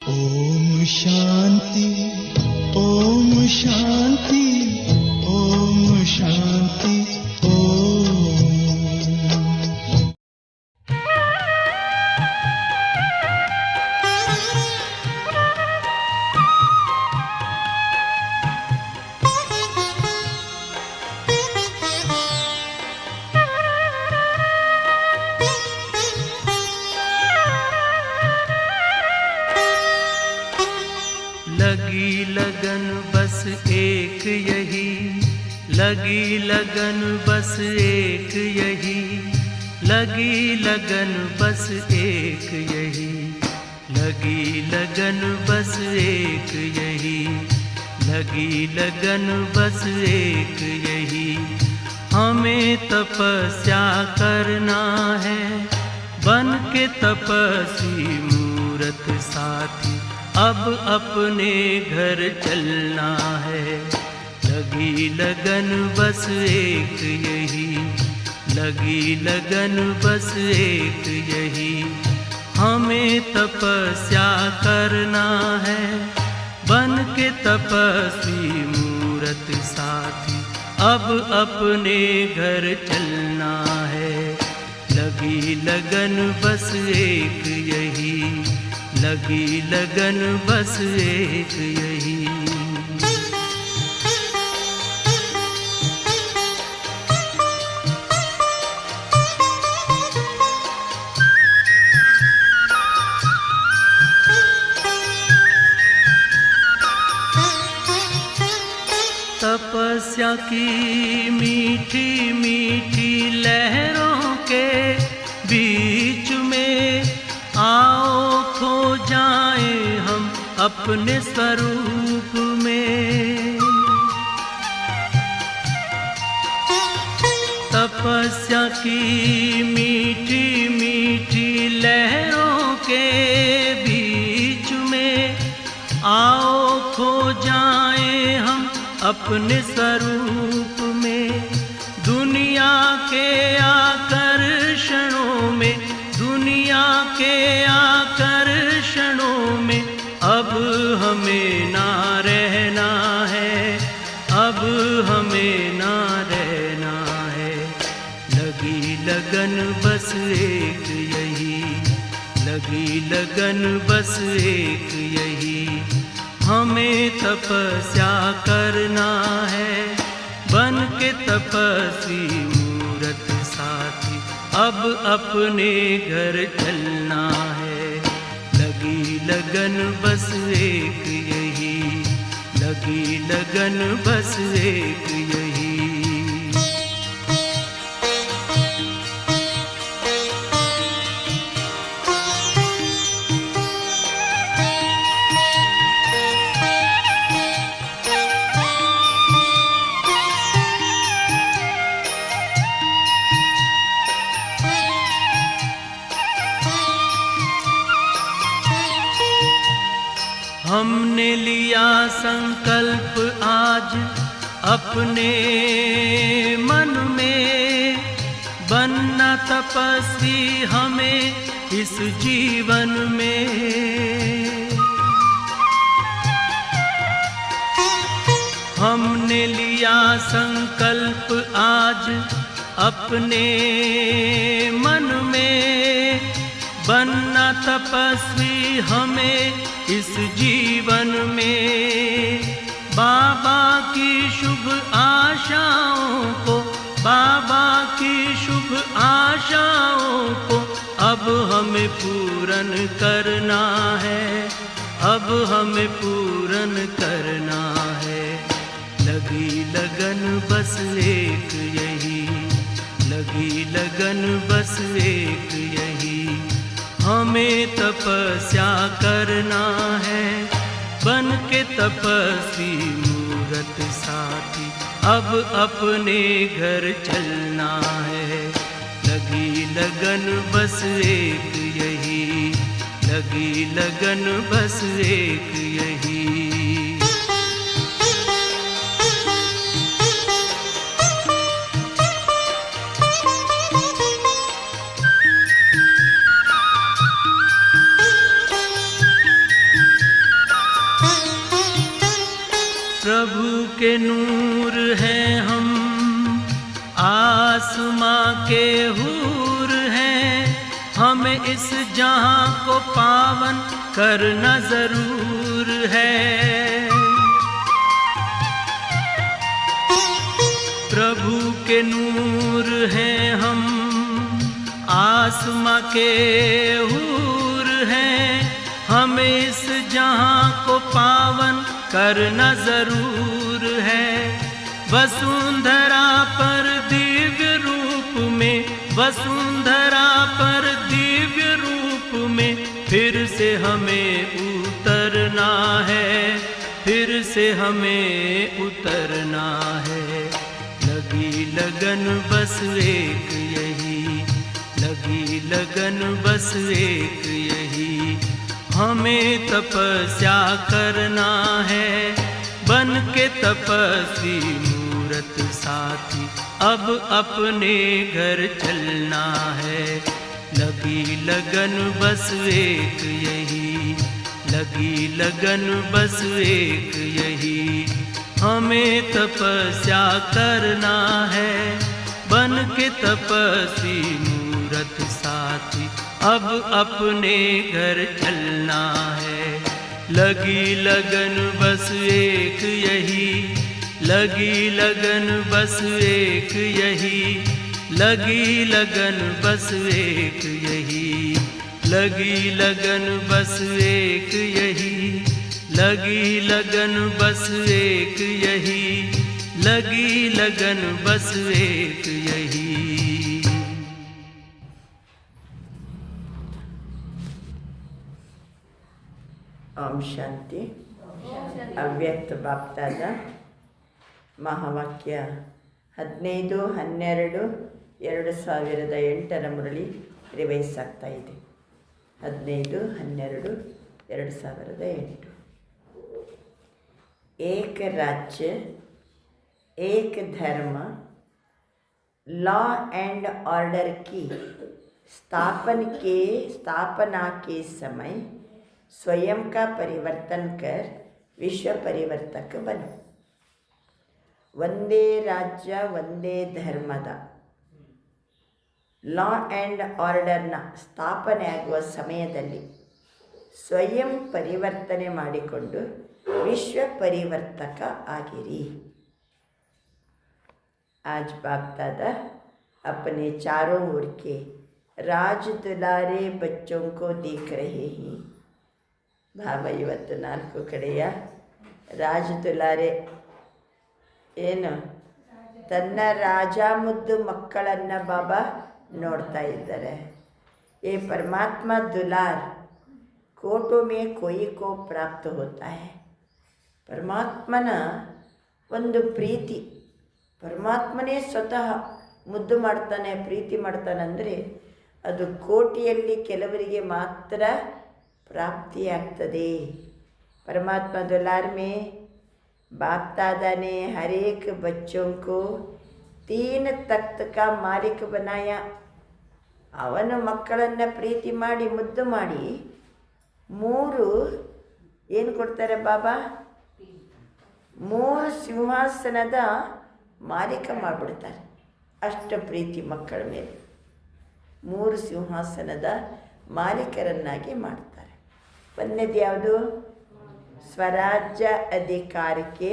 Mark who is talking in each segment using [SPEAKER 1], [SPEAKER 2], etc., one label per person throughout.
[SPEAKER 1] ओम शांति, ओम शांति, ओम शांति, ओम।
[SPEAKER 2] लगी लगन बस एक यही, लगी लगन बस एक यही, लगी लगन बस एक यही, लगी लगन बस एक यही, लगी लगन बस एक यही। हमें तपस्या करना है, बन के तपस्वी मूरत साथी, अब अपने घर चलना है। लगी लगन बस एक यही, लगी लगन बस एक यही। हमें तपस्या करना है, बन के तपस्वी मूरत साथी, अब अपने घर चलना है। लगी लगन बस एक यही, लगी लगन बस एक यही। तपस्या की मीठी मीठी लहरों के बीच में आओ खो जाएं हम अपने स्वरूप में। तपस्या की मीठी मीठी लहरों के बीच में आओ खो जाएं हम अपने स्वरूप में। दुनिया के आकर्षणों में, दुनिया के आकर्षणों में अब हमें ना रहना है, अब हमें ना रहना है। लगी लगन बस एक यही, लगी लगन बस एक यही। हमें तपस्या करना है, बन के तपस्वी मूरत साथी, अब अपने घर चलना है। लगी लगन बस एक यही, लगी लगन बस एक यही। हमने लिया संकल्प आज अपने मन में, बनना तपस्वी हमें इस जीवन में। हमने लिया संकल्प आज अपने मन में, बनना तपस्वी हमें इस जीवन में। बाबा की शुभ आशाओं को, बाबा की शुभ आशाओं को अब हमें पूर्ण करना है, अब हमें पूर्ण करना है। लगी लगन बस एक यही, लगी लगन बस एक यही। हमें तपस्या करना है, बन के तपस्वी मूरत साथी, अब अपने घर चलना है। लगी लगन बस एक यही, लगी लगन बस एक यही। के नूर हैं हम, आसमां के हूर हैं, हमें इस जहां को पावन करना जरूर है। प्रभु के नूर हैं हम, आसमां के हूर हैं, हमें इस जहां को पावन करना जरूर है। वसुंधरा पर दिव्य रूप में, वसुंधरा पर दिव्य रूप में फिर से हमें उतरना है, फिर से हमें उतरना है। लगी लगन बस एक यही, लगी लगन बस एक यही, हमें तपस्या करना है, बन के तपस्वी मूरत साथी अब अपने घर चलना है। लगी लगन बस एक यही, लगी लगन बस एक यही, हमें तपस्या करना है, बन के तपस्वी मूरत साथी अब अपने घर चलना है। लगी लगन बस एक यही, लगी लगन बस एक यही, लगी लगन बस एक यही, लगी लगन बस एक यही, लगी लगन बस एक यही, लगी लगन बस एक यही।
[SPEAKER 3] ओम शांति। ಅವ್ಯಕ್ತ ಬಾಪ್ತಾದ ಮಹಾವಾಕ್ಯ 15-12-2008 ಮುರಳಿ ರಿವೈಸ್ ಆಗ್ತಾ ಇದೆ. 15-12-2008 एक राज्य, एक धर्म, लॉ एंड ऑर्डर की स्थापना के समय स्वयं का परिवर्तन कर विश्व परिवर्तक बनो. ಒಂದೇ ರಾಜ್ಯ ಒಂದೇ ಧರ್ಮದ ಲಾ ಆ್ಯಂಡ್ ಆರ್ಡರ್ನ ಸ್ಥಾಪನೆ ಆಗುವ ಸಮಯದಲ್ಲಿ ಸ್ವಯಂ ಪರಿವರ್ತನೆ ಮಾಡಿಕೊಂಡು ವಿಶ್ವ ಪರಿವರ್ತಕ ಆಗಿರಿ. आज बाप दादा अपने चारों ओर के राज दुलारे बच्चों को देख रहे हैं. ಭಾವ ಇವತ್ತು 4 ಕಡೆಯ ರಾಜ ದುಲಾರೆ ಏನು ತನ್ನ ರಾಜ ಮುದ್ದು ಮಕ್ಕಳನ್ನು ಬಾಬಾ ನೋಡ್ತಾ ಇದ್ದಾರೆ. ये परमात्मा दुलार कोटों में कोई को प्राप्त होता है. ಪರಮಾತ್ಮನ ಒಂದು ಪ್ರೀತಿ, ಪರಮಾತ್ಮನೇ ಸ್ವತಃ ಮುದ್ದು ಮಾಡ್ತಾನೆ, ಪ್ರೀತಿ ಮಾಡ್ತಾನಂದರೆ ಅದು ಕೋಟಿಯಲ್ಲಿ ಕೆಲವರಿಗೆ ಮಾತ್ರ ಪ್ರಾಪ್ತಿಯಾಗ್ತದೆ. परमात्मा दुलार में बाप दादा ने हर एक बच्चों को 3 तख्त का मालिक बनाया. ಅವನು ಮಕ್ಕಳನ್ನು ಪ್ರೀತಿ ಮಾಡಿ ಮುದ್ದು ಮಾಡಿ 3 ಏನು ಕೊಡ್ತಾರೆ ಬಾಬಾ? 3 ಸಿಂಹಾಸನದ ಮಾಲೀಕ ಮಾಡಿಬಿಡ್ತಾರೆ. ಅಷ್ಟು ಪ್ರೀತಿ ಮಕ್ಕಳ ಮೇಲೆ 3 ಸಿಂಹಾಸನದ ಮಾಲೀಕರನ್ನಾಗಿ ಮಾಡ್ತಾರೆ. ಒಂದನೇದು ಯಾವುದು? ಸ್ವರಾಜ್ಯ ಅಧಿಕಾರಕ್ಕೆ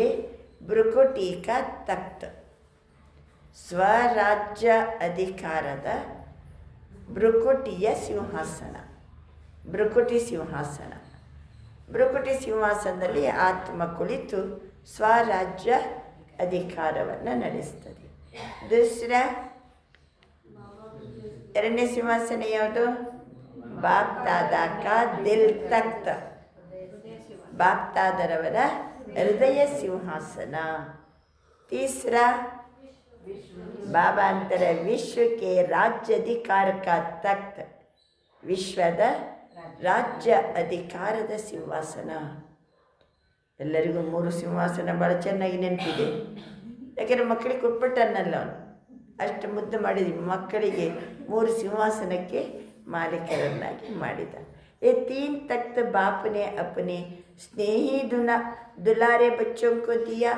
[SPEAKER 3] ಭ್ರುಕುಟಿ ಕಾ ತಖ್ತ್. ಸ್ವರಾಜ್ಯ ಅಧಿಕಾರದ ಭ್ರುಕುಟಿಯ ಸಿಂಹಾಸನ, ಭ್ರುಕುಟಿ ಸಿಂಹಾಸನ. ಭ್ರುಕುಟಿ ಸಿಂಹಾಸನದಲ್ಲಿ ಆತ್ಮ ಕುಳಿತು ಸ್ವರಾಜ್ಯ ಅಧಿಕಾರವನ್ನು ನಡೆಸ್ತದೆ. ಎರಡನೇ ಸಿಂಹಾಸನ ಯಾವುದು? ಬಾಪ್ ದಾದಾ ಕಾ ದಿಲ್ ತಖ್ತ್, ಬಾಪ್ ದಾದರವರ ಹೃದಯ ಸಿಂಹಾಸನ. ತೀಸರಾ ಬಾಬಾ ಅಂತರ ವಿಶ್ವಕ್ಕೆ ರಾಜ್ಯ ಅಧಿಕಾರ ಕಾ ತಖ್ತ್, ವಿಶ್ವದ ರಾಜ್ಯ ಅಧಿಕಾರದ ಸಿಂಹಾಸನ. ಎಲ್ಲರಿಗೂ 3 ಸಿಂಹಾಸನ ಭಾಳ ಚೆನ್ನಾಗಿ ನೆನಪಿದೆ. ಯಾಕೆಂದರೆ ಮಕ್ಕಳಿಗೆ ಕೊಟ್ಬಿಟ್ಟನ್ನಲ್ಲ ಅವನು, ಅಷ್ಟು ಮುದ್ದು ಮಾಡಿದ್ವಿ. ಮಕ್ಕಳಿಗೆ 3 ಸಿಂಹಾಸನಕ್ಕೆ ಮಾಲೀಕರನ್ನಾಗಿ ಮಾಡಿದ. ये 3 तख्त बाप ने अपने स्नेही दुलारे बच्चों को दिया.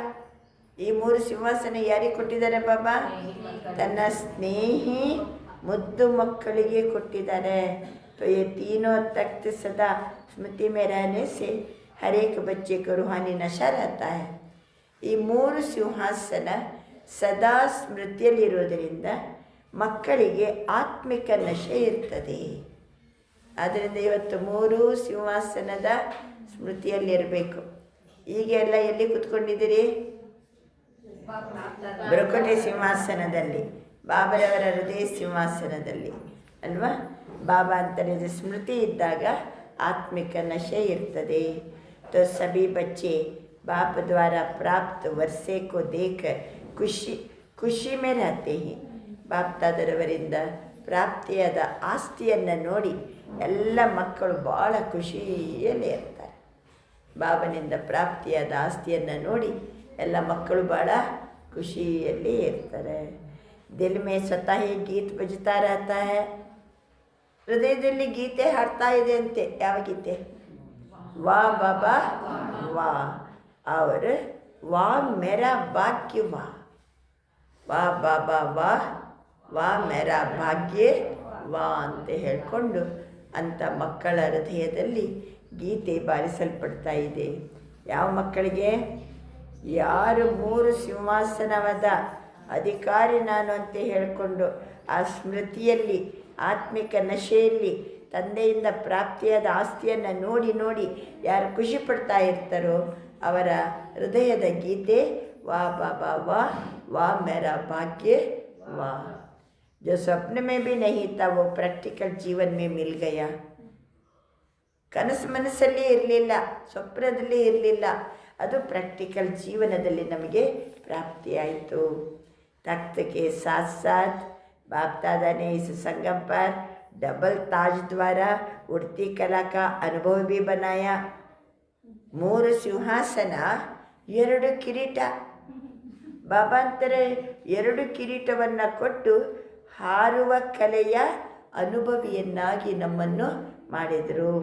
[SPEAKER 3] ಈ 3 ಸಿಂಹಾಸನ ಯಾರಿಗೆ ಕೊಟ್ಟಿದ್ದಾರೆ ಬಾಬಾ? ತನ್ನ ಸ್ನೇಹಿ ಮುದ್ದು ಮಕ್ಕಳಿಗೆ ಕೊಟ್ಟಿದ್ದಾರೆ. तो ये तीनों तख्त सदा स्मृति में रहने से हर एक बच्चे को रूहानी नशा रहता है. ಈ 3 ಸಿಂಹಾಸನ ಸದಾ ಸ್ಮೃತಿಯಲ್ಲಿರೋದರಿಂದ ಮಕ್ಕಳಿಗೆ ಆತ್ಮಿಕ ನಶೆ ಇರ್ತದೆ. ಆದ್ದರಿಂದ ಇವತ್ತು 3 ಸಿಂಹಾಸನದ ಸ್ಮೃತಿಯಲ್ಲಿರಬೇಕು. ಈಗೆಲ್ಲ ಎಲ್ಲಿ ಕೂತ್ಕೊಂಡಿದ್ದೀರಿ? ಬೃಕುಟಿ ಸಿಂಹಾಸನದಲ್ಲಿ, ಬಾಬರವರ ಹೃದಯ ಸಿಂಹಾಸನದಲ್ಲಿ ಅಲ್ವಾ? ಬಾಬಾ ಅಂತಲೇ ಸ್ಮೃತಿ ಇದ್ದಾಗ ಆತ್ಮಿಕ ನಶೆ ಇರ್ತದೆ. तो सभी बच्चे बाप द्वारा प्राप्त वर्षे को देखकर ಖುಷಿ में रहते हैं. ಬಾಪ್ ತಾದರವರಿಂದ ಪ್ರಾಪ್ತಿಯಾದ ಆಸ್ತಿಯನ್ನು ನೋಡಿ ಎಲ್ಲ ಮಕ್ಕಳು ಭಾಳ ಖುಷಿಯಲ್ಲಿ ಇರ್ತಾರೆ. ಬಾಬನಿಂದ ಪ್ರಾಪ್ತಿಯಾದ ಆಸ್ತಿಯನ್ನು ನೋಡಿ ಎಲ್ಲ ಮಕ್ಕಳು ಭಾಳ ಖುಷಿಯಲ್ಲಿ ಇರ್ತಾರೆ. ದಿಲ್ ಮೇ ಸ್ವತಃ ಗೀತ್ ಬಜ್ತಾ रहता है. ಹೃದಯದಲ್ಲಿ ಗೀತೆ ಹಾಡ್ತಾ ಇದೆ ಅಂತೆ. ಯಾವ ಗೀತೆ? ವಾ ಬಾಬಾ ವಾ, ಅವರ ವಾ ಮೇರಾ ಭಾಗ್ಯ ವಾ, ವಾ ಬಾಬಾ ವಾ, ವಾ ಮೇರಾ ಭಾಗ್ಯ ವಾ ಅಂತ ಹೇಳಿಕೊಂಡು ಅಂಥ ಮಕ್ಕಳ ಹೃದಯದಲ್ಲಿ ಗೀತೆ ಬಾರಿಸಲ್ಪಡ್ತಾ ಇದೆ. ಯಾವ ಮಕ್ಕಳಿಗೆ? ಯಾರು 3 ಸಿಂಹಾಸನವಾದ ಅಧಿಕಾರಿ ನಾನು ಅಂತ ಹೇಳಿಕೊಂಡು ಆ ಸ್ಮೃತಿಯಲ್ಲಿ ಆತ್ಮಿಕ ನಶೆಯಲ್ಲಿ ತಂದೆಯಿಂದ ಪ್ರಾಪ್ತಿಯಾದ ಆಸ್ತಿಯನ್ನು ನೋಡಿ ನೋಡಿ ಯಾರು ಖುಷಿ ಪಡ್ತಾ ಇರ್ತಾರೋ ಅವರ ಹೃದಯದ ಗೀತೆ ವಾ ಬಾಬಾ ವಾ, ವಾ ಮೇರಾ ಭಾಗ್ಯ ವಾ. जो स्वप्न में भी नहीं था वो प्रैक्टिकल जीवन में मिल गया. ಕನಸು ಮನಸ್ಸಲ್ಲಿ ಇರಲಿಲ್ಲ, ಸ್ವಪ್ನದಲ್ಲಿ ಇರಲಿಲ್ಲ, ಅದು ಪ್ರಾಕ್ಟಿಕಲ್ ಜೀವನದಲ್ಲಿ ನಮಗೆ ಪ್ರಾಪ್ತಿಯಾಯಿತು. तख्त के साथ साथ बाप दादा ने इस संगम पर डबल ताज द्वारा उड़ती कला का अनुभव भी बनाया. 3 ಸಿಂಹಾಸನ 2 ಕಿರೀಟ. ಬಾಬಾ ಅಂತಾರೆ 2 ಕಿರೀಟವನ್ನು ಕೊಟ್ಟು ಹಾರುವ ಕಲೆಯ ಅನುಭವಿಯನ್ನಾಗಿ ನಮ್ಮನ್ನು ಮಾಡಿದರು.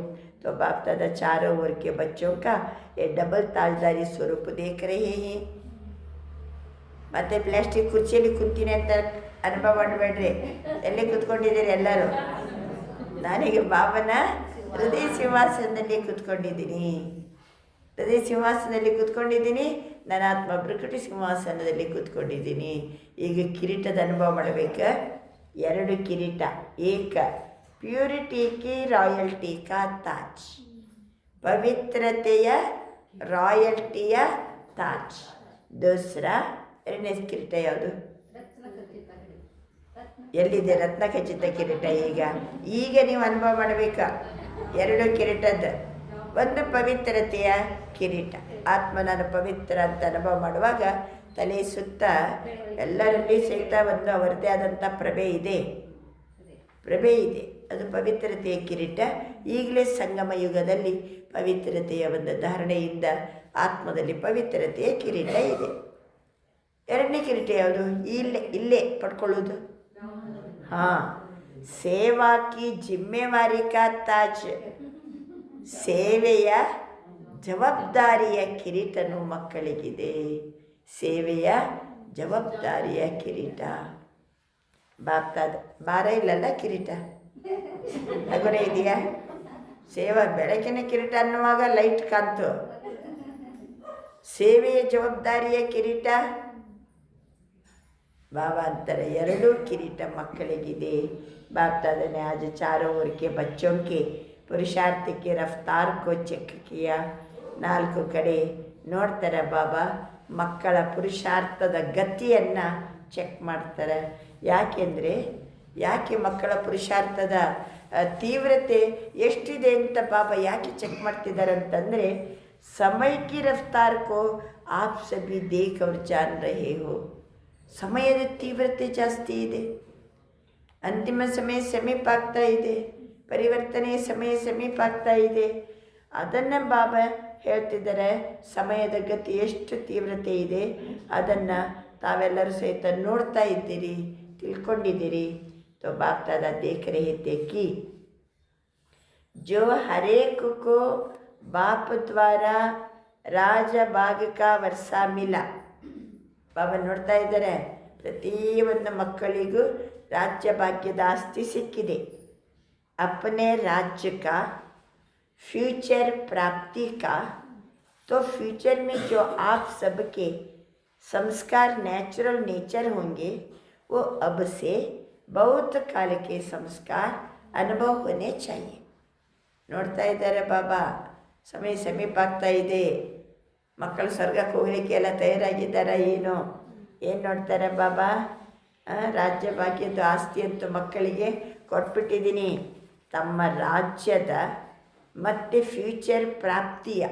[SPEAKER 3] तो बाप दादा चारों ओर के बच्चों का ये डबल ताजदारी स्वरूप देख रहे हैं. ಮತ್ತೆ ಪ್ಲಾಸ್ಟಿಕ್ ಕುರ್ಚಿಯಲ್ಲಿ ಕುಂತೀನಿ ಅಂತ ಅನುಭವ ಮಾಡಬೇಡ್ರಿ. ಎಲ್ಲಿ ಕೂತ್ಕೊಂಡಿದ್ದೀರಿ ಎಲ್ಲರೂ? ನಾನೀಗ ಬಾಬನ ಹೃದಯ ಸಿಂಹಾಸನದಲ್ಲಿ ಕೂತ್ಕೊಂಡಿದ್ದೀನಿ. ಹೃದಯ ಸಿಂಹಾಸನದಲ್ಲಿ ಕೂತ್ಕೊಂಡಿದ್ದೀನಿ. ನನ್ನ ಆತ್ಮ ಬೃಕುಟಿ ಸಿಂಹಾಸನದಲ್ಲಿ ಕೂತ್ಕೊಂಡಿದ್ದೀನಿ. ಈಗ ಕಿರೀಟದ ಅನುಭವ ಮಾಡಬೇಕು. 2 ಕಿರೀಟ. ಏಕ ಪ್ಯೂರಿಟಿ ಕಿ ರಾಯಲ್ಟಿ ಕಾ ತಾಜ್, ಪವಿತ್ರತೆಯ ರಾಯಲ್ಟಿಯ ತಾಜ್. ದೂಸರಾ 2ನೇ ಕಿರೀಟ ಯಾವುದು? ಎಲ್ಲಿದೆ? ರತ್ನ ಖಚಿತ ಕಿರೀಟ. ಈಗ ನೀವು ಅನುಭವ ಮಾಡಬೇಕಾ 2 ಕಿರೀಟದ್ದು. ಒಂದು ಪವಿತ್ರತೆಯ ಕಿರೀಟ. ಆತ್ಮ ನಾನು ಪವಿತ್ರ ಅಂತ ಅನುಭವ ಮಾಡುವಾಗ ತಲೆ ಸುತ್ತ ಎಲ್ಲರಲ್ಲಿ ಸಹಿತ ಒಂದು ಅವರದೇ ಆದಂಥ ಪ್ರಭೆ ಇದೆ. ಅದು ಪವಿತ್ರತೆಯ ಕಿರೀಟ. ಈಗಲೇ ಸಂಗಮ ಯುಗದಲ್ಲಿ ಪವಿತ್ರತೆಯ ಒಂದು ಧಾರಣೆಯಿಂದ ಆತ್ಮದಲ್ಲಿ ಪವಿತ್ರತೆಯ ಕಿರೀಟ ಇದೆ. 2ನೇ ಕಿರೀಟ ಯಾವುದು? ಇಲ್ಲೇ ಪಡ್ಕೊಳ್ಳೋದು. ಹಾಂ, ಸೇವಾ ಕಿ ಜಿಮ್ಮೆವಾರಿ ಕಾ ತಾಜ್. ಸೇವೆಯ ಜವಾಬ್ದಾರಿಯ ಕಿರೀಟನು ಮಕ್ಕಳಿಗಿದೆ. ಸೇವೆಯ ಜವಾಬ್ದಾರಿಯ ಕಿರೀಟ. ಬಾಪ್ತಾದ ಭಾರ ಇಲ್ಲಲ್ಲ ಕಿರೀಟ. ನಗುನ ಇದೆಯಾ? ಸೇವಾ ಬೆಳಕಿನ ಕಿರೀಟ ಅನ್ನುವಾಗ ಲೈಟ್ ಕಾಂತು. ಸೇವೆಯ ಜವಾಬ್ದಾರಿಯ ಕಿರೀಟ बाबा अंतर 2 किरीट मಕ್ಕಳಿಗಿದೆ. बाप दादा ने आज चारों ओर के बच्चों के पुरुषार्थ के रफ्तार को चेक किया. 4 ಕಡೆ ನೋಡ್ತಾರೆ ಬಾಬಾ. ಮಕ್ಕಳ ಪುರುಷಾರ್ಥದ ಗತಿಯನ್ನು ಚೆಕ್ ಮಾಡ್ತಾರೆ. ಯಾಕೆ ಮಕ್ಕಳ ಪುರುಷಾರ್ಥದ ತೀವ್ರತೆ ಎಷ್ಟಿದೆ ಅಂತ ಬಾಬಾ ಯಾಕೆ ಚೆಕ್ ಮಾಡ್ತಿದ್ದಾರೆ ಅಂತಂದರೆ, समय की रफ्तार को आप सभी देख और जान रहे हो. ಸಮಯದ ತೀವ್ರತೆ ಜಾಸ್ತಿ ಇದೆ. ಅಂತಿಮ ಸಮಯ ಸಮೀಪ ಆಗ್ತಾ ಇದೆ. ಪರಿವರ್ತನೆಯ ಸಮಯ ಸಮೀಪ ಆಗ್ತಾ ಇದೆ. ಅದನ್ನು ಬಾಬಾ ಹೇಳ್ತಿದ್ದಾರೆ. ಸಮಯದ ಗತಿ ಎಷ್ಟು ತೀವ್ರತೆ ಇದೆ ಅದನ್ನು ತಾವೆಲ್ಲರೂ ಸಹಿತ ನೋಡ್ತಾ ಇದ್ದೀರಿ, ತಿಳ್ಕೊಂಡಿದ್ದೀರಿ. तो बाप दादा देख रहे थे कि जो हर एक को बाप द्वारा राज बाग का वर्षा मिला. ಬಾಬಾ ನೋಡ್ತಾ ಇದ್ದಾರೆ, ಪ್ರತಿಯೊಂದು ಮಕ್ಕಳಿಗೂ ರಾಜ್ಯ ಭಾಗ್ಯದ ಆಸ್ತಿ ಸಿಕ್ಕಿದೆ. अपने राज्य का फ्यूचर प्राप्ति का, तो फ्यूचर में जो आप सबके संस्कार नेचुरल नेचर होंगे वो अब से बहुत काल के संस्कार अनुभव होने चाहिए. ನೋಡ್ತಾ ಇದ್ದಾರೆ ಬಾಬಾ, ಸಮೀಪ ಆಗ್ತಾ ಇದೆ, ಮಕ್ಕಳು ಸ್ವರ್ಗಕ್ಕೆ ಹೋಗಲಿಕ್ಕೆ ಎಲ್ಲ ತಯಾರಾಗಿದ್ದಾರ ಏನು ನೋಡ್ತಾರೆ ಬಾಬಾ? ರಾಜ್ಯ ಭಾಗ್ಯದ ಆಸ್ತಿ ಅಂತೂ ಮಕ್ಕಳಿಗೆ ಕೊಟ್ಬಿಟ್ಟಿದ್ದೀನಿ. ತಮ್ಮ ರಾಜ್ಯದ ಮತ್ತು ಫ್ಯೂಚರ್ ಪ್ರಾಪ್ತಿಯ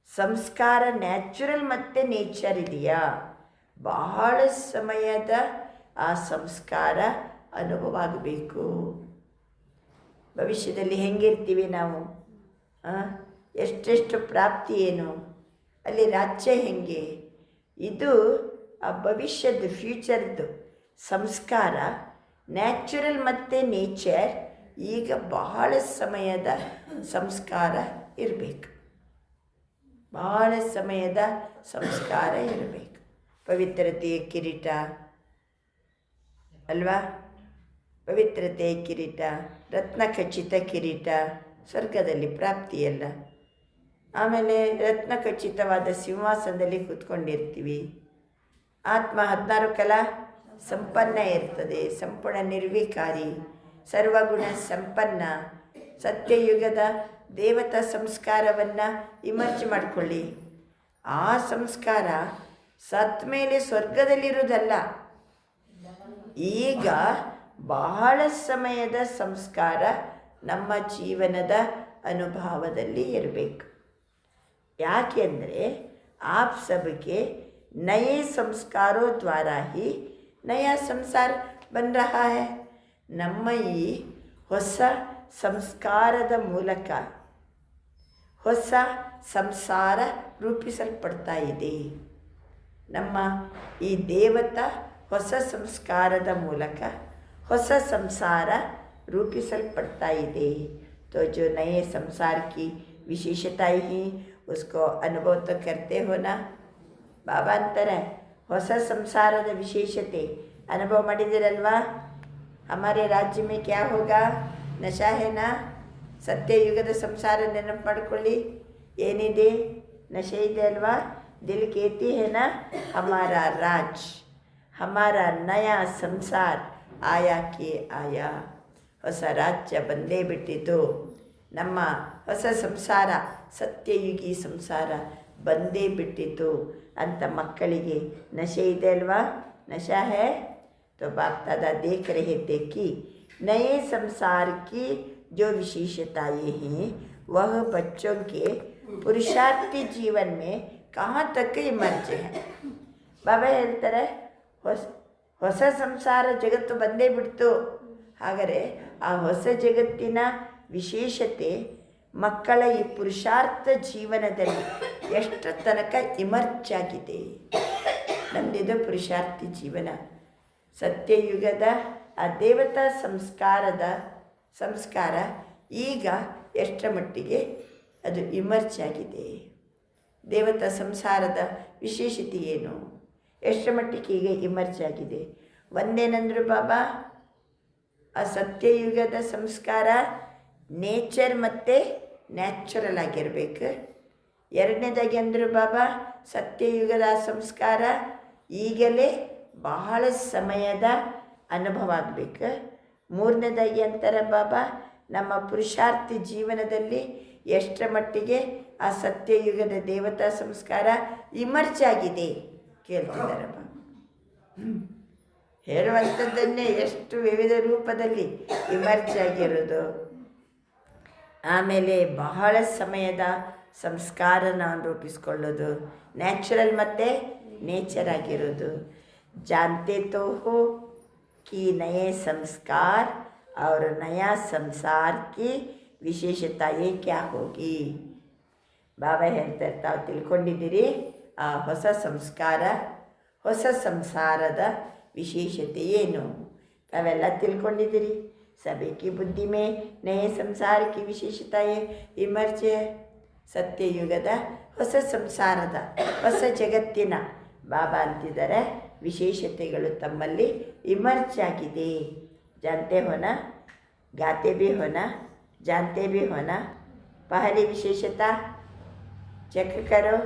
[SPEAKER 3] ಸಂಸ್ಕಾರ ನ್ಯಾಚುರಲ್ ಮತ್ತು ನೇಚರ್ ಇದೆಯಾ, ಬಹಳ ಸಮಯದ ಆ ಸಂಸ್ಕಾರ ಅನುಭವ ಆಗಬೇಕು. ಭವಿಷ್ಯದಲ್ಲಿ ಹೆಂಗಿರ್ತೀವಿ ನಾವು, ಎಷ್ಟೆಷ್ಟು ಪ್ರಾಪ್ತಿ ಏನು, ಅಲ್ಲಿ ರಾಜ್ಯ ಹೆಂಗೆ, ಇದು ಆ ಭವಿಷ್ಯದ ಫ್ಯೂಚರ್ದು ಸಂಸ್ಕಾರ ನ್ಯಾಚುರಲ್ ಮತ್ತು ನೇಚರ್ ಈಗ ಬಹಳ ಸಮಯದ ಸಂಸ್ಕಾರ ಇರಬೇಕು. ಬಹಳ ಸಮಯದ ಸಂಸ್ಕಾರ ಇರಬೇಕು. ಪವಿತ್ರತೆಯ ಕಿರೀಟ ಅಲ್ವಾ? ಪವಿತ್ರತೆಯ ಕಿರೀಟ, ರತ್ನ ಖಚಿತ ಕಿರೀಟ ಸ್ವರ್ಗದಲ್ಲಿ ಪ್ರಾಪ್ತಿಯಲ್ಲ. ಆಮೇಲೆ ರತ್ನ ಖಚಿತವಾದ ಸಿಂಹಾಸನದಲ್ಲಿ ಕೂತ್ಕೊಂಡಿರ್ತೀವಿ. ಆತ್ಮ 16 ಕಲಾ ಸಂಪನ್ನ ಇರ್ತದೆ, ಸಂಪೂರ್ಣ ನಿರ್ವಿಕಾರಿ, ಸರ್ವಗುಣ ಸಂಪನ್ನ. ಸತ್ಯಯುಗದ ದೇವತಾ ಸಂಸ್ಕಾರವನ್ನು ಇಮರ್ಜ್ ಮಾಡಿಕೊಳ್ಳಿ. ಆ ಸಂಸ್ಕಾರ ಸತ್ತ ಮೇಲೆ ಸ್ವರ್ಗದಲ್ಲಿರೋದಲ್ಲ, ಈಗ ಬಹಳ ಸಮಯದ ಸಂಸ್ಕಾರ ನಮ್ಮ ಜೀವನದ ಅನುಭವದಲ್ಲಿ ಇರಬೇಕು. ಯಾಕೆಂದರೆ आप सबके नए संस्कारों द्वारा ही नया संसार बन रहा है. ನಮ್ಮ ಈ ಹೊಸ ಸಂಸ್ಕಾರದ ಮೂಲಕ ಹೊಸ ಸಂಸಾರ ರೂಪಿಸಲ್ಪಡ್ತಾ ಇದೆ. ನಮ್ಮ ಈ ದೇವತಾ ಹೊಸ ಸಂಸ್ಕಾರದ ಮೂಲಕ ಹೊಸ ಸಂಸಾರ ರೂಪಿಸಲ್ಪಡ್ತಾ ಇದೆ. तो जो नए संसार की विशेषताएं ही उसको अनुभव तो करते हो ना. ಬಾಬಾ ಅಂತಾರೆ, ಹೊಸ ಸಂಸಾರದ ವಿಶೇಷತೆ ಅನುಭವ ಮಾಡಿದಿರಲ್ವಾ? हमारे राज्य में क्या होगा? नशा है ना. ಸತ್ಯಯುಗದ ಸಂಸಾರ ನೆನಪು ಮಾಡಿಕೊಳ್ಳಿ, ಏನಿದೆ? ನಶೆ ಇದೆ ಅಲ್ವಾ? ದಿಲ್ ಕೇತಿ है ना, हमारा राज, हमारा नया संसार आया के आया. ಹೊಸ ರಾಜ್ಯ ಬಂದೇ ಬಿಟ್ಟಿತು, ನಮ್ಮ ಹೊಸ ಸಂಸಾರ ಸತ್ಯಯುಗಿ ಸಂಸಾರ ಬಂದೇ ಬಿಟ್ಟಿತು ಅಂತ ಮಕ್ಕಳಿಗೆ ನಶೆ ಇದೆ ಅಲ್ವಾ? ನಶಾ है. तो बाप दादा देख रहे थे कि नए संसार की जो विशेषताएं हैं वह बच्चों के पुरुषार्थी जीवन में कहाँ तक इमर्ज है. ಬಾಬಾ ಹೇಳ್ತಾರೆ, ಹೊಸ ಸಂಸಾರ ಜಗತ್ತು ಬಂದೇ ಬಿಡ್ತು. ಹಾಗಾದರೆ ಆ ಹೊಸ ಜಗತ್ತಿನ ವಿಶೇಷತೆ ಮಕ್ಕಳ ಈ ಪುರುಷಾರ್ಥ ಜೀವನದಲ್ಲಿ ಎಷ್ಟು ತನಕ ಇಮರ್ಜ್ ಆಗಿದೆ. ನಮ್ಮದಿದು ಪುರುಷಾರ್ಥಿ ಜೀವನ. ಸತ್ಯಯುಗದ ಆ ದೇವತಾ ಸಂಸ್ಕಾರ ಈಗ ಎಷ್ಟರ ಮಟ್ಟಿಗೆ ಅದು ಇಮರ್ಜ್ ಆಗಿದೆ. ದೇವತಾ ಸಂಸಾರದ ವಿಶೇಷತೆ ಏನು, ಎಷ್ಟರ ಮಟ್ಟಿಗೆ ಈಗ ಇಮರ್ಜ್ ಆಗಿದೆ. ಒಂದೇನಂದ್ರು ಬಾಬಾ, ಆ ಸತ್ಯಯುಗದ ಸಂಸ್ಕಾರ ನೇಚರ್ ಮತ್ತು ನ್ಯಾಚುರಲ್ ಆಗಿರಬೇಕು. ಎರಡನೇದಾಗಿ ಅಂದರು ಬಾಬಾ, ಸತ್ಯಯುಗದ ಸಂಸ್ಕಾರ ಈಗಲೇ ಬಹಳ ಸಮಯದ ಅನುಭವ ಆಗಬೇಕು. ಮೂರನೇದಾಗಿ ಅಂತಾರೆ ಬಾಬಾ, ನಮ್ಮ ಪುರುಷಾರ್ಥಿ ಜೀವನದಲ್ಲಿ ಎಷ್ಟರ ಮಟ್ಟಿಗೆ ಆ ಸತ್ಯಯುಗದ ದೇವತಾ ಸಂಸ್ಕಾರ ಇಮರ್ಜ್ ಆಗಿದೆ ಕೇಳ್ತಿದ್ದಾರೆ ಬಾಬಾ. ಹೇಳುವಂಥದ್ದನ್ನೇ ಎಷ್ಟು ವಿವಿಧ ರೂಪದಲ್ಲಿ ಇಮರ್ಜ್ ಆಗಿರೋದು. ಆಮೇಲೆ ಬಹಳ ಸಮಯದ ಸಂಸ್ಕಾರ ನಾವು ರೂಪಿಸ್ಕೊಳ್ಳೋದು, ನ್ಯಾಚುರಲ್ ಮತ್ತು ನೇಚರ್ ಆಗಿರೋದು. जानते तो हो कि नए संस्कार और नया संसार की ವಿಶೇಷತೆಯೇ ಕ್ಯಾ ಹೋಗಿ. ಬಾಬಾ ಹೇಳ್ತಾರೆ, ತಾವು ತಿಳ್ಕೊಂಡಿದ್ದೀರಿ ಆ ಹೊಸ ಸಂಸ್ಕಾರ ಹೊಸ ಸಂಸಾರದ ವಿಶೇಷತೆ ಏನು, ತಾವೆಲ್ಲ ತಿಳ್ಕೊಂಡಿದ್ದೀರಿ. ಸಭೆಗೆ ಬುದ್ಧಿ ಮೇ ನಯೇ ಸಂಸಾರ ಕಿ ವಿಶೇಷತೆಯೇ ಇಮರ್ಜ್. ಸತ್ಯಯುಗದ ಹೊಸ ಸಂಸಾರದ ಹೊಸ ಜಗತ್ತಿನ ಬಾಬಾ ಅಂತಿದ್ದಾರೆ ವಿಶೇಷತೆಗಳು ತಮ್ಮಲ್ಲಿ ಇಮರ್ಜ್ ಆಗಿದೆ. जानते हो ना, गाते भी हो ना, जानते भी हो ना. पहली विशेषता चेक करो,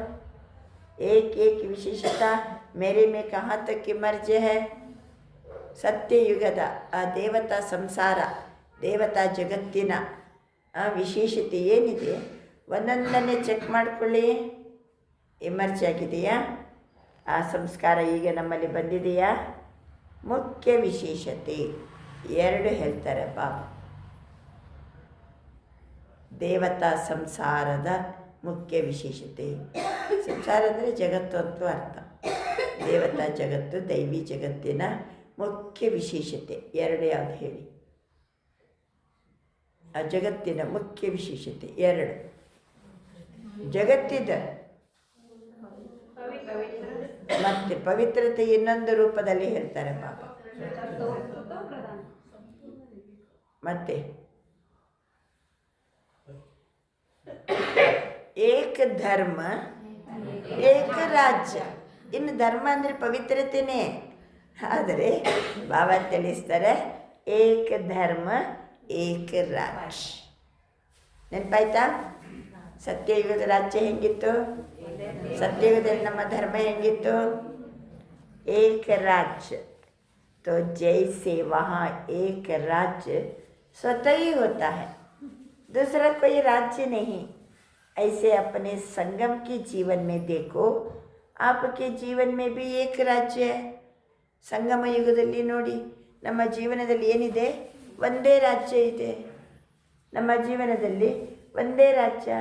[SPEAKER 3] एक एक विशेषता मेरे में कहाँ तक इमर्ज है. ಸತ್ಯಯುಗದ ಆ ದೇವತಾ ಸಂಸಾರ, ದೇವತಾ ಜಗತ್ತಿನ ಆ ವಿಶೇಷತೆ ಏನಿದೆ ಒಂದೊಂದನ್ನೇ ಚೆಕ್ ಮಾಡಿಕೊಳ್ಳಿ. ಇಮರ್ಜ್ ಆಗಿದೆಯಾ? ಆ ಸಂಸ್ಕಾರ ಈಗ ನಮ್ಮಲ್ಲಿ ಬಂದಿದೆಯಾ? ಮುಖ್ಯ ವಿಶೇಷತೆ ಎರಡು ಹೇಳ್ತಾರೆ ಬಾಬಾ. ದೇವತಾ ಸಂಸಾರದ ಮುಖ್ಯ ವಿಶೇಷತೆ. ಸಂಸಾರ ಅಂದರೆ ಜಗತ್ತು ಅಂತೂ ಅರ್ಥ. ದೇವತಾ ಜಗತ್ತು, ದೈವಿ ಜಗತ್ತಿನ ಮುಖ್ಯ ವಿಶೇಷತೆ ಎರಡು ಯಾವುದು ಹೇಳಿ? ಆ ಜಗತ್ತಿನ ಮುಖ್ಯ ವಿಶೇಷತೆ ಎರಡು. ಜಗತ್ತಿದ ಮತ್ತೆ ಪವಿತ್ರತೆ ಇನ್ನೊಂದು ರೂಪದಲ್ಲಿ ಹೇಳ್ತಾರೆ ಬಾಬಾ. ಮತ್ತೆ ಏಕ ಧರ್ಮ ಏಕ ರಾಜ್ಯ. ಇನ್ನು ಧರ್ಮ ಅಂದರೆ ಪವಿತ್ರತೆಯೇ, ಆದರೆ ಬಾಬಾ ತಿಳಿಸ್ತಾರೆ ಏಕ ಧರ್ಮ ಏಕ ರಾಜ್ಯ. ನೆನಪಾಯ್ತಾ? ಸತ್ಯಯುಗದ ರಾಜ್ಯ ಹೆಂಗಿತ್ತು? ಸತ್ಯಯುಗದಲ್ಲಿ ನಮ್ಮ ಧರ್ಮ ಹೆಂಗಿತ್ತು? ಏಕ ರಾಜ್ಯ. तो जैसे वहाँ एक राज्य स्वतः ही होता है, दूसरा कोई राज्य नहीं. ऐसे अपने संगम के जीवन में देखो, आपके जीवन में भी एक राज्य है. ಸಂಗಮ ಯುಗದಲ್ಲಿ ನೋಡಿ, ನಮ್ಮ ಜೀವನದಲ್ಲಿ ಏನಿದೆ? ಒಂದೇ ರಾಜ್ಯ ಇದೆ. ನಮ್ಮ ಜೀವನದಲ್ಲಿ ಒಂದೇ ರಾಜ್ಯ.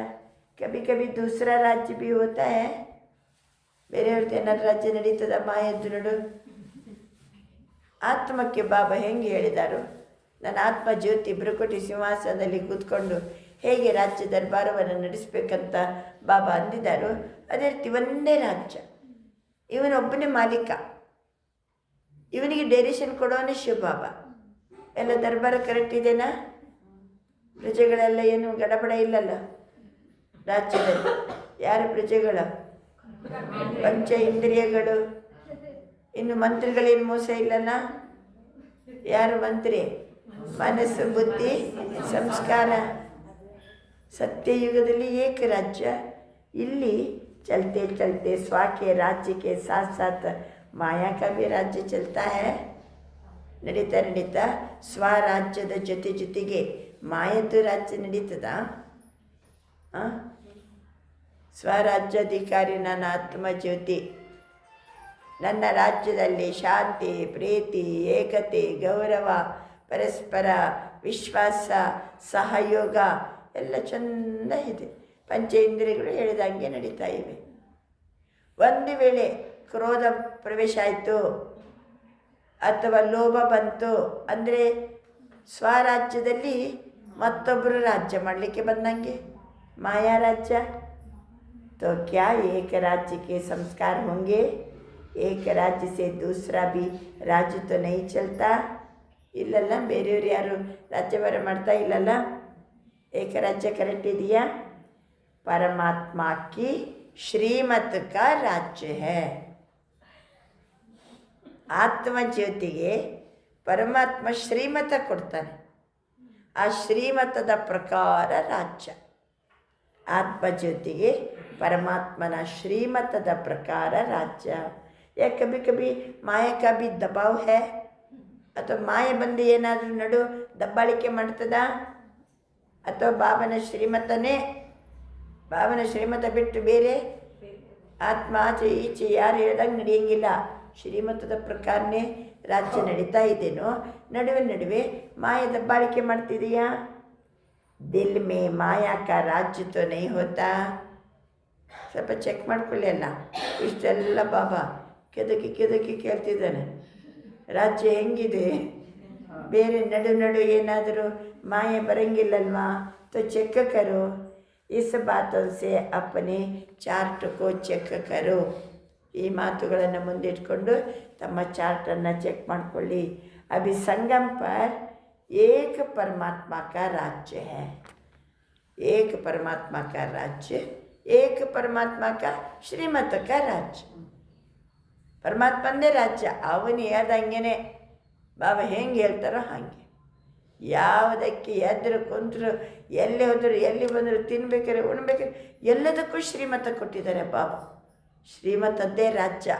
[SPEAKER 3] ಕभी कभी दूसरा राज्य भी होता है. ಬೇರೆಯವ್ರದ್ದು ಏನಾದ್ರು ರಾಜ್ಯ ನಡೀತದಮ್ಮ, ಎದ್ದು ನೋಡು. ಆತ್ಮಕ್ಕೆ ಬಾಬಾ ಹೆಂಗೆ ಹೇಳಿದಾರು? ನನ್ನ ಆತ್ಮ ಜ್ಯೋತಿ ಬೃಕುಟಿ ಸಿಂಹಾಸನದಲ್ಲಿ ಕೂತ್ಕೊಂಡು ಹೇಗೆ ರಾಜ್ಯ ದರ್ಬಾರವನ್ನು ನಡೆಸಬೇಕಂತ ಬಾಬಾ ಅಂದಿದ್ದಾರೋ, ಅದೇ ರೀತಿ ಒಂದೇ ರಾಜ್ಯ. ಇವನೊಬ್ಬನೇ ಮಾಲೀಕ, ಇವನಿಗೆ ಡೈರೆಕ್ಷನ್ ಕೊಡೋನೇ ಶಿವ ಬಾಬಾ. ಎಲ್ಲ ದರ್ಬಾರ ಕರೆಕ್ಟ್ ಇದೆನಾ? ಪ್ರಜೆಗಳೆಲ್ಲ ಏನು ಗಡಬಡ ಇಲ್ಲಲ್ಲ ರಾಜ್ಯದಲ್ಲಿ? ಯಾರು ಪ್ರಜೆಗಳು? ಪಂಚ ಇಂದ್ರಿಯಗಳು. ಇನ್ನು ಮಂತ್ರಿಗಳೇನು ಮೋಸ ಇಲ್ಲಲ್ಲ? ಯಾರು ಮಂತ್ರಿ? ಮನಸ್ಸು, ಬುದ್ಧಿ, ಸಂಸ್ಕಾರ. ಸತ್ಯಯುಗದಲ್ಲಿ ಏಕ ರಾಜ್ಯ. ಇಲ್ಲಿ ಚलते चलते स्व के राज्य के साथ साथ माया का भी राज्य चलता है. ನಡೀತಾ ನಡೀತಾ ಸ್ವರಾಜ್ಯದ ಜೊತೆ ಜೊತೆಗೆ ಮಾಯದ್ದು ರಾಜ್ಯ ನಡೀತದ. ಸ್ವರಾಜ್ಯಾಧಿಕಾರಿ ನನ್ನ ಆತ್ಮ ಜ್ಯೋತಿ. ನನ್ನ ರಾಜ್ಯದಲ್ಲಿ ಶಾಂತಿ, ಪ್ರೀತಿ, ಏಕತೆ, ಗೌರವ, ಪರಸ್ಪರ ವಿಶ್ವಾಸ, ಸಹಯೋಗ ಎಲ್ಲ ಚೆಂದ ಇದೆ. ಪಂಚೇಂದ್ರಿಯಗಳು ಹೇಳಿದಂಗೆ ನಡೀತಾ ಇವೆ. ಒಂದು ವೇಳೆ ಕ್ರೋಧ ಪ್ರವೇಶ ಆಯಿತು ಅಥವಾ ಲೋಭ ಬಂತು ಅಂದರೆ ಸ್ವರಾಜ್ಯದಲ್ಲಿ ಮತ್ತೊಬ್ಬರು ರಾಜ್ಯ ಮಾಡಲಿಕ್ಕೆ ಬಂದಂಗೆ ಮಾಯಾ ರಾಜ್ಯ. तो क्या एक राज्य के संस्कार होंगे? एक राज्य से दूसरा भी राज्य तो नहीं चलता. ಇಲ್ಲಲ್ಲ, ಬೇರೆಯವರು ಯಾರು ರಾಜ್ಯಭಾರ ಮಾಡ್ತಾ ಇಲ್ಲಲ್ಲ. ಏಕ ರಾಜ್ಯ ಕರೆಕ್ಟ್ ಇದೆಯಾ? ಪರಮಾತ್ಮ ಕಿ ಶ್ರೀಮತ್ ಕಾ ರಾಜ್ಯ ಹೈ. ಆತ್ಮ ಜ್ಯೋತಿಗೆ ಪರಮಾತ್ಮ ಶ್ರೀಮತ ಕೊಡ್ತಾನೆ. ಆ ಶ್ರೀಮತದ ಪ್ರಕಾರ ರಾಜ್ಯ. ಆತ್ಮ ಜ್ಯೋತಿಗೆ परमात्मा श्रीमतद प्रकार राज्य. या कभी कभी माया का भी दबाव है, ಅಥವಾ ಮಾಯೆ ಬಂದು ಏನಾದರೂ ನಡು ದಬ್ಬಾಳಿಕೆ ಮಾಡ್ತದ, ಅಥವಾ ಬಾಬನ ಶ್ರೀಮತ ಬಿಟ್ಟು ಬೇರೆ ಆತ್ಮ ಆಚೆ ಈಚೆ ಯಾರು ಹೇಳ್ದಂಗೆ ನಡೆಯಂಗಿಲ್ಲ. ಶ್ರೀಮತದ ಪ್ರಕಾರನೇ ರಾಜ್ಯ ನಡೀತಾ ಇದೇನೋ, ನಡುವೆ ಮಾಯೆ ದಬ್ಬಾಳಿಕೆ ಮಾಡ್ತಿದೆಯಾ? ದಿಲ್ ಮೇ ಮಾಯಾ ಕಾ ರಾಜ್ಯ ತೋ ನಹೀ ಹೋತಾ. ಸ್ವಲ್ಪ ಚೆಕ್ ಮಾಡ್ಕೊಳ್ಳಿ ಅಲ್ಲ. ಇಷ್ಟೆಲ್ಲ ಬಾಬಾ ಕೆದಕಿ ಕೇಳ್ತಿದ್ದಾನೆ. ರಾಜ್ಯ ಹೆಂಗಿದೆ? ಬೇರೆ ನಡು ಏನಾದರೂ ಮಾಯೆ ಬರಂಗಿಲ್ಲಲ್ವಾ? ತೋ ಚೆಕ್ ಕರೋ. ಇಸ್ ಬಾತೋं से अपने ಚಾರ್ಟ್ ಕೋ ಚೆಕ್ ಕರೋ. ಈ ಮಾತುಗಳನ್ನು ಮುಂದಿಟ್ಕೊಂಡು ತಮ್ಮ ಚಾರ್ಟನ್ನು ಚೆಕ್ ಮಾಡಿಕೊಳ್ಳಿ. ಅಭಿ ಸಂಗಮ್ ಪರ್ ಏಕ ಪರಮಾತ್ಮ ಕಾ ರಾಜ್ಯ है. एक परमात्मा का राज्य, एक परमात्मा का श्रीमत का राज्य. ಪರಮಾತ್ಮಂದೇ ರಾಜ್ಯ. ಅವನು ಹೇಳ್ದಂಗೆ ಬಾಬಾ ಹೆಂಗೆ ಹೇಳ್ತಾರೋ ಹಾಗೆ. ಯಾವುದಕ್ಕೆ ಎದ್ರು ಕುಂತರು, ಎಲ್ಲಿ ಹೋದರು, ಎಲ್ಲಿ ಬಂದರು, ತಿನ್ಬೇಕಾರೆ ಉಣ್ಬೇಕಾರೆ ಎಲ್ಲದಕ್ಕೂ ಶ್ರೀಮತ ಕೊಟ್ಟಿದ್ದಾರೆ ಬಾಬಾ. ಶ್ರೀಮತದ್ದೇ ರಾಜ್ಯ,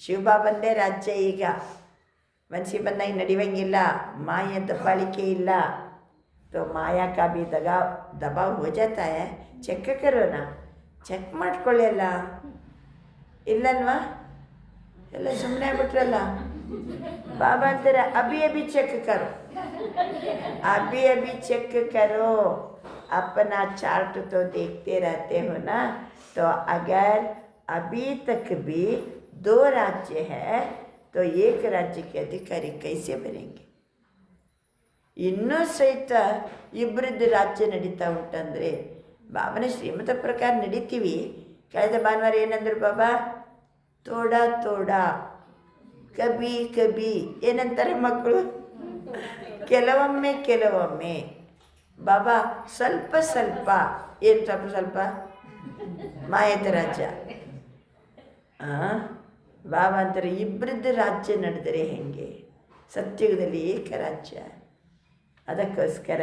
[SPEAKER 3] ಶಿವಬಾಬಂದೇ ರಾಜ್ಯ. ಈಗ ಮನಸ್ಸಿಗೆ ಬಂದಾಗ ನಡೆಯುವಂಗಿಲ್ಲ, ಮಾಯ ದಬ್ಬಾಳಿಕೆ ಇಲ್ಲ. तो माया का भी दबाव हो जाता है. Check ಕರೋಣ, check ಮಾಡ್ಕೊಳ್ಳಲ್ಲ ಇಲ್ಲಲ್ವಾ? ಎಲ್ಲ ಸುಮ್ಮನೆ ಆಗ್ಬಿಟ್ರಲ್ಲ. ಬಾಬಾ ಅಂತಾರೆ ಅಭಿ ಅಭಿ ಚೆಕ್ ಕರೋ, अभी अभी चेक करो. अपना चार्ट तो देखते रहते हो ना. तो अगर अभी तक भी 2 राज्य है तो 1 राज्य के अधिकारी कैसे बनेंगे? ಇನ್ನೂ ಸಹಿತ ಇಬ್ಬರದ್ದು ರಾಜ್ಯ ನಡೀತಾ ಉಂಟಂದರೆ ಬಾಬನ ಶ್ರೀಮತ ಪ್ರಕಾರ ನಡೀತೀವಿ. ಕಳೆದ ಭಾನುವಾರ ಏನಂದ್ರು ಬಾಬಾ? ತೋಡ ತೋಡ ಕಬಿ ಕಬಿ ಏನಂತಾರೆ ಮಕ್ಕಳು? ಕೆಲವೊಮ್ಮೆ ಕೆಲವೊಮ್ಮೆ. ಬಾಬಾ ಸ್ವಲ್ಪ ಸ್ವಲ್ಪ. ಏನು ಸ್ವಲ್ಪ ಸ್ವಲ್ಪ? ಮಾಯದ ರಾಜ್ಯ. ಬಾಬಾ ಅಂತಾರೆ ಇಬ್ಬರದ್ದು ರಾಜ್ಯ ನಡೆದರೆ ಹೆಂಗೆ? ಸತ್ಯುಗದಲ್ಲಿ ಏಕರಾಜ್ಯ. ಅದಕ್ಕೋಸ್ಕರ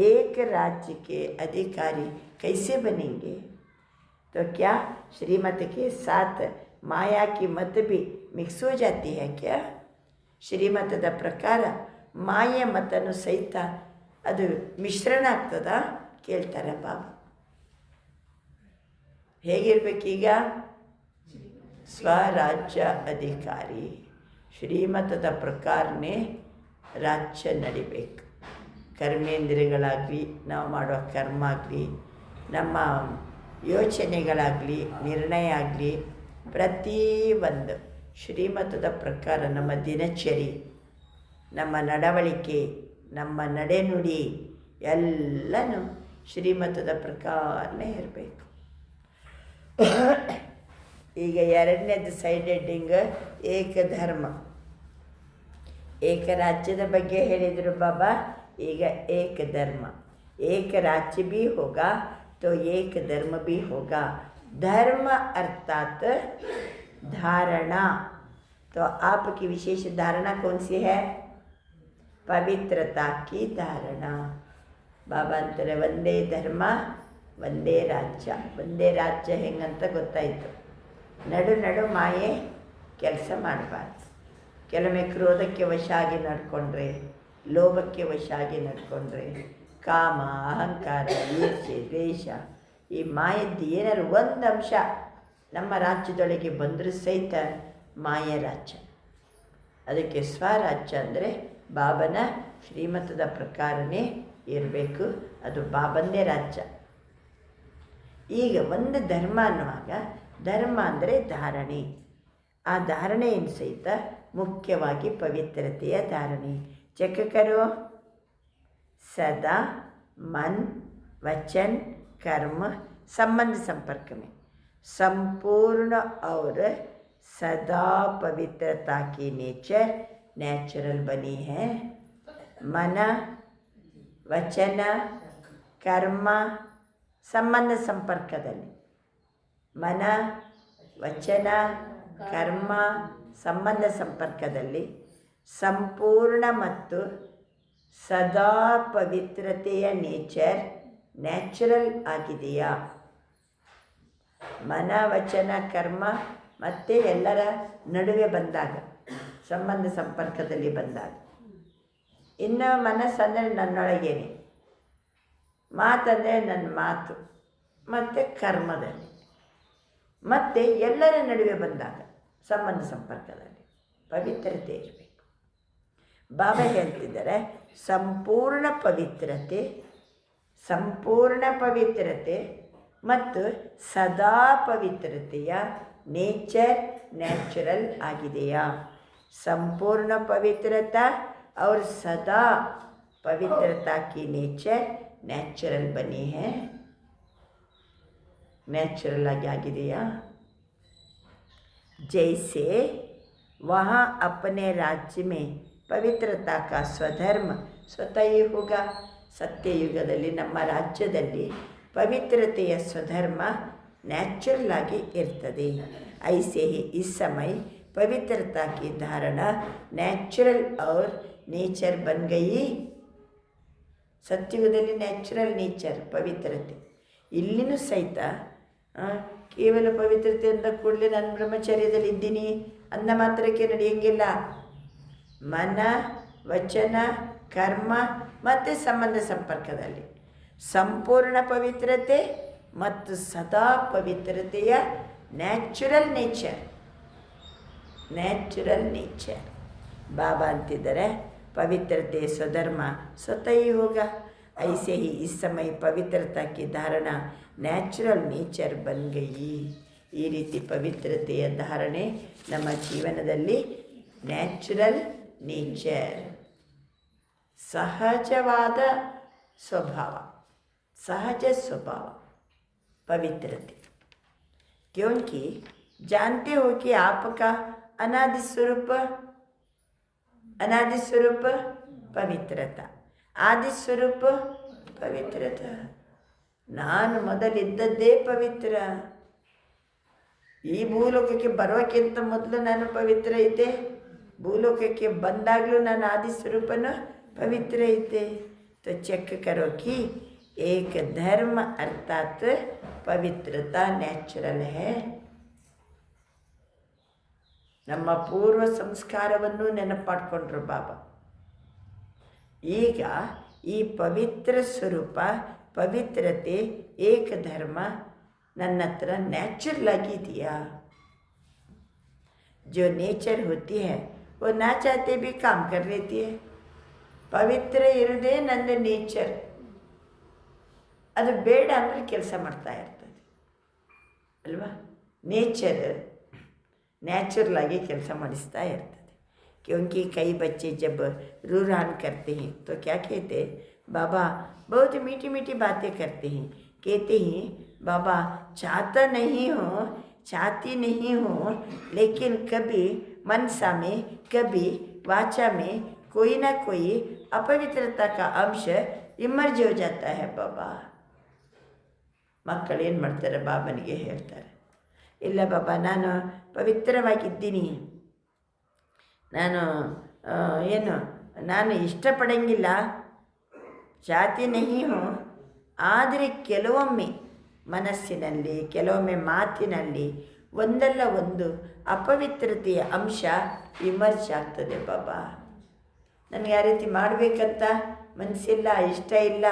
[SPEAKER 3] एक राज्य के अधिकारी कैसे बनेंगे? तो क्या श्रीमत के साथ माया की मत भी मिक्स हो जाती है क्या? ಶ್ರೀಮತದ ಪ್ರಕಾರ ಮಾಯೆ ಮತನು ಸಹಿತ ಅದು ಮಿಶ್ರಣ ಆಗ್ತದ ಕೇಳ್ತಾರೆ ಬಾಬಾ. ಹೇಗಿರ್ಬೇಕೀಗ? ಸ್ವರಾಜ್ಯ ಅಧಿಕಾರಿ. ಶ್ರೀಮತದ ಪ್ರಕಾರನೇ ರಾಜ್ಯ ನಡಿಬೇಕು. ಕರ್ಮೇಂದ್ರಿಯಗಳಾಗಲಿ, ನಾವು ಮಾಡುವ ಕರ್ಮ ಆಗಲಿ, ನಮ್ಮ ಯೋಚನೆಗಳಾಗಲಿ, ನಿರ್ಣಯ ಆಗಲಿ, ಪ್ರತಿಯೊಂದು ಶ್ರೀಮತದ ಪ್ರಕಾರ ನಮ್ಮ ದಿನಚರಿ, ನಮ್ಮ ನಡವಳಿಕೆ, ನಮ್ಮ ನಡೆನುಡಿ ಎಲ್ಲನೂ ಶ್ರೀಮತದ ಪ್ರಕಾರನೇ ಇರಬೇಕು. ಈಗ 2ನೇದು ಸೈಡ್ ಹೆಡ್ಡಿಂಗ್ ಏಕಧರ್ಮ. ಏಕರಾಜ್ಯದ ಬಗ್ಗೆ ಹೇಳಿದರು ಬಾಬಾ. ಈಗ एक धर्म, एक राज्य भी होगा तो एक धर्म भी होगा. धर्म अर्थात धारणा. तो आपकी विशेष धारणा कौन सी है? पवित्रता की धारणा. बाबा अंतरे ಒಂದೇ ಧರ್ಮ ಒಂದೇ ರಾಜ್ಯ. ಒಂದೇ ರಾಜ್ಯ ಹೆಂಗಂತ ಗೊತ್ತಾಯಿತು. ನಡು ನಡು ಮಾಯೆ ಕೆಲಸ ಮಾಡಬಾರ್ದು. ಕೆಲವೊಮ್ಮೆ ಕ್ರೋಧಕ್ಕೆ ವಶ ಆಗಿ ನಡ್ಕೊಂಡ್ರೆ, ಲೋಭಕ್ಕೆ ವಶ ಆಗಿ ನಡ್ಕೊಂಡ್ರೆ, ಕಾಮ, ಅಹಂಕಾರ, ಈರ್ಷೆ, ದ್ವೇಷ, ಈ ಮಾಯದ್ದು ಏನಾದ್ರು ಒಂದು ಅಂಶ ನಮ್ಮ ರಾಜ್ಯದೊಳಗೆ ಬಂದರೂ ಸಹಿತ ಮಾಯ ರಾಜ್ಯ. ಅದಕ್ಕೆ ಸ್ವರಾಜ್ಯ ಅಂದರೆ ಬಾಬನ ಶ್ರೀಮತದ ಪ್ರಕಾರನೇ ಇರಬೇಕು. ಅದು ಬಾಬಂದೇ ರಾಜ್ಯ. ಈಗ ಒಂದು ಧರ್ಮ ಅನ್ನುವಾಗ, ಧರ್ಮ ಅಂದರೆ ಧಾರಣೆ. ಆ ಧಾರಣೆಯನ್ನು ಸಹಿತ ಮುಖ್ಯವಾಗಿ ಪವಿತ್ರತೆಯ ಧಾರಣೆ. चेक करो. सदा मन, वचन, कर्म, संबंध संपर्क में संपूर्ण और सदा पवित्रता की नेचर नेचुरल बनी है. मन, वचन, कर्म, संबंध ಸಂಪರ್ಕದಲ್ಲಿ ಮನ, ವಚನ, ಕರ್ಮ, ಸಂಬಂಧ ಸಂಪರ್ಕದಲ್ಲಿ ಸಂಪೂರ್ಣ ಮತ್ತು ಸದಾ ಪವಿತ್ರತೆಯ ನೇಚರ್ ನ್ಯಾಚುರಲ್ ಆಗಿದೆಯಾ? ಮನ, ವಚನ, ಕರ್ಮ ಮತ್ತು ಎಲ್ಲರ ನಡುವೆ ಬಂದಾಗ, ಸಂಬಂಧ ಸಂಪರ್ಕದಲ್ಲಿ ಬಂದಾಗ. ಇನ್ನು ಮನಸ್ಸಂದರೆ ನನ್ನೊಳಗೇನೆ, ಮಾತಂದರೆ ನನ್ನ ಮಾತು, ಮತ್ತು ಕರ್ಮದಲ್ಲಿ, ಮತ್ತು ಎಲ್ಲರ ನಡುವೆ ಬಂದಾಗ ಸಂಬಂಧ ಸಂಪರ್ಕದಲ್ಲಿ ಪವಿತ್ರತೆ ಇರಬೇಕು. ಬಾಬಾ ಹೇಳ್ತಿದ್ದಾರೆ ಸಂಪೂರ್ಣ ಪವಿತ್ರತೆ ಮತ್ತು ಸದಾ ಪವಿತ್ರತೆಯ ನೇಚರ್ ನ್ಯಾಚುರಲ್ ಆಗಿದೆಯಾ? ಸಂಪೂರ್ಣ ಪವಿತ್ರತಾ और सदा पवित्रता की नेचर नेचुरल बनी है. नेचुरल ಆಗಿದೆಯಾ? जैसे वहाँ अपने राज्य में ಪವಿತ್ರತಾ का ಸ್ವಧರ್ಮ ಸ್ವತಃ ಹೋಗ. ಸತ್ಯಯುಗದಲ್ಲಿ ನಮ್ಮ ರಾಜ್ಯದಲ್ಲಿ ಪವಿತ್ರತೆಯ ಸ್ವಧರ್ಮ ನ್ಯಾಚುರಲ್ ಆಗಿ ಇರ್ತದೆ. ಐसे ही इस समय पवित्रता की धारणा ನ್ಯಾಚುರಲ್ और ನೇಚರ್ ಬನ್ ಗಯಿ. ಸತ್ಯುಗದಲ್ಲಿ ನ್ಯಾಚುರಲ್ ನೇಚರ್ ಪವಿತ್ರತೆ, ಇಲ್ಲಿನೂ ಸಹಿತ ಕೇವಲ ಪವಿತ್ರತೆ ಅಂದ ಕೂಡಲೇ ನಾನು ಬ್ರಹ್ಮಚರ್ಯದಲ್ಲಿ ಇದ್ದೀನಿ ಅಂದ ಮಾತ್ರಕ್ಕೆ ನಡೆಯಂಗಿಲ್ಲ. ಮನ, ವಚನ, ಕರ್ಮ ಮತ್ತು ಸಂಬಂಧ ಸಂಪರ್ಕದಲ್ಲಿ ಸಂಪೂರ್ಣ ಪವಿತ್ರತೆ ಮತ್ತು ಸದಾ ಪವಿತ್ರತೆಯ ನ್ಯಾಚುರಲ್ ನೇಚರ್ ಬಾಬಾ ಅಂತಿದ್ದಾರೆ, ಪವಿತ್ರತೆ ಸ್ವಧರ್ಮ ಸ್ವತಃ ही होगा. ऐसे ही इस समय पवित्रता की धारणा ನ್ಯಾಚುರಲ್ ನೇಚರ್ ಬನ್ ಗಯಿ. ಈ ರೀತಿ ಪವಿತ್ರತೆಯ ಧಾರಣೆ ನಮ್ಮ ಜೀವನದಲ್ಲಿ ನ್ಯಾಚುರಲ್ ನೇಚರ್, ಸಹಜವಾದ ಸ್ವಭಾವ, ಸಹಜ ಸ್ವಭಾವ पवित्रते. क्योंकि जानते हो कि आपका अनादि स्वरूप पवित्रता, आदि स्वरूप पवित्रता. ನಾನು ಮೊದಲಿದ್ದದ್ದೇ ಪವಿತ್ರ. ಈ ಭೂಲೋಕಕ್ಕೆ ಬರೋಕ್ಕಿಂತ ಮೊದಲು ನಾನು ಪವಿತ್ರ ಇದ್ದೆ, ಭೂಲೋಕಕ್ಕೆ ಬಂದಾಗಲೂ ನಾನು ಆದಿ ಸ್ವರೂಪನು ಪವಿತ್ರ ಇದ್ದೆ. तो चेक करो कि एक धर्म अर्थात पवित्रता ನ್ಯಾಚುರಲ್ है. ನಮ್ಮ ಪೂರ್ವ ಸಂಸ್ಕಾರವನ್ನು ನೆನಪು ಮಾಡಿಕೊಂಡ್ರು ಬಾಬಾ. ಈಗ ಈ ಪವಿತ್ರ ಸ್ವರೂಪ, ಪವಿತ್ರತೆ, ಏಕ ಧರ್ಮ ನನ್ನ ಹತ್ರ ನ್ಯಾಚುರಲ್ ಆಗಿದೆಯಾ? जो नेचर होती है वो ना चाहते भी काम कर लेती है. ಪವಿತ್ರ ಇರುವುದೇ ನನ್ನ ನೇಚರ್. ಅದು ಬೇಡ ಅಂದರೆ ಕೆಲಸ ಮಾಡ್ತಾ ಇರ್ತದೆ ಅಲ್ವಾ? ನೇಚರ್ ನ್ಯಾಚುರಲ್ ಆಗಿ ಕೆಲಸ ಮಾಡಿಸ್ತಾ ಇರ್ತದೆ. क्योंकि कई बच्चे जब रूरान करते हैं तो क्या कहते हैं, बाबा बहुत मीठी मीठी बातें करते हैं, कहते हैं बाबा चाहता नहीं हूँ, चाहती नहीं हूँ, लेकिन कभी मनसा में कभी वाचा में कोई ना कोई अपवित्रता का अंश इमर्ज हो जाता है बाबा. ಮಕ್ಕಳು ಏನು ಮಾಡ್ತಾರೆ, ಬಾಬನಿಗೆ ಹೇಳ್ತಾರೆ, ಇಲ್ಲ ಬಾಬಾ ನಾನು ಪವಿತ್ರವಾಗಿದ್ದೀನಿ, ನಾನು ಇಷ್ಟಪಡಂಗಿಲ್ಲ, ಚಾತಿ ನಹಿ ಹೋ. ಆದರೆ ಕೆಲವೊಮ್ಮೆ ಮನಸ್ಸಿನಲ್ಲಿ, ಕೆಲವೊಮ್ಮೆ ಮಾತಿನಲ್ಲಿ ಒಂದಲ್ಲ ಒಂದು ಅಪವಿತ್ರತೆಯ ಅಂಶ ಇಮರ್ಜ್ ಆಗ್ತದೆ ಬಾಬಾ. ನನಗೆ ಆ ರೀತಿ ಮಾಡಬೇಕಂತ ಮನಸ್ಸಿಲ್ಲ, ಇಷ್ಟ ಇಲ್ಲ,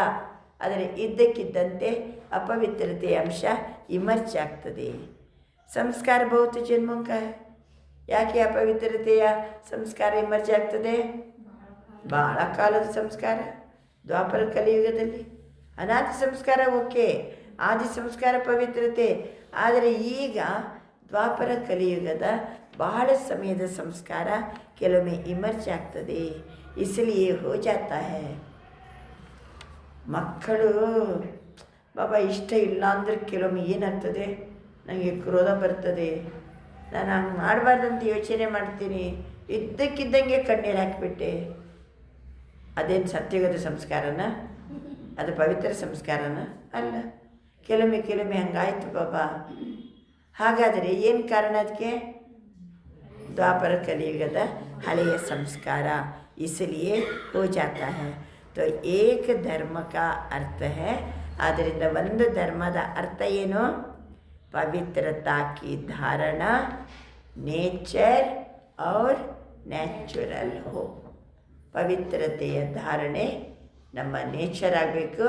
[SPEAKER 3] ಆದರೆ ಇದ್ದಕ್ಕಿದ್ದಂತೆ ಅಪವಿತ್ರತೆಯ ಅಂಶ ಇಮರ್ಜ್ ಆಗ್ತದೆ. ಸಂಸ್ಕಾರ ಬಹುತ ಜನ್ಮಕ. ಯಾಕೆ ಅಪವಿತ್ರತೆಯ ಸಂಸ್ಕಾರ ಇಮರ್ಜ್ ಆಗ್ತದೆ? ಭಾಳ ಕಾಲದ ಸಂಸ್ಕಾರ, ದ್ವಾಪರ ಕಲಿಯುಗದಲ್ಲಿ. ಅನಾದಿ ಸಂಸ್ಕಾರ ಓಕೆ, ಆದಿ ಸಂಸ್ಕಾರ ಪವಿತ್ರತೆ. ಆದರೆ ಈಗ ದ್ವಾಪರ ಕಲಿಯುಗದ ಬಹಳ ಸಮಯದ ಸಂಸ್ಕಾರ ಕೆಲವೊಮ್ಮೆ ಇಮರ್ಜ್ ಆಗ್ತದೆ. ಇಸ್ಲಿಯೇ ಹೋ ಜಾತಾ ಹೈ. ಮಕ್ಕಳು ಬಾಬಾ ಇಷ್ಟ ಇಲ್ಲ ಅಂದರೆ ಕೆಲವೊಮ್ಮೆ ಏನಾಗ್ತದೆ, ನನಗೆ ಕ್ರೋಧ ಬರ್ತದೆ, ನಾನು ಹಂಗೆ ಮಾಡಬಾರ್ದಂತ ಯೋಚನೆ ಮಾಡ್ತೀನಿ, ಇದ್ದಕ್ಕಿದ್ದಂಗೆ ಕಣ್ಣೀರು ಹಾಕಿಬಿಟ್ಟೆ. ಅದೇನು ಸತ್ಯಯುಗದ ಸಂಸ್ಕಾರನ? ಅದು ಪವಿತ್ರ ಸಂಸ್ಕಾರನ? ಅಲ್ಲ. ಕೆಲವೊಮ್ಮೆ ಹಂಗಾಯ್ತು ಬಾಬಾ. ಹಾಗಾದರೆ ಏನು ಕಾರಣ ಅದಕ್ಕೆ? ದ್ವಾಪರ ಕಲಿಯುಗದ ಹಳೆಯ ಸಂಸ್ಕಾರ. इसलिए हो जाता है. तो एक धर्म का अर्थ है, ಆದ್ದರಿಂದ ಒಂದು ಧರ್ಮದ ಅರ್ಥ ಏನು? ಪವಿತ್ರತಾ ಕಿ ಧಾರಣಾ ನೇಚರ್ ಔರ್ ನ್ಯಾಚುರಲ್ ಹೋ. ಪವಿತ್ರತೆಯ ಧಾರಣೆ ನಮ್ಮ ನೇಚರ್ ಆಗಬೇಕು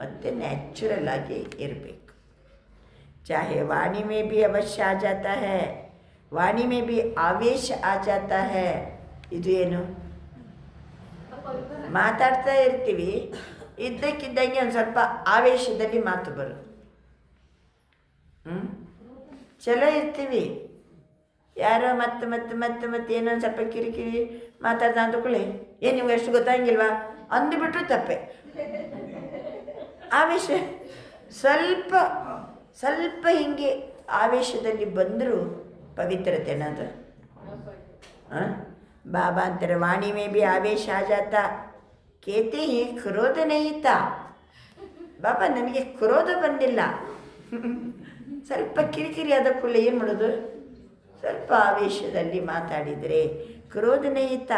[SPEAKER 3] ಮತ್ತು ನ್ಯಾಚುರಲ್ ಆಗಿ ಇರಬೇಕು. चाहे वाणी में भी अवश्य आ जाता है, वाणी में भी आवेश आ जाता है. ಇದು ಏನು? ಮಾತಾಡ್ತಾ ಇರ್ತೀವಿ, ಇದ್ದಕ್ಕಿದ್ದಂಗೆ ಒಂದು ಸ್ವಲ್ಪ ಆವೇಶದಲ್ಲಿ ಮಾತು ಬರೋದು. ಚಲೋ ಇರ್ತೀವಿ, ಯಾರೋ ಮತ್ತೆ ಏನೋ ಒಂದು ಸ್ವಲ್ಪ ಕಿರಿಕಿರಿ ಮಾತಾಡ್ದ ಅಂದ್ಕೊಳ್ಳಿ, ಏನು ನಿಮ್ಗೆ ಎಷ್ಟು ಗೊತ್ತಾಗಿಲ್ವಾ ಅಂದುಬಿಟ್ರು ತಪ್ಪೆ. ಆವೇಶ ಸ್ವಲ್ಪ ಹಿಂಗೆ ಆವೇಶದಲ್ಲಿ ಬಂದರೂ ಪವಿತ್ರತೆ ಅನ್ನೋದು. बाबा अंतर वाणी में भी आवेश आ जाता. कहते हैं क्रोध नहीं था. बाबा ನನಗೆ ಕ್ರೋಧ ಬಂದಿಲ್ಲ, ಸ್ವಲ್ಪ ಕಿರಿಕಿರಿ ಆದ ಕೂಡಲೇ ಏನು ಮಾಡೋದು? ಸ್ವಲ್ಪ ಆವೇಶದಲ್ಲಿ ಮಾತಾಡಿದರೆ ಕ್ರೋಧ ನಹಿತ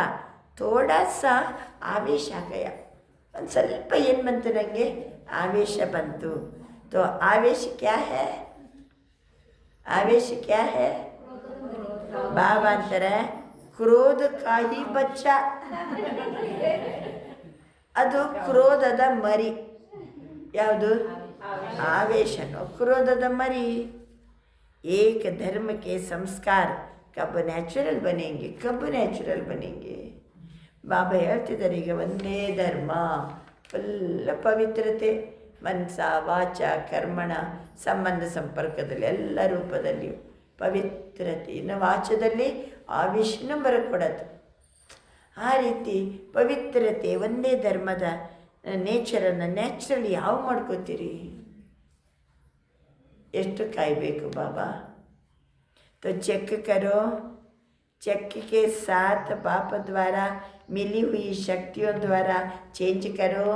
[SPEAKER 3] ಥೋಡಾ ಸಾ ಆವೇಶ ಆಗಯ, ಒಂದು ಸ್ವಲ್ಪ ಏನು ಬಂತು ನನಗೆ? ಆವೇಶ ಬಂತು. तो आवेश क्या है? आवेश क्या है? ಭಾವಾಂತರ ಕ್ರೋಧ ಕಾಯಿ ಬಚ್ಚ, ಅದು ಕ್ರೋಧದ ಮರಿ. ಯಾವುದು? ಆವೇಶನು ಕ್ರೋಧದ ಮರಿ. ಏಕ ಧರ್ಮ के ಸಂಸ್ಕಾರ ಕಬ್ಬು ನ್ಯಾಚುರಲ್ ಬನೆಂಗೆ, ಕಬ್ಬು ನ್ಯಾಚುರಲ್ ಬನೆಂಗೆ. ಬಾಬಾ ಹೇಳ್ತಿದ್ದಾರೆ ಈಗ ಒಂದೇ ಧರ್ಮ, ಫುಲ್ ಪವಿತ್ರತೆ, ಮನಸ ವಾಚ ಕರ್ಮಣ ಸಂಬಂಧ ಸಂಪರ್ಕದಲ್ಲಿ ಎಲ್ಲ ರೂಪದಲ್ಲಿಯೂ ಪವಿತ್ರತೆ. ಇನ್ನು ವಾಚದಲ್ಲಿ ಆವೇಶನೂ ಬರಕೊಡೋದು. ಆ ರೀತಿ ಪವಿತ್ರತೆ ಒಂದೇ ಧರ್ಮದ ನೇಚರನ್ನು ನ್ಯಾಚುರಲಿ ಯಾವ ಮಾಡ್ಕೋತೀರಿ? ಎಷ್ಟು ಕಾಯಬೇಕು ಬಾಬಾ? तो चेक करो, चेक के साथ बाप द्वारा मिली हुई शक्तियों द्वारा चेंज करो.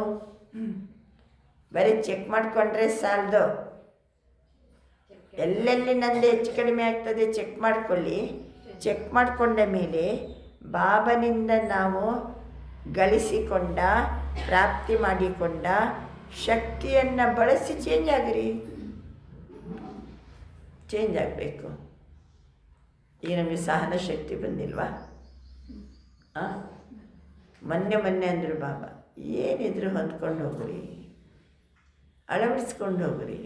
[SPEAKER 3] ಬರೀ ಚೆಕ್ ಮಾಡಿಕೊಂಡ್ರೆ ಸಾಲದು. ಎಲ್ಲೆಲ್ಲಿ ನಂದು ಹೆಚ್ಚು ಕಡಿಮೆ ಆಗ್ತದೆ ಚೆಕ್ ಮಾಡಿಕೊಳ್ಳಿ. ಚೆಕ್ ಮಾಡಿಕೊಂಡ ಮೇಲೆ ಬಾಬನಿಂದ ನಾವು ಗಳಿಸಿಕೊಂಡ ಪ್ರಾಪ್ತಿ ಮಾಡಿಕೊಂಡ ಶಕ್ತಿಯನ್ನು ಬಳಸಿ ಚೇಂಜ್ ಆಗಿರಿ. ಚೇಂಜ್ ಆಗಬೇಕು. ಈಗ ನಮಗೆ ಸಹನ ಶಕ್ತಿ ಬಂದಿಲ್ವಾ? ಮೊನ್ನೆ ಅಂದರು ಬಾಬಾ, ಏನಿದ್ರು ಹೊಂದ್ಕೊಂಡು ಹೋಗ್ರಿ, ಅಳವಡಿಸ್ಕೊಂಡು ಹೋಗ್ರಿ.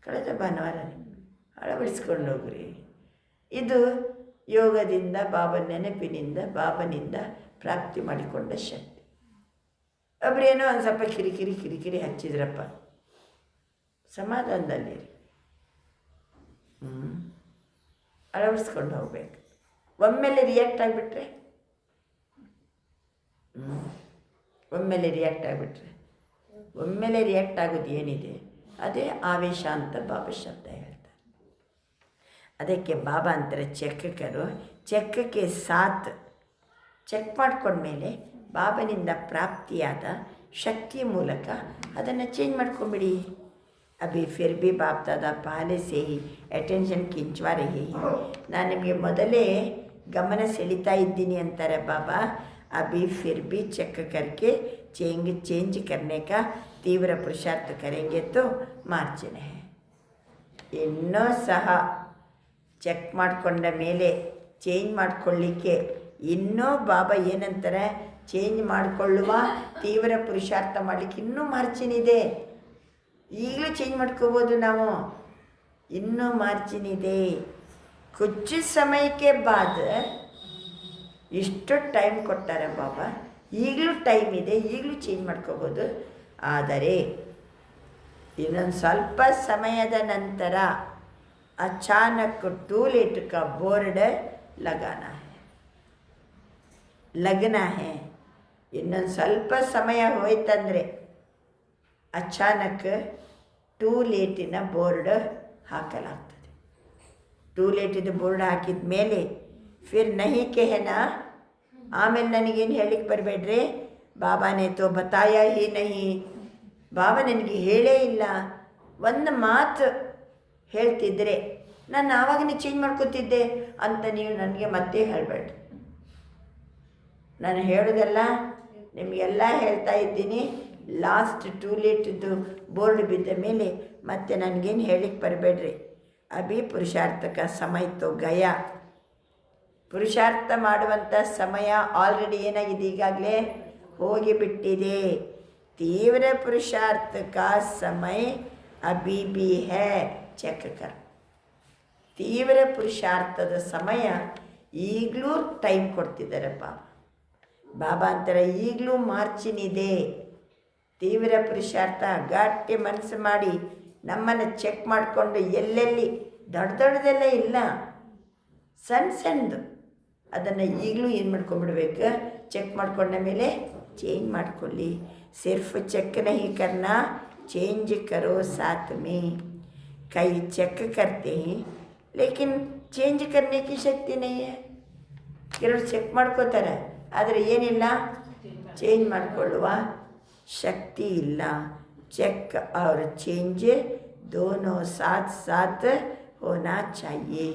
[SPEAKER 3] ಕಳೆದ ಭಾನುವಾರ ಅಳವಡಿಸ್ಕೊಂಡು ಹೋಗ್ರಿ. ಇದು ಯೋಗದಿಂದ, ಬಾಬನ ನೆನಪಿನಿಂದ, ಬಾಬನಿಂದ ಪ್ರಾಪ್ತಿ ಮಾಡಿಕೊಂಡ ಶಕ್ತಿ. ಒಬ್ಬರೇನೋ ಒಂದು ಸ್ವಲ್ಪ ಕಿರಿಕಿರಿ ಹಚ್ಚಿದ್ರಪ್ಪ, ಸಮಾಧಾನದಲ್ಲಿರಿ. ಅಳವಡಿಸ್ಕೊಂಡು ಹೋಗ್ಬೇಕು. ಒಮ್ಮೆಲೆ ರಿಯಾಕ್ಟ್ ಆಗಿಬಿಟ್ರೆ ಒಮ್ಮೆಲೆ ರಿಯಾಕ್ಟ್ ಆಗೋದು ಏನಿದೆ ಅದೇ ಆವೇಶ ಅಂತ ಬಾಬಾ ಶಬ್ದ ಹೇಳ್ತಾರೆ. ಅದಕ್ಕೆ ಬಾಬಾ ಅಂತಾರೆ ಚೆಕ್ಕರು, ಚೆಕ್ಕಕ್ಕೆ ಸಾಥ್ ಚೆಕ್ ಮಾಡ್ಕೊಂಡ್ಮೇಲೆ ಬಾಬನಿಂದ ಪ್ರಾಪ್ತಿಯಾದ ಶಕ್ತಿಯ ಮೂಲಕ ಅದನ್ನು ಚೇಂಜ್ ಮಾಡ್ಕೊಂಬಿಡಿ. ಅಭಿ ಫಿರ್ ಭಿ ಬಾಪ್ ದಾದಾ ಪಹಲೆ ಸೇ ಹಿ ಅಟೆನ್ಷನ್ ಖಿಂಚ್ವಾ ರಹಿ. ನಾನು ನಿಮಗೆ ಮೊದಲೇ ಗಮನ ಸೆಳೀತಾ ಇದ್ದೀನಿ ಅಂತಾರೆ ಬಾಬಾ. अभी फिर भी चेक करके चेंज करने का तीव्र पुरुषार्थ करेंगे तो मार्जिन है. ಇನ್ನೂ ಸಹ ಚೆಕ್ ಮಾಡಿಕೊಂಡ ಮೇಲೆ ಚೇಂಜ್ ಮಾಡಿಕೊಳ್ಳಿಕ್ಕೆ ಇನ್ನೂ ಬಾಬಾ ಏನಂತಾರೆ, ಚೇಂಜ್ ಮಾಡಿಕೊಳ್ಳುವ ತೀವ್ರ ಪುರುಷಾರ್ಥ ಮಾಡಲಿಕ್ಕೆ ಇನ್ನೂ ಮಾರ್ಜಿನ್ ಇದೆ. ಈಗಲೂ ಚೇಂಜ್ ಮಾಡ್ಕೋಬೋದು ನಾವು, ಇನ್ನೂ ಮಾರ್ಜಿನ್ ಇದೆ. ಕುछ ಸಮಯಕ್ಕೆ ಬಾದ್ ಇಷ್ಟು ಟೈಮ್ ಕೊಟ್ಟಾರೆ ಬಾಬಾ, ಈಗಲೂ ಟೈಮ್ ಇದೆ, ಈಗಲೂ ಚೇಂಜ್ ಮಾಡ್ಕೋಬೋದು. ಆದರೆ ಇನ್ನೊಂದು ಸ್ವಲ್ಪ ಸಮಯದ ನಂತರ ಅಚಾನಕ್ ಟೂಲೇಟ್ का बोर्ड लगना है. ಇನ್ನೊಂದು ಸ್ವಲ್ಪ ಸಮಯ ಹೋಯ್ತಂದರೆ ಅಚಾನಕ್ ಟೂಲೇಟಿನ ಬೋರ್ಡ್ ಹಾಕಲಾಗ್ತದೆ. ಟೂಲೇಟಿನ ಬೋರ್ಡ್ ಹಾಕಿದ ಮೇಲೆ ಫಿರ್ ನಹಿ ಕೆಹನಾ, ಆಮೇಲೆ ನನಗೇನು ಹೇಳಿಕ್ಕೆ ಬರಬೇಡ್ರಿ, ಬಾಬಾನೇ ತೋ ಬತಾಯ ಹಿ ನಹಿ, ಬಾಬಾ ನನಗೆ ಹೇಳೇ ಇಲ್ಲ. ಒಂದು ಮಾತು ಹೇಳ್ತಿದ್ರೆ ನಾನು ಆವಾಗನೇ ಚೇಂಜ್ ಮಾಡ್ಕೋತಿದ್ದೆ ಅಂತ ನೀವು ನನಗೆ ಮತ್ತೆ ಹೇಳಬೇಡ್ರಿ. ನಾನು ಹೇಳೋದೆಲ್ಲ ನಿಮಗೆಲ್ಲ ಹೇಳ್ತಾ ಇದ್ದೀನಿ. ಲಾಸ್ಟ್ ಟೂಲೇಟಿದ್ದು ಬೋರ್ಡ್ ಬಿದ್ದ ಮೇಲೆ ಮತ್ತೆ ನನಗೇನು ಹೇಳಿಕ್ಕೆ ಬರಬೇಡ್ರಿ. ಅಭಿ ಪುರುಷಾರ್ಥಕ ಸಮಯ ತೋ ಗಯಾ. ಪುರುಷಾರ್ಥ ಮಾಡುವಂಥ ಸಮಯ ಆಲ್ರೆಡಿ ಏನಾಗಿದೆ, ಈಗಾಗಲೇ ಹೋಗಿಬಿಟ್ಟಿದೆ. ತೀವ್ರ ಪುರುಷಾರ್ಥ ಕಾ ಸಮಯ ಅಭಿ ಭಿ ಹೈ, ಚೆಕ್ ಕರ್. ತೀವ್ರ ಪುರುಷಾರ್ಥದ ಸಮಯ ಈಗಲೂ ಟೈಮ್ ಕೊಡ್ತಿದ್ದಾರಪ್ಪ ಬಾಬಾ ಅಂತಾರೆ. ಈಗಲೂ ಮಾರ್ಜಿನ್ ಇದೆ. ತೀವ್ರ ಪುರುಷಾರ್ಥ ಗಟ್ಟಿ ಮನಸ್ಸು ಮಾಡಿ ನಮ್ಮನ್ನು ಚೆಕ್ ಮಾಡಿಕೊಂಡು ಎಲ್ಲೆಲ್ಲಿ ದೊಡ್ಡದೆಲ್ಲ ಇಲ್ಲ, ಸಣ್ಣದು ಅದನ್ನು ಈಗಲೂ ಏನು ಮಾಡ್ಕೊಂಡ್ಬಿಡ್ಬೇಕು, ಚೆಕ್ ಮಾಡ್ಕೊಂಡ ಮೇಲೆ ಚೇಂಜ್ ಮಾಡ್ಕೊಳ್ಳಿ. सिर्फ चेक नहीं करना, चेंज करो साथ में. कई चेक करते हैं लेकिन चेंज करने की शक्ति नहीं है. ಕೆಲವರು ಚೆಕ್ ಮಾಡ್ಕೋತಾರೆ, ಆದರೆ ಏನಿಲ್ಲ, ಚೇಂಜ್ ಮಾಡಿಕೊಳ್ಳುವ ಶಕ್ತಿ ಇಲ್ಲ. ಚೆಕ್ और चेंज दोनों साथ साथ होना चाहिए.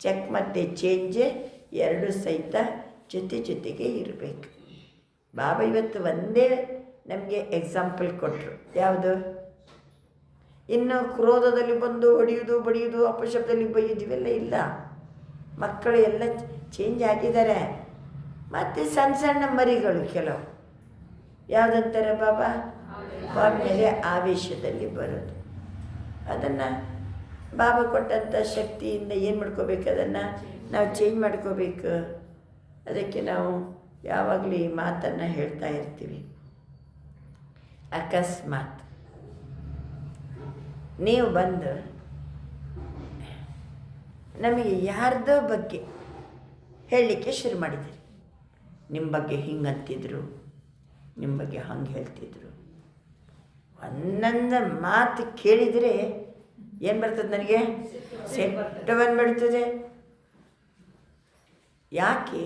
[SPEAKER 3] ಚೆಕ್ ಮತ್ತು ಚೇಂಜ್ ಎರಡು ಸಹಿತ ಜೊತೆಗೆ ಇರಬೇಕು. ಬಾಬಾ ಇವತ್ತು ಒಂದೇ ನಮಗೆ ಎಕ್ಸಾಂಪಲ್ ಕೊಟ್ಟರು. ಯಾವುದು? ಇನ್ನು ಕ್ರೋಧದಲ್ಲಿ ಬಂದು ಹೊಡೆಯೋದು ಬಡಿಯೋದು ಅಪಶಬ್ದದಲ್ಲಿ ಬೈಯೋದು ಇವೆಲ್ಲ ಇಲ್ಲ. ಮಕ್ಕಳು ಎಲ್ಲ ಚೇಂಜ್ ಆಗಿದ್ದಾರೆ. ಮತ್ತು ಸಣ್ಣ ಸಣ್ಣ ಮರಿಗಳು ಕೆಲವು ಯಾವುದಂತಾರೆ ಬಾಬಾ ಮೇಲೆ ಆವೇಶದಲ್ಲಿ ಬರೋದು. ಅದನ್ನು ಬಾಬಾ ಕೊಟ್ಟಂಥ ಶಕ್ತಿಯಿಂದ ಏನು ಮಾಡ್ಕೋಬೇಕು, ಅದನ್ನು ನಾವು ಚೇಂಜ್ ಮಾಡ್ಕೋಬೇಕು. ಅದಕ್ಕೆ ನಾವು ಯಾವಾಗಲೂ ಈ ಮಾತನ್ನು ಹೇಳ್ತಾ ಇರ್ತೀವಿ. ಅಕಸ್ಮಾತ್ ನೀವು ಬಂದು ನಮಗೆ ಯಾರ್ದೋ ಬಗ್ಗೆ ಹೇಳಲಿಕ್ಕೆ ಶುರು ಮಾಡಿದ್ದೀರಿ. ನಿಮ್ಮ ಬಗ್ಗೆ ಹಿಂಗಂತಿದ್ರು, ನಿಮ್ಮ ಬಗ್ಗೆ ಹಂಗೆ ಹೇಳ್ತಿದ್ರು, ಒಂದೊಂದು ಮಾತು ಕೇಳಿದರೆ ಏನು ಬರ್ತದೆ ನನಗೆ? ಸೆಟ್ಟು ಬಂದುಬಿಡ್ತದೆ. ಯಾಕೆ?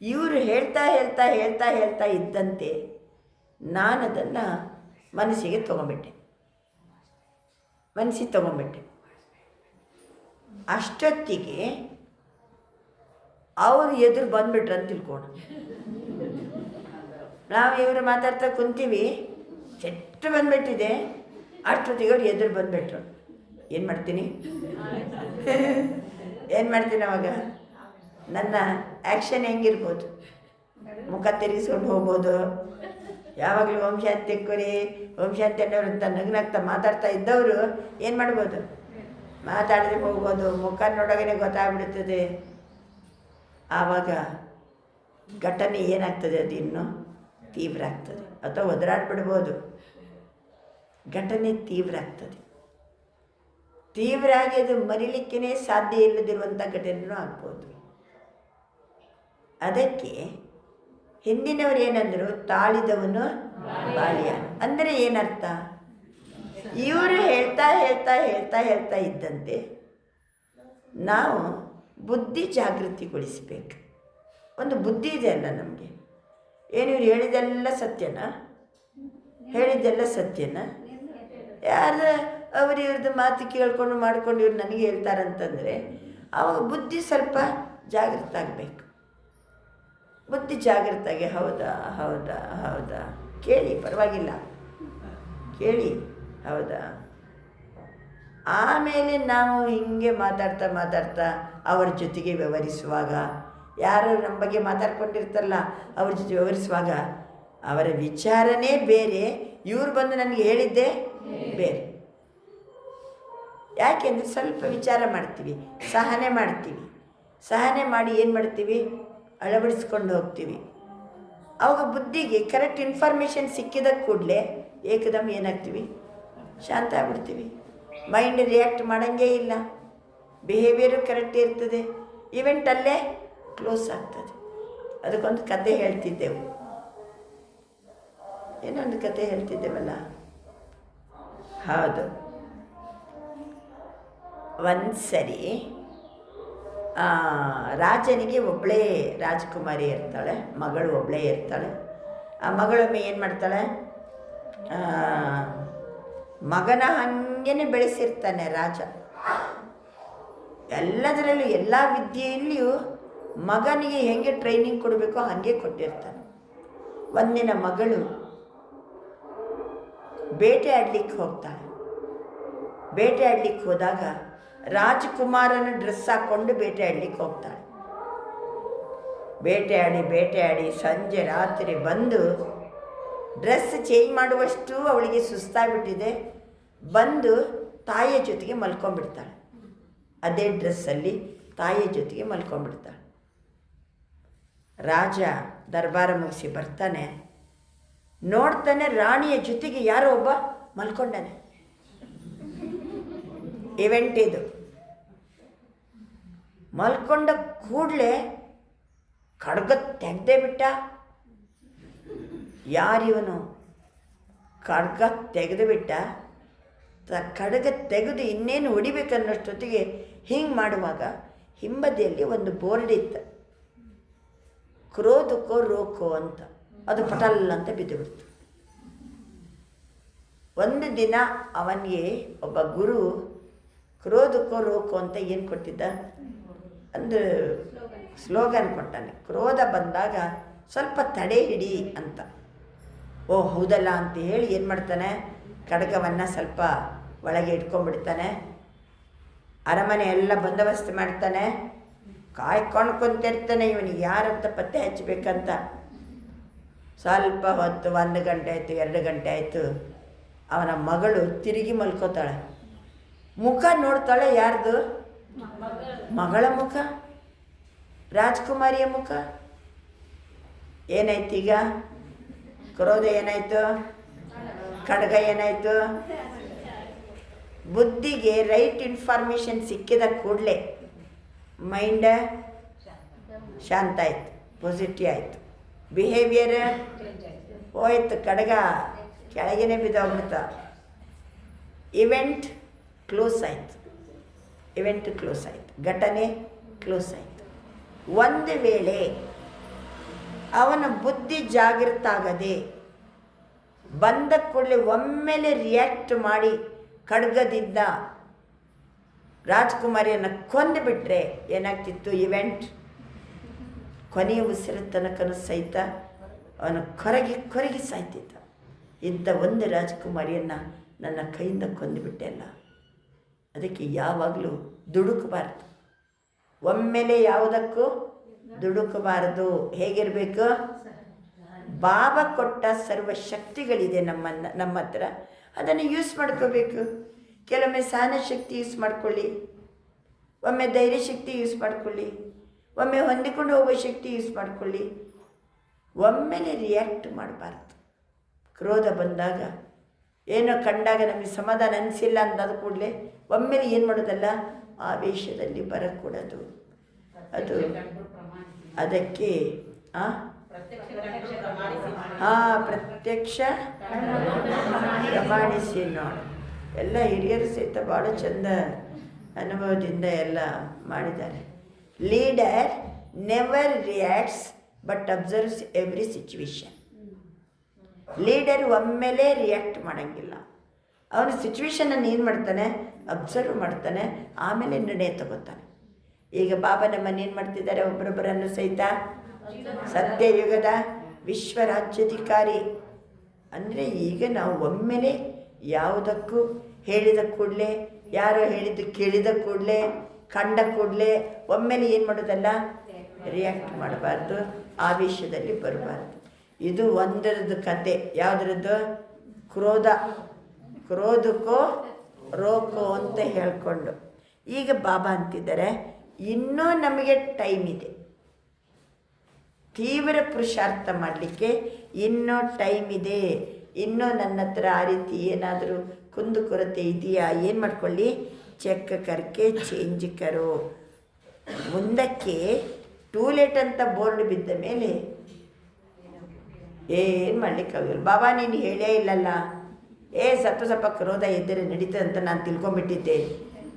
[SPEAKER 3] ಇವರು ಹೇಳ್ತಾ ಹೇಳ್ತಾ ಹೇಳ್ತಾ ಹೇಳ್ತಾ ಇದ್ದಂತೆ ನಾನು ಅದನ್ನು ಮನಸ್ಸಿಗೆ ತೊಗೊಂಬಿಟ್ಟೆ. ಅಷ್ಟೊತ್ತಿಗೆ ಅವರು ಎದುರು ಬಂದುಬಿಟ್ರು ಅಂತ ತಿಳ್ಕೋಣ. ನಾವು ಇವರು ಮಾತಾಡ್ತಾ ಕುಂತೀವಿ, ಸೆಟ್ಟು ಬಂದುಬಿಟ್ಟಿದೆ. ಅಷ್ಟೊತ್ತಿಗೆ ಅವ್ರು ಎದುರು ಬಂದುಬಿಟ್ರು. ಏನು ಮಾಡ್ತೀನಿ ಅವಾಗ? ನನ್ನ ಆ್ಯಕ್ಷನ್ ಹೆಂಗಿರ್ಬೋದು? ಮುಖ ತಿರುಗಿಸ್ಕೊಂಡು ಹೋಗ್ಬೋದು. ಯಾವಾಗಲೂ ಓಂ ಶಾಂತಿ ಕೊರಿ ಓಂ ಶಾಂತಿ ಅನ್ನೋರು ಅಂತ ನಗ್ನಾಗ್ತಾ ಮಾತಾಡ್ತಾ ಇದ್ದವರು ಏನು ಮಾಡ್ಬೋದು? ಮಾತಾಡದೆ ಹೋಗ್ಬೋದು. ಮುಖ ನೋಡೋಗೇ ಗೊತ್ತಾಗ್ಬಿಡ್ತದೆ. ಆವಾಗ ಘಟನೆ ಏನಾಗ್ತದೆ? ಅದು ಇನ್ನೂ ತೀವ್ರ ಆಗ್ತದೆ. ಅಥವಾ ಒದರಾಡ್ಬಿಡ್ಬೋದು. ಘಟನೆ ತೀವ್ರ ಆಗ್ತದೆ. ತೀವ್ರ ಆಗಿ ಅದು ಮರಿಲಿಕ್ಕೇ ಸಾಧ್ಯ ಇಲ್ಲದಿರುವಂಥ ಘಟನೆಯೂ ಆಗ್ಬೋದು. ಅದಕ್ಕೆ ಹಿಂದಿನವರು ಏನಂದರು? ತಾಳಿದವನು ಬಾಳಿಯ. ಅಂದರೆ ಏನರ್ಥ? ಇವರು ಹೇಳ್ತಾ ಹೇಳ್ತಾ ಹೇಳ್ತಾ ಹೇಳ್ತಾ ಇದ್ದಂತೆ ನಾವು ಬುದ್ಧಿ ಜಾಗೃತಿಗೊಳಿಸಬೇಕು. ಒಂದು ಬುದ್ಧಿ ಇದೆ ಅಲ್ಲ ನಮಗೆ. ಏನು ಇವ್ರು ಹೇಳಿದೆಲ್ಲ ಸತ್ಯನ? ಯಾರು ಅವರು ಇವ್ರದ್ದು ಮಾತು ಕೇಳ್ಕೊಂಡು ಮಾಡ್ಕೊಂಡು ಇವ್ರು ನನಗೆ ಹೇಳ್ತಾರಂತಂದರೆ ಅವಾಗ ಬುದ್ಧಿ ಸ್ವಲ್ಪ ಜಾಗೃತ ಆಗಬೇಕು. ಬುದ್ಧಿ ಜಾಗೃತಾಗಿ ಹೌದಾ ಕೇಳಿ, ಪರವಾಗಿಲ್ಲ ಕೇಳಿ, ಹೌದಾ. ಆಮೇಲೆ ನಾವು ಹೀಗೆ ಮಾತಾಡ್ತಾ ಅವ್ರ ಜೊತೆಗೆ ವ್ಯವಹರಿಸುವಾಗ, ಯಾರು ನಮ್ಮ ಬಗ್ಗೆ ಮಾತಾಡ್ಕೊಂಡಿರ್ತಾರಲ್ಲ ಅವ್ರ ಜೊತೆ ವ್ಯವಹರಿಸುವಾಗ ಅವರ ವಿಚಾರನೇ ಬೇರೆ, ಇವ್ರು ಬಂದು ನನಗೆ ಹೇಳಿದ್ದೇ ಬೇರೆ. ಯಾಕೆಂದರೆ ಸ್ವಲ್ಪ ವಿಚಾರ ಮಾಡ್ತೀವಿ, ಸಹನೆ ಮಾಡಿ ಏನು ಮಾಡ್ತೀವಿ? ಅಳವಡಿಸ್ಕೊಂಡು ಹೋಗ್ತೀವಿ. ಅವಾಗ ಬುದ್ಧಿಗೆ ಕರೆಕ್ಟ್ ಇನ್ಫಾರ್ಮೇಷನ್ ಸಿಕ್ಕಿದ ಕೂಡಲೇ ಏಕದಮ್ ಏನಾಗ್ತೀವಿ? ಶಾಂತ ಆಗ್ಬಿಡ್ತೀವಿ. ಮೈಂಡ್ ರಿಯಾಕ್ಟ್ ಮಾಡೋಂಗೇ ಇಲ್ಲ. ಬಿಹೇವಿಯರು ಕರೆಕ್ಟ್ ಇರ್ತದೆ. ಇವೆಂಟ್ ಅಲ್ಲೇ ಕ್ಲೋಸ್ ಆಗ್ತದೆ. ಅದಕ್ಕೊಂದು ಕತೆ ಹೇಳ್ತಿದ್ದೆವು. ಏನೊಂದು ಕತೆ ಹೇಳ್ತಿದ್ದೇವಲ್ಲ, ಹೌದು. ಒಂದು ಸರಿ ರಾಜನಿಗೆ ಒಬ್ಬಳೇ ರಾಜಕುಮಾರಿ ಇರ್ತಾಳೆ, ಮಗಳು ಒಬ್ಬಳೇ ಇರ್ತಾಳೆ. ಆ ಮಗಳೊಮ್ಮೆ ಏನು ಮಾಡ್ತಾಳೆ? ಮಗನ ಹಾಗೇ ಬೆಳೆಸಿರ್ತಾನೆ ರಾಜ. ಎಲ್ಲದರಲ್ಲೂ ಎಲ್ಲ ವಿದ್ಯೆಯಲ್ಲಿಯೂ ಮಗನಿಗೆ ಹೇಗೆ ಟ್ರೈನಿಂಗ್ ಕೊಡಬೇಕೋ ಹಾಗೆ ಕೊಟ್ಟಿರ್ತಾನೆ. ಒಂದಿನ ಮಗಳು ಬೇಟೆ ಆಡಲಿಕ್ಕೆ ಹೋಗ್ತಾಳೆ. ಬೇಟೆ ಆಡಲಿಕ್ಕೆ ಹೋದಾಗ ರಾಜಕುಮಾರನ ಡ್ರೆಸ್ ಹಾಕ್ಕೊಂಡು ಬೇಟೆ ಆಡಲಿಕ್ಕೆ ಹೋಗ್ತಾಳೆ. ಬೇಟೆ ಆಡಿ ಸಂಜೆ ರಾತ್ರಿ ಬಂದು ಡ್ರೆಸ್ ಚೇಂಜ್ ಮಾಡುವಷ್ಟು ಅವಳಿಗೆ ಸುಸ್ತಾಗ್ಬಿಟ್ಟಿದೆ. ಬಂದು ತಾಯಿಯ ಜೊತೆಗೆ ಮಲ್ಕೊಂಡ್ಬಿಡ್ತಾಳೆ. ಅದೇ ಡ್ರೆಸ್ಸಲ್ಲಿ ತಾಯಿಯ ಜೊತೆಗೆ ಮಲ್ಕೊಂಡ್ಬಿಡ್ತಾಳೆ. ರಾಜ ದರ್ಬಾರ ಮುಗಿಸಿ ಬರ್ತಾನೆ, ನೋಡ್ತಾನೆ ರಾಣಿಯ ಜೊತೆಗೆ ಯಾರೋ ಒಬ್ಬ ಮಲ್ಕೊಂಡಾನೆ. ಇವೆಂಟ್ ಇದು. ಮಲ್ಕೊಂಡ ಕೂಡಲೇ ಖಡ್ಗ ತೆಗೆದೇ ಬಿಟ್ಟ. ಯಾರಿವನು? ಖಡ್ಗ ತೆಗೆದು ಬಿಟ್ಟ. ಖಡ್ಗ ತೆಗೆದು ಇನ್ನೇನು ಹೊಡಿಬೇಕನ್ನೋಷ್ಟೊತ್ತಿಗೆ ಹಿಂಗೆ ಮಾಡುವಾಗ ಹಿಂಬದಿಯಲ್ಲಿ ಒಂದು ಬೋರ್ಡ್ ಇತ್ತು, ಕ್ರೋಧಕ್ಕೋ ರೋಕೋ ಅಂತ. ಅದು ಪಟಲ್ ಅಂತ ಬಿದ್ದು ಬಿಡ್ತು. ಒಂದು ದಿನ ಅವನಿಗೆ ಒಬ್ಬ ಗುರು ಕ್ರೋಧಕ್ಕೋ ರೋಕೋ ಅಂತ ಏನು ಕೊಟ್ಟಿದ್ದ, ಒಂದು ಸ್ಲೋಗನ್ ಕೊಟ್ಟಾನೆ. ಕ್ರೋಧ ಬಂದಾಗ ಸ್ವಲ್ಪ ತಡೆ ಹಿಡಿ ಅಂತ. ಓ ಹೌದಲ್ಲ ಅಂತ ಹೇಳಿ ಏನು ಮಾಡ್ತಾನೆ, ಖಡ್ಗವನ್ನು ಸ್ವಲ್ಪ ಒಳಗೆ ಇಟ್ಕೊಂಡ್ಬಿಡ್ತಾನೆ. ಅರಮನೆ ಎಲ್ಲ ಬಂದೋಬಸ್ತ್ ಮಾಡ್ತಾನೆ. ಕಾಯ್ಕೊಂಡು ಕುಂತಿರ್ತಾನೆ ಇವನಿಗೆ ಯಾರಂತ ಪತ್ತೆ ಹಚ್ಚಬೇಕಂತ. ಸ್ವಲ್ಪ ಹೊತ್ತು 1 ಗಂಟೆ ಆಯಿತು, 2 ಗಂಟೆ ಆಯಿತು. ಅವನ ಮಗಳು ತಿರುಗಿ ಮಲ್ಕೋತಾಳೆ. ಮುಖ ನೋಡ್ತಾಳೆ. ಯಾರ್ದು? ಮಗಳ ಮುಖ, ರಾಜ್ಕುಮಾರಿಯ ಮುಖ. ಏನಾಯ್ತು ಈಗ? ಕ್ರೋಧ ಏನಾಯಿತು? ಖಡ್ಗ ಏನಾಯಿತು? ಬುದ್ಧಿಗೆ ರೈಟ್ ಇನ್ಫಾರ್ಮೇಷನ್ ಸಿಕ್ಕಿದ ಕೂಡಲೇ ಮೈಂಡ್ ಶಾಂತ ಆಯಿತು, ಪಾಸಿಟಿವ್ ಆಯಿತು. ಬಿಹೇವಿಯರ್ ಹೋಯ್ತು, ಖಡ್ಗ ಕೆಳಗೇನೆ ಬಿದ್ದೋಗ್ಬಿಡ್ತ. ಇವೆಂಟ್ ಕ್ಲೋಸ್ ಆಯಿತು, ಘಟನೆ ಕ್ಲೋಸ್ ಆಯಿತು. ಒಂದು ವೇಳೆ ಅವನ ಬುದ್ಧಿ ಜಾಗೃತ ಆಗದೆ ಬಂದ ಕೂಡಲೇ ಒಮ್ಮೆಲೆ ರಿಯಾಕ್ಟ್ ಮಾಡಿ ಖಡ್ಗದಿಂದ ರಾಜ್ಕುಮಾರಿಯನ್ನು ಕೊಂದುಬಿಟ್ರೆ ಏನಾಗ್ತಿತ್ತು? ಇವೆಂಟ್ ಕೊನೆಯ ಉಸಿರ ತನಕನೂ ಸಹಿತ ಅವನು ಕೊರಗಿ ಸಾಯ್ತಿದ್ದ. ಇಂಥ ಒಂದು ರಾಜ್ಕುಮಾರಿಯನ್ನು ನನ್ನ ಕೈಯಿಂದ ಕೊಂದುಬಿಟ್ಟೆ ಅಲ್ಲ. ಅದಕ್ಕೆ ಯಾವಾಗಲೂ ದುಡುಕಬಾರ್ದು, ಒಮ್ಮೆಲೆ ಯಾವುದಕ್ಕೂ ದುಡುಕಬಾರದು. ಹೇಗಿರಬೇಕು? ಬಾಬಾ ಕೊಟ್ಟ ಸರ್ವಶಕ್ತಿಗಳಿದೆ ನಮ್ಮ ಹತ್ರ, ಅದನ್ನು ಯೂಸ್ ಮಾಡ್ಕೋಬೇಕು. ಕೆಲವೊಮ್ಮೆ ಸಹನ ಶಕ್ತಿ ಯೂಸ್ ಮಾಡ್ಕೊಳ್ಳಿ, ಒಮ್ಮೆ ಧೈರ್ಯ ಶಕ್ತಿ ಯೂಸ್ ಮಾಡ್ಕೊಳ್ಳಿ, ಒಮ್ಮೆ ಹೊಂದಿಕೊಂಡು ಹೋಗೋ ಶಕ್ತಿ ಯೂಸ್ ಮಾಡ್ಕೊಳ್ಳಿ. ಒಮ್ಮೆಲೆ ರಿಯಾಕ್ಟ್ ಮಾಡಬಾರ್ದು. ಕ್ರೋಧ ಬಂದಾಗ ಏನೋ ಕಂಡಾಗ ನಮಗೆ ಸಮಾಧಾನ ಅನಿಸಿಲ್ಲ ಅಂದಾದ ಕೂಡಲೇ ಒಮ್ಮೆಲೆ ಏನು ಮಾಡೋದಲ್ಲ, ಆವೇಶದಲ್ಲಿ ಬರಕೂಡದು. ಅದು ಅದಕ್ಕೆ ಪ್ರತ್ಯಕ್ಷ ಪ್ರಮಾಣಿಸಿ ನೋಡಿ. ಎಲ್ಲ ಹಿರಿಯರು ಸಹಿತ ಭಾಳ ಚಂದ ಅನುಭವದಿಂದ ಎಲ್ಲ ಮಾಡಿದ್ದಾರೆ. Leader never reacts but observes every situation. Leader ಒಮ್ಮೆಲೆ ರಿಯಾಕ್ಟ್ ಮಾಡೋಂಗಿಲ್ಲ. ಅವನು ಸಿಚುವೇಶನನ್ನು ಏನು ಮಾಡ್ತಾನೆ? ಅಬ್ಸರ್ವ್ ಮಾಡ್ತಾನೆ, ಆಮೇಲೆ ನಿರ್ಣಯ ತಗೋತಾನೆ. ಈಗ ಬಾಬಾ ನಮ್ಮನ್ನು ಏನು ಮಾಡ್ತಿದ್ದಾರೆ? ಒಬ್ಬರೊಬ್ಬರನ್ನು ಸಹಿತ ಸತ್ಯಯುಗದ ವಿಶ್ವರಾಜ್ಯಾಧಿಕಾರಿ ಅಂದರೆ ಈಗ ನಾವು ಒಮ್ಮೆಲೆ ಯಾವುದಕ್ಕೂ ಹೇಳಿದ ಕೂಡಲೇ, ಯಾರೋ ಹೇಳಿದ್ದು ಕೇಳಿದ ಕೂಡಲೇ, ಕಂಡ ಕೂಡಲೇ ಒಮ್ಮೆಲೆ ಏನು ಮಾಡೋದಲ್ಲ, ರಿಯಾಕ್ಟ್ ಮಾಡಬಾರ್ದು, ಆವೇಶದಲ್ಲಿ ಬರಬಾರ್ದು. ಇದು ಒಂದರದ್ದು ಕತೆ. ಯಾವುದ್ರದ್ದು? ಕ್ರೋಧಕ್ಕೋ ರೋಕೋ ಅಂತ ಹೇಳ್ಕೊಂಡು. ಈಗ ಬಾಬಾ ಅಂತಿದ್ದಾರೆ, ಇನ್ನೂ ನಮಗೆ ಟೈಮ್ ಇದೆ, ತೀವ್ರ ಪುರುಷಾರ್ಥ ಮಾಡಲಿಕ್ಕೆ ಇನ್ನೂ ಟೈಮ್ ಇದೆ. ಇನ್ನೂ ನನ್ನ ಹತ್ರ ಆ ರೀತಿ ಏನಾದರೂ ಕುಂದುಕೊರತೆ ಇದೆಯಾ? ಏನು ಮಾಡ್ಕೊಳ್ಳಿ, ಚೆಕ್ ಕರ್ಕೆ ಚೇಂಜ್ ಕರೋ. ಮುಂದಕ್ಕೆ ಟೂ ಲೇಟ್ ಅಂತ ಬೋರ್ಡ್ ಬಿದ್ದ ಮೇಲೆ ಏನು ಮಾಡಲಿಕ್ಕಾಗಲ್ಲ. ಬಾಬಾ ನೀನು ಹೇಳೇ ಇಲ್ಲಲ್ಲ, ಸ್ವಲ್ಪ ಕ್ರೋಧ ಎದ್ದರೆ ನಡೀತದೆ ಅಂತ ನಾನು ತಿಳ್ಕೊಂಬಿಟ್ಟಿದ್ದೆ,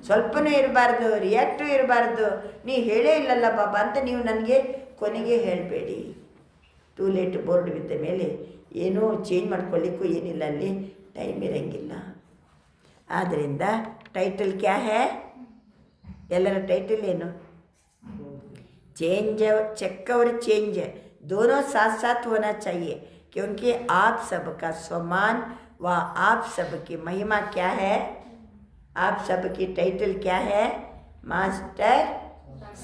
[SPEAKER 3] ಸ್ವಲ್ಪನೂ ಇರಬಾರ್ದು, ರಿಯಾಕ್ಟು ಇರಬಾರ್ದು, ನೀ ಹೇಳೇ ಇಲ್ಲಲ್ಲ ಬಾಬಾ ಅಂತ ನೀವು ನನಗೆ ಕೊನೆಗೆ ಹೇಳಬೇಡಿ. ಟೂ ಲೇಟ್ ಬೋರ್ಡ್ ಬಿದ್ದ ಮೇಲೆ ಏನೂ ಚೇಂಜ್ ಮಾಡ್ಕೊಳ್ಳಿಕ್ಕೂ ಏನಿಲ್ಲ, ಅಲ್ಲಿ ಟೈಮ್ ಇರೋಂಗಿಲ್ಲ. ಆದ್ದರಿಂದ ಟೈಟಲ್ ಕ್ಯಾ ಹೇ? ಎಲ್ಲರ ಟೈಟಲ್ ಏನು? चेंज चेक और चेंज दोनों साथ साथ होना चाहिए, क्योंकि आप सबका स्वमान व आप सबकी महिमा क्या है? आप सबकी टाइटल क्या है? मास्टर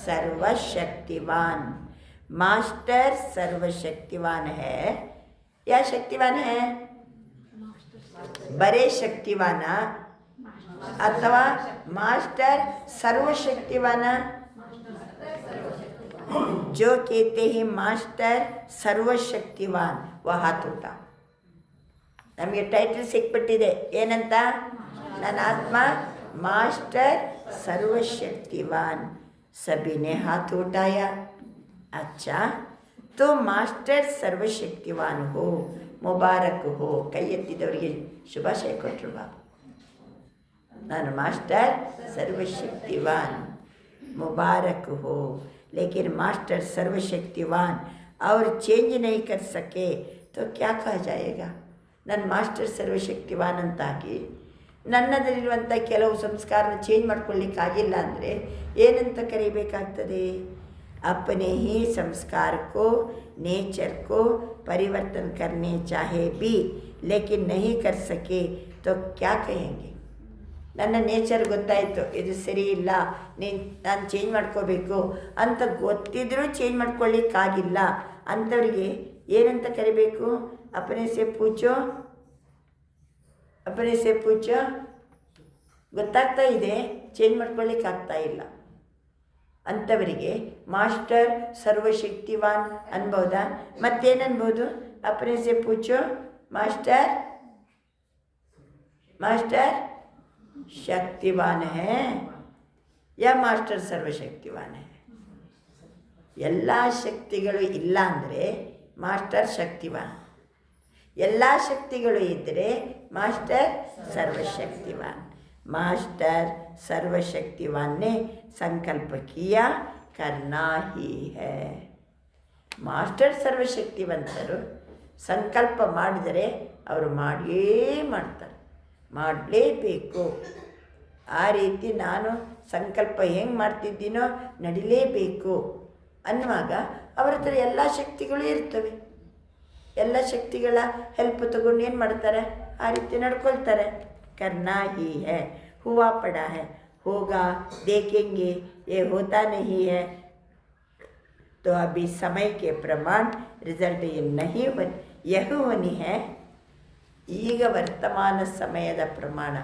[SPEAKER 3] सर्वशक्तिवान. मास्टर सर्वशक्तिवान है या शक्तिवान है? बड़े शक्तिवान अथवा मास्टर सर्वशक्तिवान? जो कहते हैं मास्टर सर्वशक्तिवान वह हाथ उठा. ನಮಗೆ ಟೈಟಲ್ ಸಿಕ್ಬಿಟ್ಟಿದೆ, ಏನಂತ? ನನ್ನ ಆತ್ಮ ಮಾಸ್ಟರ್ ಸರ್ವಶಕ್ತಿವಾನ್. सभी ने हाथ उठाया. अच्छा तो मास्टर सर्वशक्तिवान हो, मुबारक हो. ಕೈ ಎತ್ತಿದವರಿಗೆ ಶುಭಾಶಯ ಕೊಟ್ಟರು ಬಾಬಾ. ನಾನು ಮಾಸ್ಟರ್ सर्वशक्तिवान, मुबारक हो. लेकिन मास्टर सर्वशक्तिवान और चेंज नहीं कर सके तो क्या कहा जाएगा? ನನ್ನ ಮಾಸ್ಟರ್ ಸರ್ವಶಕ್ತಿವಾನ್ ಅಂತಾಗಿ ನನ್ನದಲ್ಲಿರುವಂಥ ಕೆಲವು ಸಂಸ್ಕಾರನ ಚೇಂಜ್ ಮಾಡ್ಕೊಳ್ಳಿಕ್ಕಾಗಿಲ್ಲ ಅಂದರೆ ಏನಂತ ಕರೀಬೇಕಾಗ್ತದೆ? अपने ही संस्कार को नेचर को परिवर्तन करने चाहे भी लेकिन नहीं कर सके तो क्या कहेंगे? ನನ್ನ ನೇಚರ್ ಗೊತ್ತಾಯಿತು, ಇದು ಸರಿ ಇಲ್ಲ, ನಾನು ಚೇಂಜ್ ಮಾಡ್ಕೋಬೇಕು ಅಂತ ಗೊತ್ತಿದ್ರೂ ಚೇಂಜ್ ಮಾಡ್ಕೊಳ್ಳಿಕ್ಕಾಗಿಲ್ಲ ಅಂಥವ್ರಿಗೆ ಏನಂತ ಕರಿಬೇಕು? ಅಪನೆ ಸೆ ಪೂಚೋ, ಅಪನೆ ಸೆ ಪೂಚೋ. ಗೊತ್ತಾಗ್ತಾ ಇದೆ, ಚೇಂಜ್ ಮಾಡ್ಕೊಳ್ಳಿಕ್ಕಾಗ್ತಾ ಇಲ್ಲ ಅಂಥವರಿಗೆ ಮಾಸ್ಟರ್ ಸರ್ವಶಕ್ತಿವಾನ್ ಅನ್ಬೋದಾ? ಮತ್ತೇನು ಅನ್ಬೋದು? ಅಪನೆ ಸೆ ಪೂಚೋ ಮಾಸ್ಟರ್, ಮಾಸ್ಟರ್ शक्तिवान है या ಮಾಸ್ಟರ್ ಸರ್ವಶಕ್ತಿವಾನ್ है? ಎಲ್ಲ ಶಕ್ತಿಗಳು ಇಲ್ಲ ಅಂದರೆ ಮಾಸ್ಟರ್ ಶಕ್ತಿವಾನ್, ಎಲ್ಲ ಶಕ್ತಿಗಳು ಇದ್ದರೆ ಮಾಸ್ಟರ್ ಸರ್ವಶಕ್ತಿವಾನ್. ಮಾಸ್ಟರ್ सर्वशक्तिवान ने संकल्प किया करना ही है. ಮಾಸ್ಟರ್ ಸರ್ವಶಕ್ತಿವಂತರು ಸಂಕಲ್ಪ ಮಾಡಿದರೆ ಅವರು ಮಾಡಿಯೇ ಮಾಡ್ತಾರೆ, ಮಾಡಲೇಬೇಕು. ಆ ರೀತಿ ನಾನು ಸಂಕಲ್ಪ ಹೆಂಗೆ ಮಾಡ್ತಿದ್ದೀನೋ ನಡಿಲೇಬೇಕು ಅನ್ನುವಾಗ ಅವರ ಹತ್ರ ಎಲ್ಲ ಶಕ್ತಿಗಳು ಇರ್ತವೆ. ಎಲ್ಲ ಶಕ್ತಿಗಳ ಹೆಲ್ಪ್ ತಗೊಂಡು ಏನು ಮಾಡ್ತಾರೆ? ಆ ರೀತಿ ನಡ್ಕೊಳ್ತಾರೆ. करना ही है, हुआ पड़ा है, होगा, देखेंगे, ये होता नहीं है तो अभी समय के प्रमाण रिजल्ट ये नहीं यह होनी है. ಈಗ ವರ್ತಮಾನ ಸಮಯದ ಪ್ರಮಾಣ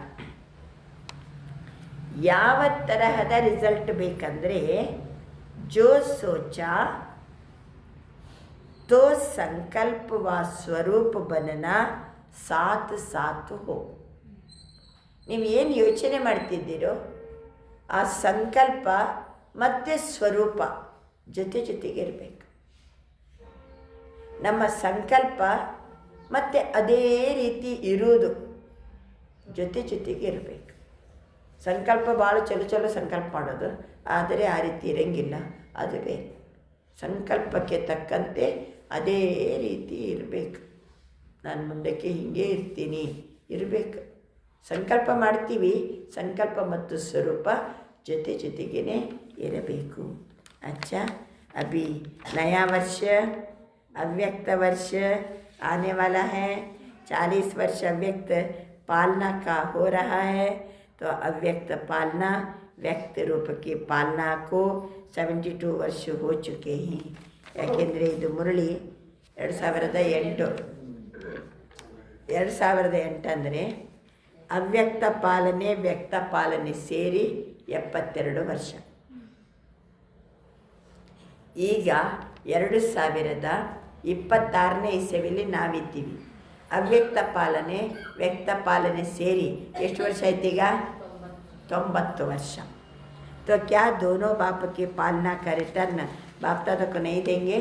[SPEAKER 3] ಯಾವ ತರಹದ ರಿಸಲ್ಟ್ ಬೇಕಂದರೆ ಜೋ ಸೋಚಾ ತೋ ಸಂಕಲ್ಪ ವ ಸ್ವರೂಪ ಬನನಾ ಸಾತ್ ಸಾತ್ ಹೋ. ನೀವು ಏನು ಯೋಚನೆ ಮಾಡ್ತಿದ್ದೀರೋ ಆ ಸಂಕಲ್ಪ ಮತ್ತು ಸ್ವರೂಪ ಜೊತೆ ಜೊತೆಗೆ ಇರಬೇಕು. ನಮ್ಮ ಸಂಕಲ್ಪ ಮತ್ತು ಅದೇ ರೀತಿ ಇರುವುದು ಜೊತೆ ಜೊತೆಗೆ ಇರಬೇಕು. ಸಂಕಲ್ಪ ಭಾಳ ಚಲೋ ಚಲೋ ಸಂಕಲ್ಪ ಮಾಡೋದು, ಆದರೆ ಆ ರೀತಿ ಇರೋಂಗಿಲ್ಲ, ಅದು ಬೇರೆ. ಸಂಕಲ್ಪಕ್ಕೆ ತಕ್ಕಂತೆ ಅದೇ ರೀತಿ ಇರಬೇಕು. ನಾನು ಮುಂದಕ್ಕೆ ಹೀಗೆ ಇರ್ತೀನಿ ಇರಬೇಕು. ಸಂಕಲ್ಪ ಮಾಡ್ತೀವಿ, ಸಂಕಲ್ಪ ಮತ್ತು ಸ್ವರೂಪ ಜೊತೆ ಜೊತೆಗೇ ಇರಬೇಕು. अच्छा, अभी नया वर्ष अव्यक्त वर्ष आने वाला है. 40 वर्ष अव्यक्त पालना का हो रहा है. तो अव्यक्त पालना व्यक्त रूप की पालना को 72 वर्ष हो चुके हैं. ಯಾಕೆಂದರೆ ಇದು ಮುರಳಿ 2008 ಅಂದರೆ ಅವ್ಯಕ್ತ ಪಾಲನೆ ವ್ಯಕ್ತ ಪಾಲನೆ ಸೇರಿ 72 ವರ್ಷ. ಈಗ 2026ನೇ ಇಸವಿಯಲ್ಲಿ ನಾವಿದ್ದೀವಿ. ಅವ್ಯಕ್ತ ಪಾಲನೆ ವ್ಯಕ್ತ ಪಾಲನೆ ಸೇರಿ ಎಷ್ಟು ವರ್ಷ ಆಯ್ತೀಗ? 90 ವರ್ಷ. तो क्या दोनों बाप की पालना का रिटर्न बाप दादा को नहीं देंगे?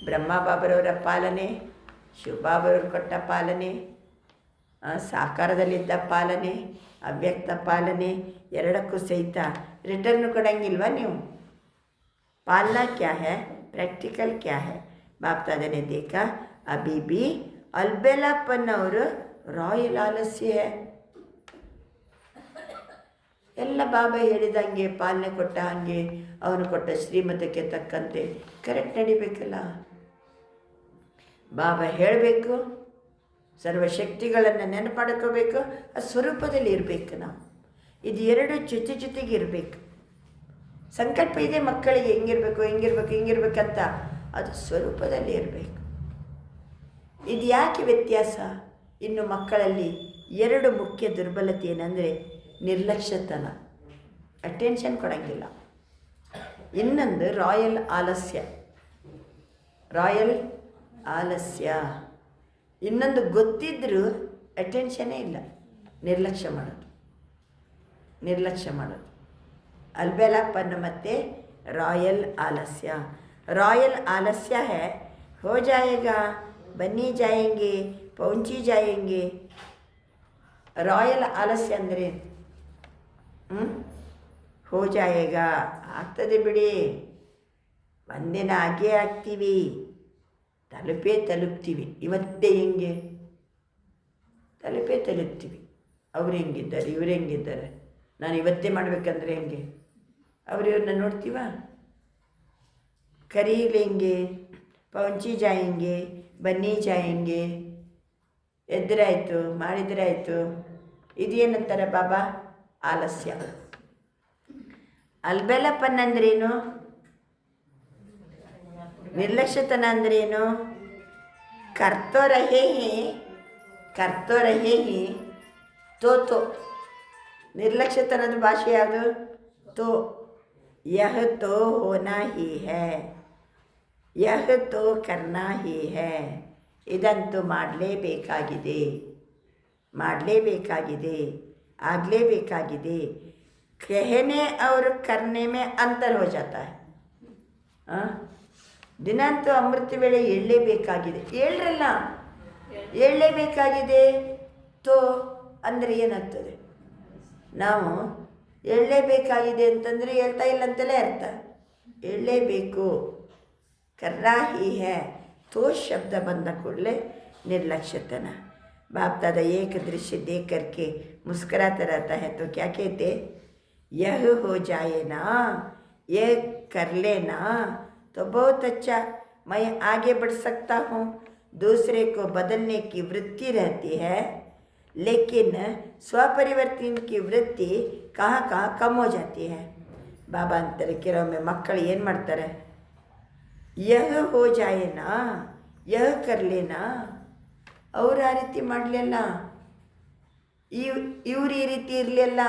[SPEAKER 3] ಬ್ರಹ್ಮ ಬಾಬರವರ ಪಾಲನೆ, ಶಿವಬಾಬರವರು ಕೊಟ್ಟ ಪಾಲನೆ, ಸಾಕಾರದಲ್ಲಿದ್ದ ಪಾಲನೆ, ಅವ್ಯಕ್ತ ಪಾಲನೆ ಎರಡಕ್ಕೂ ಸಹಿತ ರಿಟರ್ನ್ ಕೊಡಂಗಿಲ್ವಾ ನೀವು? पालना क्या है, प्रैक्टिकल क्या है? बाप दादा ने देखा अभी भी अलबेलापन और ರಾಯಲ್ ಆಲಸ್ಯ. ಎಲ್ಲ ಬಾಬಾ ಹೇಳಿದಂಗೆ ಪಾಲನೆ ಕೊಟ್ಟ ಹಾಗೆ ಅವನು ಕೊಟ್ಟ ಶ್ರೀಮತಕ್ಕೆ ತಕ್ಕಂತೆ ಕರೆಕ್ಟ್ ನಡಿಬೇಕಲ್ಲ. ಬಾಬಾ ಹೇಳಬೇಕು, ಸರ್ವಶಕ್ತಿಗಳನ್ನು ನೆನಪಾಡ್ಕೋಬೇಕು, ಆ ಸ್ವರೂಪದಲ್ಲಿ ಇರಬೇಕು. ನಾವು ಇದು ಎರಡು ಜೊತೆ ಜೊತೆಗೆ ಇರಬೇಕು. ಸಂಕಲ್ಪ ಇದೆ ಮಕ್ಕಳಿಗೆ ಹಿಂಗಿರ್ಬೇಕಂತ, ಅದು ಸ್ವರೂಪದಲ್ಲಿ ಇರಬೇಕು. ಇದು ಯಾಕೆ ವ್ಯತ್ಯಾಸ? ಇನ್ನು ಮಕ್ಕಳಲ್ಲಿ ಎರಡು ಮುಖ್ಯ ದುರ್ಬಲತೆ ಏನಂದರೆ ನಿರ್ಲಕ್ಷ್ಯತನ, ಅಟೆನ್ಷನ್ ಕೊಡೋಂಗಿಲ್ಲ. ಇನ್ನೊಂದು ರಾಯಲ್ ಆಲಸ್ಯ. ಇನ್ನೊಂದು ಗೊತ್ತಿದ್ದರೂ ಅಟೆನ್ಷನ್ನೇ ಇಲ್ಲ, ನಿರ್ಲಕ್ಷ್ಯ ಮಾಡೋದು. अलबेलापन मत रॉयल आलस्य है, हो जाएगा, बनी जाएंगे, पहुंची जाएंगे. रॉयल आलस्य अंदरे हो जाएगा, ಆಗ್ತದೆ ಬಿಡಿ, ಒಂದಿನ ಆಗೇ ಆಗ್ತೀವಿ, ತಲುಪ್ತೀವಿ. ಇವತ್ತೇ ಹೆಂಗೆ ತಲುಪ್ತೀವಿ. ಅವ್ರು ಹೆಂಗಿದ್ದಾರೆ, ಇವ್ರು ಹೆಂಗಿದ್ದಾರೆ, ನಾನು ಇವತ್ತೇ ಮಾಡಬೇಕಂದ್ರೆ ಹೆಂಗೆ, ಇವ್ರನ್ನ ನೋಡ್ತೀವ, ಕರೀಲೆಂಗೆ, ಪೌಂಚಿ ಜಾಯಂಗೆ, ಬನ್ನಿ ಜಾಯಂಗೆ, ಎದ್ದರಾಯ್ತು ಮಾಡಿದರೆ ಆಯಿತು. ಇದೇನಂತಾರೆ ಬಾಬಾ? ಆಲಸ್ಯ. ಅಲ್ಬೆಲಪ್ಪನ್ ಅಂದ್ರೇನು? ನಿರ್ಲಕ್ಷ್ಯತನ ಅಂದ್ರೇನು? ಕರ್ತೋ ರಹೇ ಹಿ ತೋ ನಿರ್ಲಕ್ಷ್ಯತನದ ಭಾಷೆ ಯಾವುದು? ತೋ ಯಹ ತೋ ಹೋನಾ ಹಿ ಹೈ, ಯಹ ತೋ ಕರ್ನಾ ಹಿ ಹೈ. ಇದಂತೂ ಮಾಡಲೇಬೇಕಾಗಿದೆ, ಆಗಲೇಬೇಕಾಗಿದೆ. कहने और करने में अंतर हो जाता है. ದಿನಂತೂ ಅಮೃತ ವೇಳೆ ಹೇಳಲೇಬೇಕಾಗಿದೆ. ಹೇಳಲೇಬೇಕಾಗಿದೆ. ತೋ ಅಂದರೆ ಏನಾಗ್ತದೆ? ನಾವು ಹೇಳಲೇಬೇಕಾಗಿದೆ ಅಂತಂದರೆ ಹೇಳ್ತಾ ಇಲ್ಲ ಅಂತಲೇ ಅರ್ಥ. ಹೇಳಲೇಬೇಕು. ಕರ್ನಾ ಹಿ ಹೈ. ತೋ ಶಬ್ದ ಬಂದ ಕೂಡಲೇ ನಿರ್ಲಕ್ಷ್ಯತನ. बाप दादा एक दृश्य देख करके मुस्कुराता रहता है तो क्या कहते? यह हो जाए ना, यह कर लेना तो बहुत अच्छा, मैं आगे बढ़ सकता हूँ. दूसरे को बदलने की वृत्ति रहती है, लेकिन स्वपरिवर्तन की वृत्ति कहाँ कहाँ कम हो जाती है. बाबा अंतर ಕೆಲವೊಮ್ಮೆ ಮಕ್ಕಳು ಏನು ಮಾಡ್ತಾರೆ? यह हो जाए ना, यह कर लेना. ಅವ್ರು ಆ ರೀತಿ ಮಾಡಲಿಲ್ಲ, ಇವ್ರು ಈ ರೀತಿ ಇರಲಿಲ್ಲ,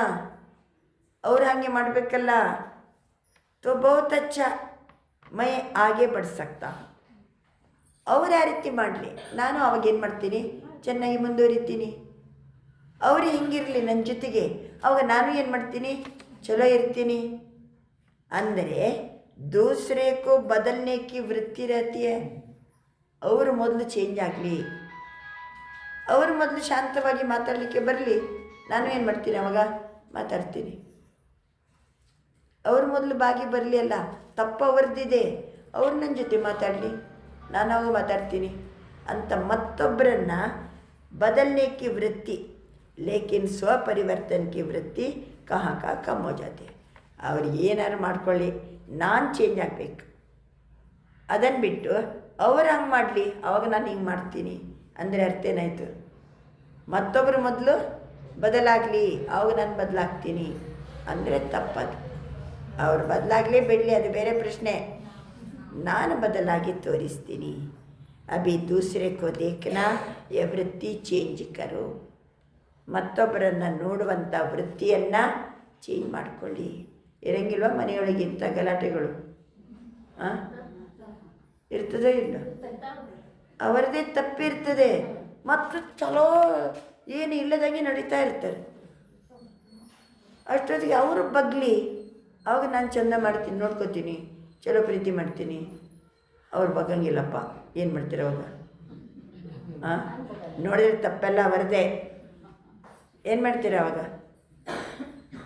[SPEAKER 3] ಅವ್ರು ಹಾಗೆ ಮಾಡಬೇಕಲ್ಲ. ತೋ ಬಹುತ್ ಅಚ್ಚ, ಮೈ ಆಗೆ ಬಡ್ ಸಕ್ತಾ. ಅವ್ರು ಆ ರೀತಿ ಮಾಡಲಿ, ನಾನು ಅವಾಗೇನು ಮಾಡ್ತೀನಿ? ಚೆನ್ನಾಗಿ ಮುಂದುವರಿತೀನಿ. ಅವರು ಹಿಂಗಿರಲಿ ನನ್ನ ಜೊತೆಗೆ, ಅವಾಗ ನಾನು ಏನು ಮಾಡ್ತೀನಿ? ಚಲೋ ಇರ್ತೀನಿ. ಅಂದರೆ ದೂಸರೆ ಕೋ ಬದಲ್ನೆ ಕಿ ವೃತ್ತಿ रहती है. ಅವರು ಮೊದಲು ಚೇಂಜ್ ಆಗಲಿ, ಅವರು ಮೊದಲು ಶಾಂತವಾಗಿ ಮಾತಾಡಲಿಕ್ಕೆ ಬರಲಿ, ನಾನು ಏನು ಮಾಡ್ತೀನಿ? ಅವಾಗ ಮಾತಾಡ್ತೀನಿ. ಅವ್ರು ಮೊದಲು ಬಾಗಿ ಬರಲಿ, ಅಲ್ಲ ತಪ್ಪು ಅವ್ರದ್ದಿದೆ, ಅವ್ರು ನನ್ನ ಜೊತೆ ಮಾತಾಡಲಿ, ನಾನು ಅವಾಗ ಮಾತಾಡ್ತೀನಿ ಅಂತ ಮತ್ತೊಬ್ಬರನ್ನು ಬದಲ್ನೆ ಕಿ ವೃತ್ತಿ, ಲೇಕಿನ್ ಸ್ವಪರಿವರ್ತನ್ ಕಿ ವೃತ್ತಿ ಕहाँ का ಕಮ್ हो जाते. ಅವ್ರು ಏನಾರು ಮಾಡ್ಕೊಳ್ಳಿ, ನಾನು ಚೇಂಜ್ ಆಗಬೇಕು. ಅದನ್ನು ಬಿಟ್ಟು ಅವ್ರು ಹಂಗೆ ಮಾಡಲಿ, ಅವಾಗ ನಾನು ಹಿಂಗೆ ಮಾಡ್ತೀನಿ ಅಂದರೆ ಅರ್ಥ ಏನಾಯಿತು? ಮತ್ತೊಬ್ಬರು ಮೊದಲು ಬದಲಾಗಲಿ, ಅವಾಗ ನಾನು ಬದಲಾಗ್ತೀನಿ ಅಂದರೆ ತಪ್ಪದು. ಅವ್ರು ಬದಲಾಗಲಿ ಬಿಡಲಿ, ಅದು ಬೇರೆ ಪ್ರಶ್ನೆ. ನಾನು ಬದಲಾಗಿ ತೋರಿಸ್ತೀನಿ. ಅಭಿ ದೂಸರೆ ಕೋ ದೇಖ್ನಾ ಯ ವೃತ್ತಿ ಚೇಂಜ್ ಕರೋ. ಮತ್ತೊಬ್ಬರನ್ನು ನೋಡುವಂಥ ವೃತ್ತಿಯನ್ನು ಚೇಂಜ್ ಮಾಡಿಕೊಳ್ಳಿ. ಇರಂಗಿಲ್ವ ಮನೆಯೊಳಗಿಂತ ಗಲಾಟೆಗಳು? ಇರ್ತದೆ ಇಲ್ಲ? ಅವರದೇ ತಪ್ಪಿರ್ತದೆ, ಮತ್ತು ಚಲೋ ಏನು ಇಲ್ಲದಂಗೆ ನಡೀತಾ ಇರ್ತಾರೆ. ಅಷ್ಟೊತ್ತಿಗೆ ಅವರು ಬಗ್ಲಿ, ಅವಾಗ ನಾನು ಚಂದ ಮಾಡ್ತೀನಿ, ನೋಡ್ಕೋತೀನಿ, ಚಲೋ ಪ್ರೀತಿ ಮಾಡ್ತೀನಿ. ಅವ್ರು ಬಗ್ಗಂಗಿಲ್ಲಪ್ಪ, ಏನು ಮಾಡ್ತೀರ ಅವಾಗ? ನೋಡಿದ್ರೆ ತಪ್ಪೆಲ್ಲ ಅವರದೇ. ಏನು ಮಾಡ್ತೀರ ಅವಾಗ?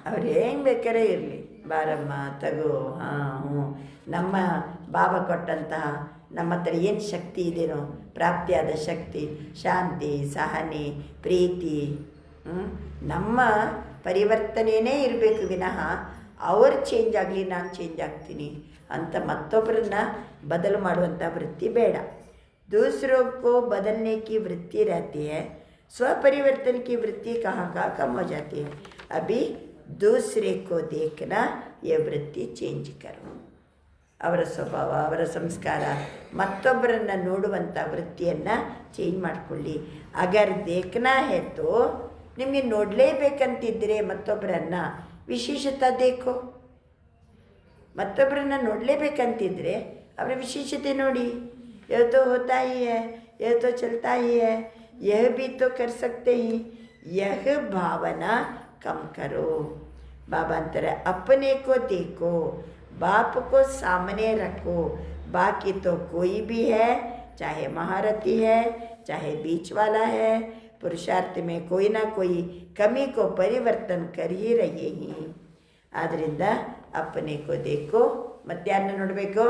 [SPEAKER 3] ಅವ್ರು ಹೆಂಗೆ ಬೇಕಾರೆ ಇರಲಿ, ಬಾರಮ್ಮ ತಗೋ, ಹ್ಞೂ. ನಮ್ಮ ಬಾಬಾ ಕೊಟ್ಟಂತಹ ನಮ್ಮ ಹತ್ರ ಏನು ಶಕ್ತಿ ಇದೆಯೋ, ಪ್ರಾಪ್ತಿಯಾದ ಶಕ್ತಿ, ಶಾಂತಿ, ಸಹನೆ, ಪ್ರೀತಿ, ನಮ್ಮ ಪರಿವರ್ತನೆಯೇ ಇರಬೇಕು ವಿನಃ ಅವರು ಚೇಂಜ್ ಆಗಲಿ, ನಾನು ಚೇಂಜ್ ಆಗ್ತೀನಿ ಅಂತ ಮತ್ತೊಬ್ಬರನ್ನ ಬದಲು ಮಾಡುವಂಥ ವೃತ್ತಿ ಬೇಡ. दूसरों को बदलने की वृत्ति रहती है, स्वपरिवर्तन की वृत्ति कहाँ कहाँ कम हो जाती है. अभी दूसरे को देखना ये वृत्ति चेंज करो. ಅವರ ಸ್ವಭಾವ, ಅವರ ಸಂಸ್ಕಾರ, ಮತ್ತೊಬ್ಬರನ್ನು ನೋಡುವಂಥ ವೃತ್ತಿಯನ್ನು ಚೇಂಜ್ ಮಾಡಿಕೊಳ್ಳಿ. ಅಗರ್ ದೇಖ್ನಾ ಹೇತೋ, ನಿಮಗೆ ನೋಡಲೇಬೇಕಂತಿದ್ದರೆ ಮತ್ತೊಬ್ಬರನ್ನು ವಿಶೇಷತೆ ದೇಖೋ. ಮತ್ತೊಬ್ಬರನ್ನು ನೋಡಲೇಬೇಕಂತಿದ್ದರೆ ಅವರ ವಿಶೇಷತೆ ನೋಡಿ. यह तो होता ही है, यह तो चलता ही है, यह भी तो कर सकते ही, यह भावना कम करो. बाबा अंतर अपने को देखो, बाप को सामने रखो. बाकी तो कोई भी है, चाहे महारथी है, चाहे बीच वाला है, पुरुषार्थ में कोई ना कोई कमी को परिवर्तन कर ही रहे ही. ಆದ್ದರಿಂದ अपने को देखो, ಮಧ್ಯಾಹ್ನ ನೋಡಬೇಕು,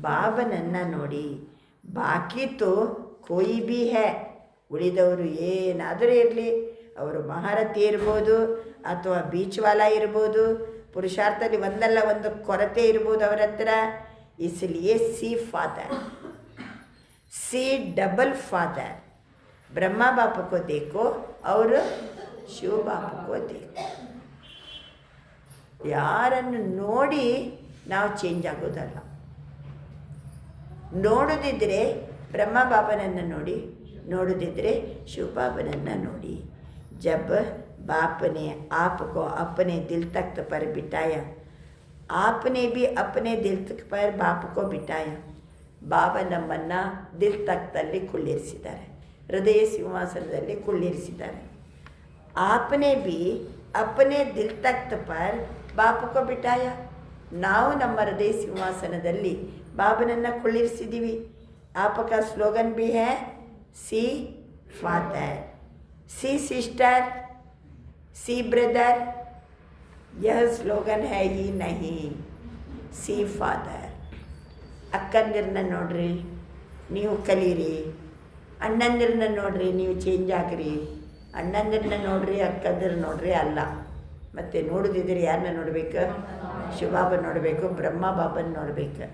[SPEAKER 3] ಬಾಬನನ್ನು ನೋಡಿ. ಬಾಕಿ ತೋ ಕೋಯಿ ಬಿ ಹೈ, ಉಳಿದವರು ಏನಾದರೂ ಇರಲಿ, ಅವರು ಮಹಾರಥಿ ಇರ್ಬೋದು ಅಥವಾ ಬೀಚ್ವಾಲ ಇರ್ಬೋದು, ಪುರುಷಾರ್ಥದಲ್ಲಿ ಒಂದಲ್ಲ ಒಂದು ಕೊರತೆ ಇರ್ಬೋದು ಅವರ ಹತ್ರ. इसलिए see father, see double father, Brahma बाप को देखो और ಶಿವ ಬಾಪ को देखो. ಯಾರನ್ನು ನೋಡಿ ನಾವು ಚೇಂಜ್ ಆಗೋದಲ್ಲ. ನೋಡೋದಿದ್ದರೆ ಬ್ರಹ್ಮ ಬಾಬನನ್ನು ನೋಡಿ, ನೋಡೋದಿದ್ದರೆ ಶಿವ ಬಾಬನನ್ನು ನೋಡಿ. जब बाप ने आपको अपने दिल तक पर बिठाया, आपने भी अपने दिल तक पर बाप को बिठाया. ಬಾಬಾ ನಮ್ಮನ್ನು ದಿಲ್ ತಕ್ತಲ್ಲಿ ಕುಳ್ಳಿರಿಸಿದ್ದಾರೆ, ಹೃದಯ ಸಿಂಹಾಸನದಲ್ಲಿ ಕುಳ್ಳಿರಿಸಿದ್ದಾರೆ. आपने भी अपने दिल तख्त पर बाप को बिठाया. ನಾವು ನಮ್ಮ ಹೃದಯ ಸಿಂಹಾಸನದಲ್ಲಿ ಬಾಬನನ್ನು ಕುಳ್ಳಿರಿಸಿದ್ದೀವಿ. आपका स्लोगन भी है सी फादर, सी सिस्टर, सी ब्रदर. यह स्लोगन है ही नहीं, सी फादर. ಅಕ್ಕಂದಿರನ್ನ ನೋಡ್ರಿ, ನೀವು ಕಲೀರಿ. ಅಣ್ಣಂದಿರನ್ನ ನೋಡ್ರಿ, ನೀವು ಚೇಂಜ್ ಆಗ್ರಿ. ಅಣ್ಣಂದಿರನ್ನ ನೋಡ್ರಿ, ಅಕ್ಕಂದಿರ ನೋಡ್ರಿ ಅಲ್ಲ. ಮತ್ತು ನೋಡೋದಿದ್ರೆ ಯಾರನ್ನ ನೋಡಬೇಕು? ಶಿವಬಾಬಾ ನೋಡಬೇಕು, ಬ್ರಹ್ಮ ಬಾಬನ ನೋಡಬೇಕು.